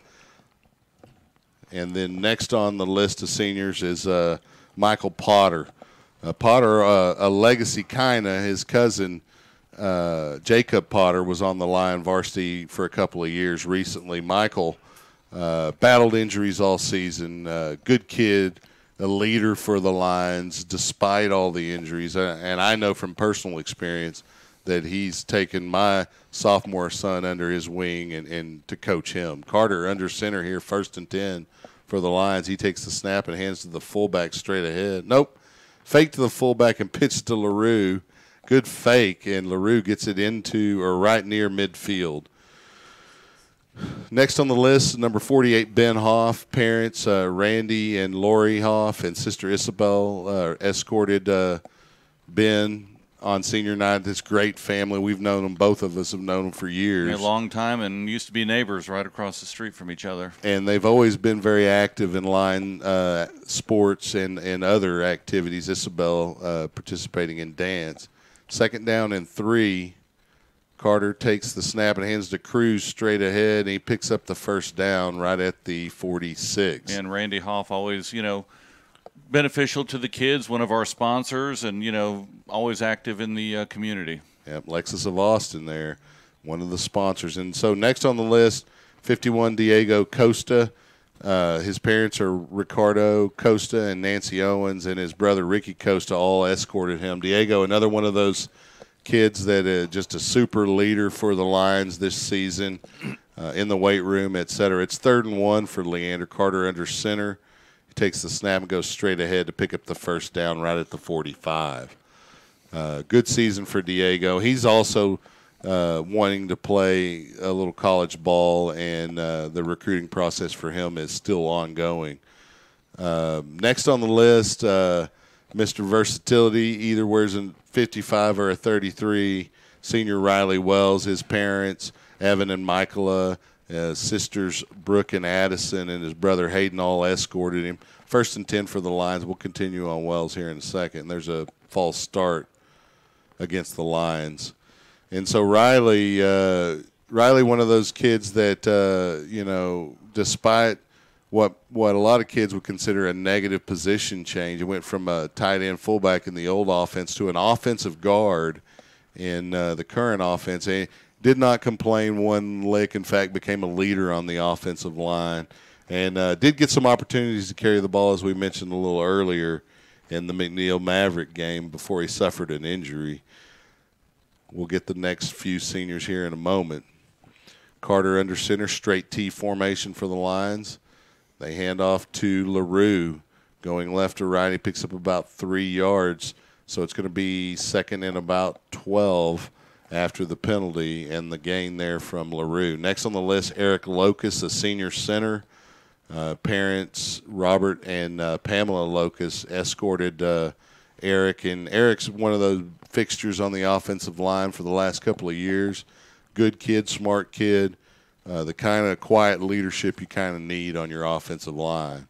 And then next on the list of seniors is Michael Potter. Potter, a legacy kind of. His cousin, Jacob Potter, was on the Lion varsity for a couple of years recently. Michael battled injuries all season. Good kid, a leader for the Lions despite all the injuries. And I know from personal experience that he's taken my sophomore son under his wing and to coach him. Carter under center here, 1st and 10 for the Lions. He takes the snap and hands to the fullback straight ahead. Nope. Fake to the fullback and pitch to LaRue. Good fake, and LaRue gets it into or right near midfield. Next on the list, number 48, Ben Hoff. Parents, Randy and Lori Hoff, and sister Isabel escorted Ben on senior night. This great family. We've known them. Both of us have known them for years. A long time, and used to be neighbors right across the street from each other. And they've always been very active in line sports and other activities. Isabel participating in dance. 2nd down and 3. Carter takes the snap and hands to Cruz straight ahead, and he picks up the 1st down right at the 46. And Randy Hoff always, beneficial to the kids, one of our sponsors, and, always active in the community. Yep, Lexus of Austin there, one of the sponsors. And so next on the list, 51, Diego Costa. His parents are Ricardo Costa and Nancy Owens, and his brother Ricky Costa all escorted him. Diego, another one of those kids that just a super leader for the Lions this season in the weight room, et cetera. It's 3rd and 1 for Leander. Carter under center. He takes the snap and goes straight ahead to pick up the 1st down right at the 45. Good season for Diego. He's also wanting to play a little college ball, and the recruiting process for him is still ongoing. Next on the list, Mr. Versatility, either wears a 55 or a 33, senior Riley Wells. His parents, Evan and Michaela, sisters Brooke and Addison, and his brother Hayden all escorted him. 1st and 10 for the Lions. We'll continue on Wells here in a second. There's a false start against the Lions. And so Riley, one of those kids that, despite what a lot of kids would consider a negative position change, it went from a tight end fullback in the old offense to an offensive guard in the current offense. And did not complain one lick. In fact, became a leader on the offensive line. And did get some opportunities to carry the ball, as we mentioned a little earlier, in the McNeil Maverick game before he suffered an injury. We'll get the next few seniors here in a moment. Carter under center, straight T formation for the Lions. They hand off to LaRue, going left to right. He picks up about 3 yards, so it's going to be second and about 12 after the penalty and the gain there from LaRue. Next on the list, Eric Locus, a senior center. Parents Robert and Pamela Locus escorted Eric, and Eric's one of those fixtures on the offensive line for the last couple of years. Good kid, smart kid, the kind of quiet leadership you kind of need on your offensive line.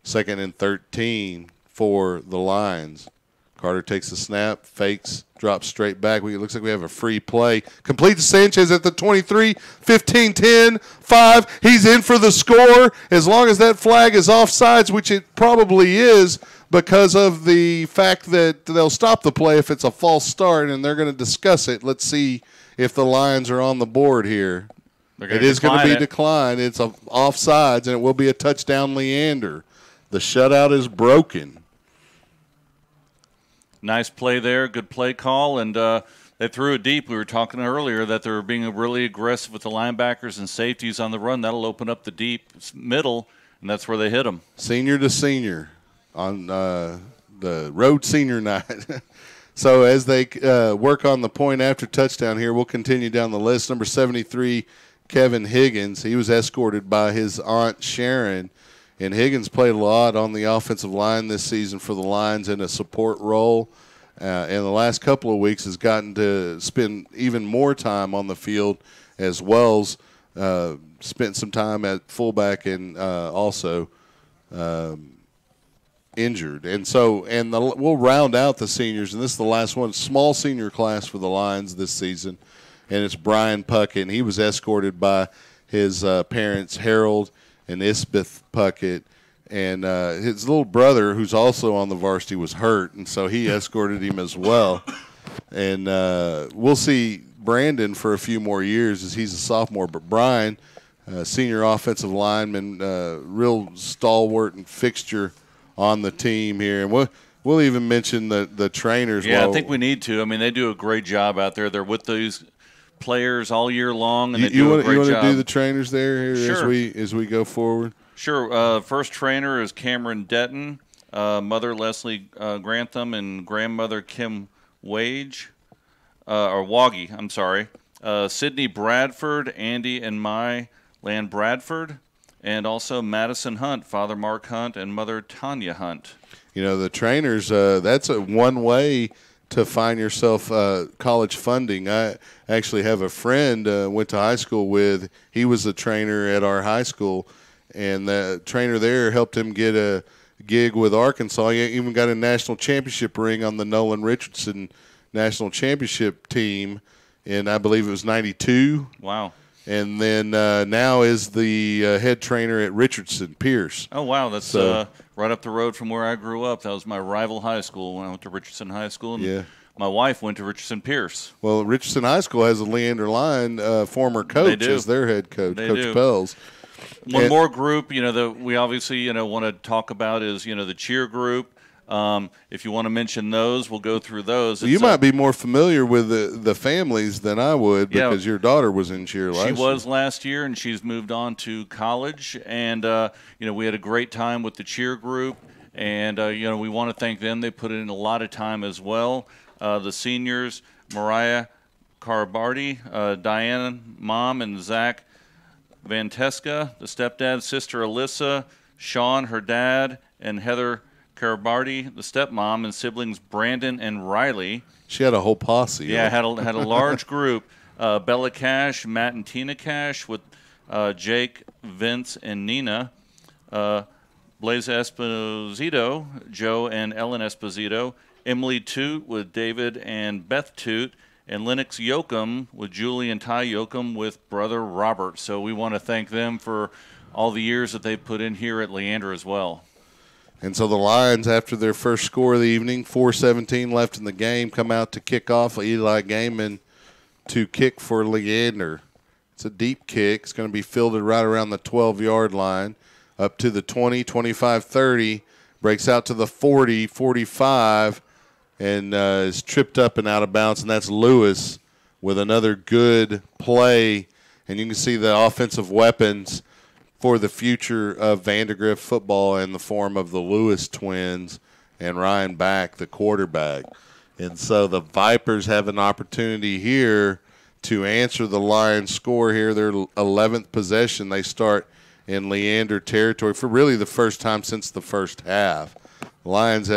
Second and 13 for the Lions. Carter takes the snap, fakes, drops straight back. It looks like we have a free play. Complete to Sanchez at the 23, 15, 10, 5. He's in for the score as long as that flag is offsides, which it probably is because of the fact that they'll stop the play if it's a false start, and they're going to discuss it. Let's see if the Lions are on the board here. It is going to be declined. It's offsides, and it will be a touchdown, Leander. The shutout is broken. Nice play there, good play call, and they threw it deep. We were talking earlier that they were being really aggressive with the linebackers and safeties on the run. That'll open up the deep middle, and that's where they hit them. Senior to senior on the road senior night. So as they work on the point after touchdown here, we'll continue down the list. Number 73, Kevin Higgins. He was escorted by his aunt Sharon. And Higgins played a lot on the offensive line this season for the Lions in a support role. And the last couple of weeks has gotten to spend even more time on the field as Wells spent some time at fullback and also injured. And so we'll round out the seniors, and this is the last one, small senior class for the Lions this season. And it's Brian Puckett. And he was escorted by his parents, Harold and Isbeth Puckett, and his little brother, who's also on the varsity, was hurt, and so he escorted him as well. And we'll see Brandon for a few more years as he's a sophomore, but Brian, senior offensive lineman, real stalwart and fixture on the team here. And we'll even mention the trainers. Yeah, I think we need to. I mean, they do a great job out there. They're with these players all year long, and they do a great job. You want to do the trainers there here as we go forward? Sure. First trainer is Cameron Detton, mother Leslie Grantham, and grandmother Kim Wage, or Waggy, I'm sorry. Sydney Bradford, Andy and Mai Land Bradford, and also Madison Hunt, Father Mark Hunt, and Mother Tanya Hunt. You know, the trainers, that's one way to find yourself college funding. I actually have a friend went to high school with. He was a trainer at our high school, and the trainer there helped him get a gig with Arkansas. He even got a national championship ring on the Nolan Richardson national championship team, and I believe it was 92. Wow. And then now is the head trainer at Richardson, Pierce. Oh, wow. That's right up the road from where I grew up. That was my rival high school when I went to Richardson High School. And yeah. My wife went to Richardson Pierce. Well, Richardson High School has a Leander Line former coach as their head coach, Coach Pells. One more group, that we obviously, want to talk about is, the cheer group. If you want to mention those, we'll go through those. Well, you might be more familiar with the families than I would because your daughter was in cheer last year. She was last year, and she's moved on to college. And, we had a great time with the cheer group. And, we want to thank them. They put in a lot of time as well. The seniors, Mariah Carabardi, Diane, Mom, and Zach Vanteska, the stepdad, sister Alyssa, Sean, her dad, and Heather Carabardi, the stepmom, and siblings Brandon and Riley. She had a whole posse. Yeah, had a large group. Bella Cash, Matt and Tina Cash with Jake, Vince, and Nina. Blaze Esposito, Joe and Ellen Esposito. Emily Toot with David and Beth Toot. And Lennox Yoakum with Julie and Ty Yoakum with brother Robert. So we want to thank them for all the years that they put in here at Leander as well. And so the Lions, after their first score of the evening, 4:17 left in the game, come out to kick off. Eli Gaiman to kick for Leander. It's a deep kick. It's going to be fielded right around the 12-yard line, up to the 20, 25, 30. Breaks out to the 40, 45, and is tripped up and out of bounds. And that's Lewis with another good play. And you can see the offensive weapons for the future of Vandegrift football in the form of the Lewis twins and Ryan Back, the quarterback. And so the Vipers have an opportunity here to answer the Lions' score here. Their 11th possession. They start in Leander territory for really the first time since the first half. The Lions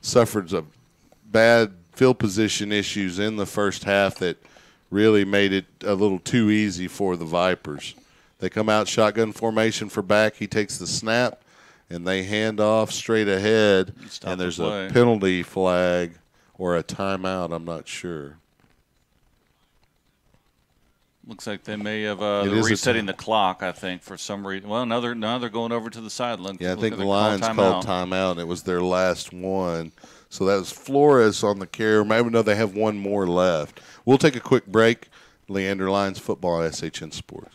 suffered a bad field position issues in the first half that really made it a little too easy for the Vipers. They come out shotgun formation for Back. He takes the snap, and they hand off straight ahead, and there's a penalty flag or a timeout. I'm not sure. Looks like they may have they're resetting the clock, I think, for some reason. Well, now they're going over to the sideline. Yeah, I think the Lions called timeout, and it was their last one. So that was Flores on the carry. Maybe no, they have one more left. We'll take a quick break. Leander Lions football, SHN Sports.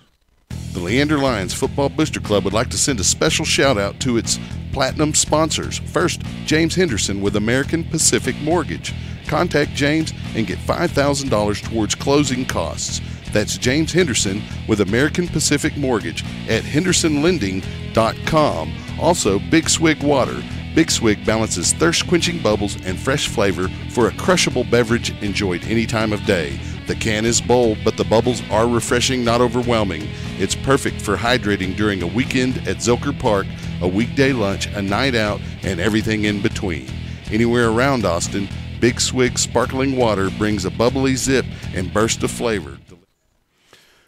The Leander Lions Football Booster Club would like to send a special shout-out to its platinum sponsors. First, James Henderson with American Pacific Mortgage. Contact James and get $5,000 towards closing costs. That's James Henderson with American Pacific Mortgage at hendersonlending.com. Also, Big Swig Water. Big Swig balances thirst-quenching bubbles and fresh flavor for a crushable beverage enjoyed any time of day. The can is bold, but the bubbles are refreshing, not overwhelming. It's perfect for hydrating during a weekend at Zilker Park, a weekday lunch, a night out, and everything in between. Anywhere around Austin, Big Swig sparkling water brings a bubbly zip and burst of flavor.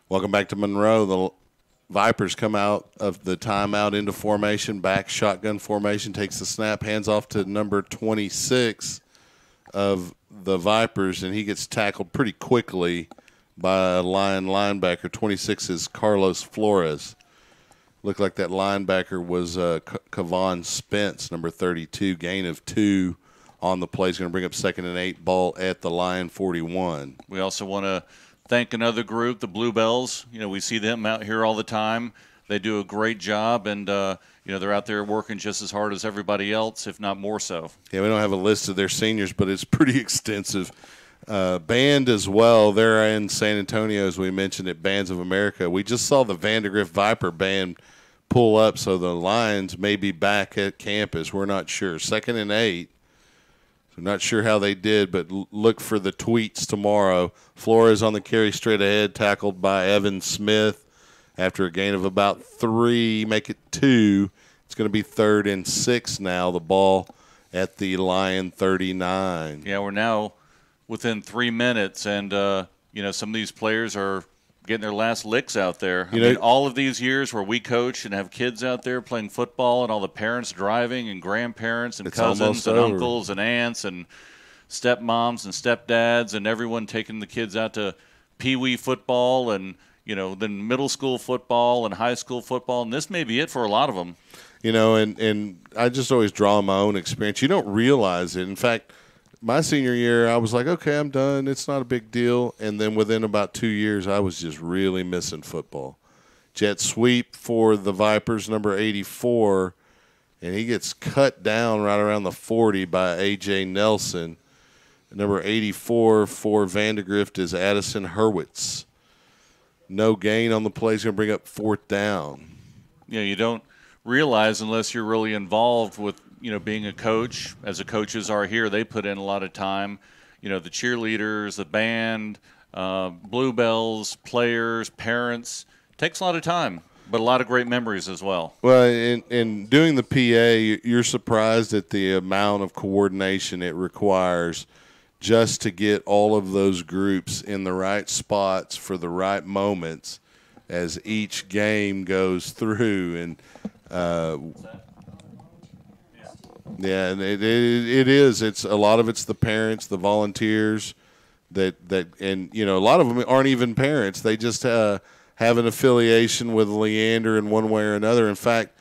Welcome back to Monroe. The Vipers come out of the timeout into formation, back shotgun formation, takes the snap, hands off to number 26 of the Vipers, and he gets tackled pretty quickly by a linebacker. 26 is Carlos Flores. Looked like that linebacker was Kavon Spence, number 32, gain of 2 on the play. He's going to bring up 2nd and 8, ball at the Lion 41. We also want to thank another group, the Bluebells. You know, we see them out here all the time. They do a great job, and they're out there working just as hard as everybody else, if not more so. Yeah, we don't have a list of their seniors, but it's pretty extensive. Band as well. They're in San Antonio, as we mentioned, at Bands of America. We just saw the Vandegrift Viper band pull up, so the Lions may be back at campus. We're not sure. 2nd and 8. So not sure how they did, but look for the tweets tomorrow. Flores on the carry straight ahead, tackled by Evan Smith after a gain of about 3, make it 2. It's going to be 3rd and 6 now. The ball at the Lion 39. Yeah, we're now within 3 minutes, and some of these players are getting their last licks out there. I mean, all of these years where we coach and have kids out there playing football, and all the parents driving, and grandparents and cousins and uncles and aunts and stepmoms and stepdads, and everyone taking the kids out to pee-wee football and then middle school football and high school football, and this may be it for a lot of them. And I just always draw my own experience. You don't realize it. In fact, my senior year, I was like, okay, I'm done. It's not a big deal. And then within about 2 years, I was just really missing football. Jet sweep for the Vipers, number 84, and he gets cut down right around the 40 by A.J. Nelson. Number 84 for Vandegrift is Addison Hurwitz. No gain on the play. He's going to bring up 4th down. Yeah, you don't realize unless you're really involved with being a coach, as the coaches are here. They put in a lot of time. The cheerleaders, the band, Bluebells, players, parents. Takes a lot of time, but a lot of great memories as well. Well, in doing the PA, you're surprised at the amount of coordination it requires just to get all of those groups in the right spots for the right moments as each game goes through. And yeah, and it is. It's a lot of it's the parents, the volunteers, that and a lot of them aren't even parents. They just have an affiliation with Leander in one way or another. In fact,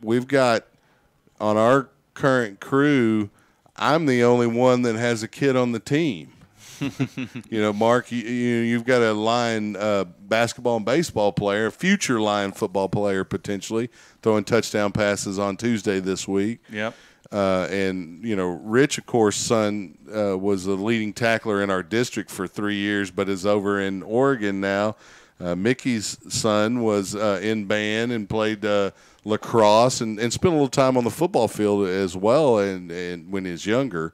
we've got on our current crew, I'm the only one that has a kid on the team. Mark, you've got a Lion basketball and baseball player, a future Lion football player potentially, throwing touchdown passes on Tuesday this week. Yep. And Rich, of course, son was the leading tackler in our district for 3 years, but is over in Oregon now. Mickey's son was in band and played lacrosse and spent a little time on the football field as well, and when he was younger.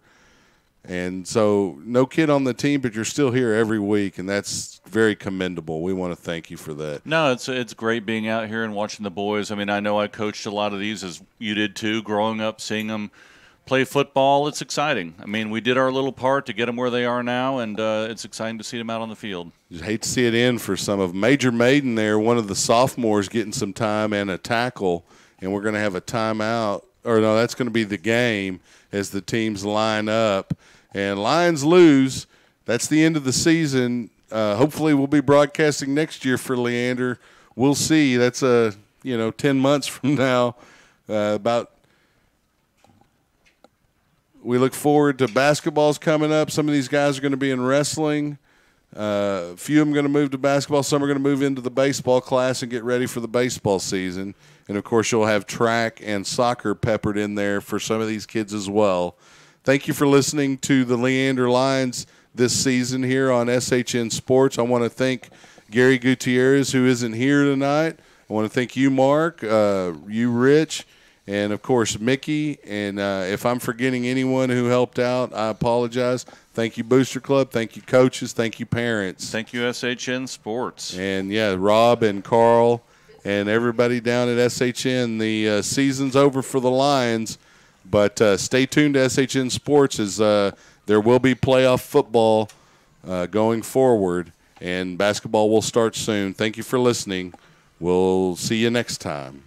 And so no kid on the team, but you're still here every week, and that's very commendable. We want to thank you for that. No, it's great being out here and watching the boys. I mean, I know I coached a lot of these, as you did too, growing up, seeing them play football. It's exciting. I mean, we did our little part to get them where they are now, and it's exciting to see them out on the field. Just hate to see it end for some of them. Major Maiden there, one of the sophomores, getting some time and a tackle, and we're going to have a timeout. Or no, that's going to be the game as the teams line up. And Lions lose. That's the end of the season. Hopefully we'll be broadcasting next year for Leander. We'll see. That's 10 months from now. We look forward to basketballs coming up. Some of these guys are going to be in wrestling. A few of them are going to move to basketball. Some are going to move into the baseball class and get ready for the baseball season. And, of course, you'll have track and soccer peppered in there for some of these kids as well. Thank you for listening to the Leander Lions this season here on SHN Sports. I want to thank Gary Guiterrez, who isn't here tonight. I want to thank you, Mark, you, Rich, and, of course, Mickey. And if I'm forgetting anyone who helped out, I apologize. Thank you, Booster Club. Thank you, coaches. Thank you, parents. Thank you, SHN Sports. And, Rob and Carl and everybody down at SHN. The season's over for the Lions. But stay tuned to SHN Sports as there will be playoff football going forward, and basketball will start soon. Thank you for listening. We'll see you next time.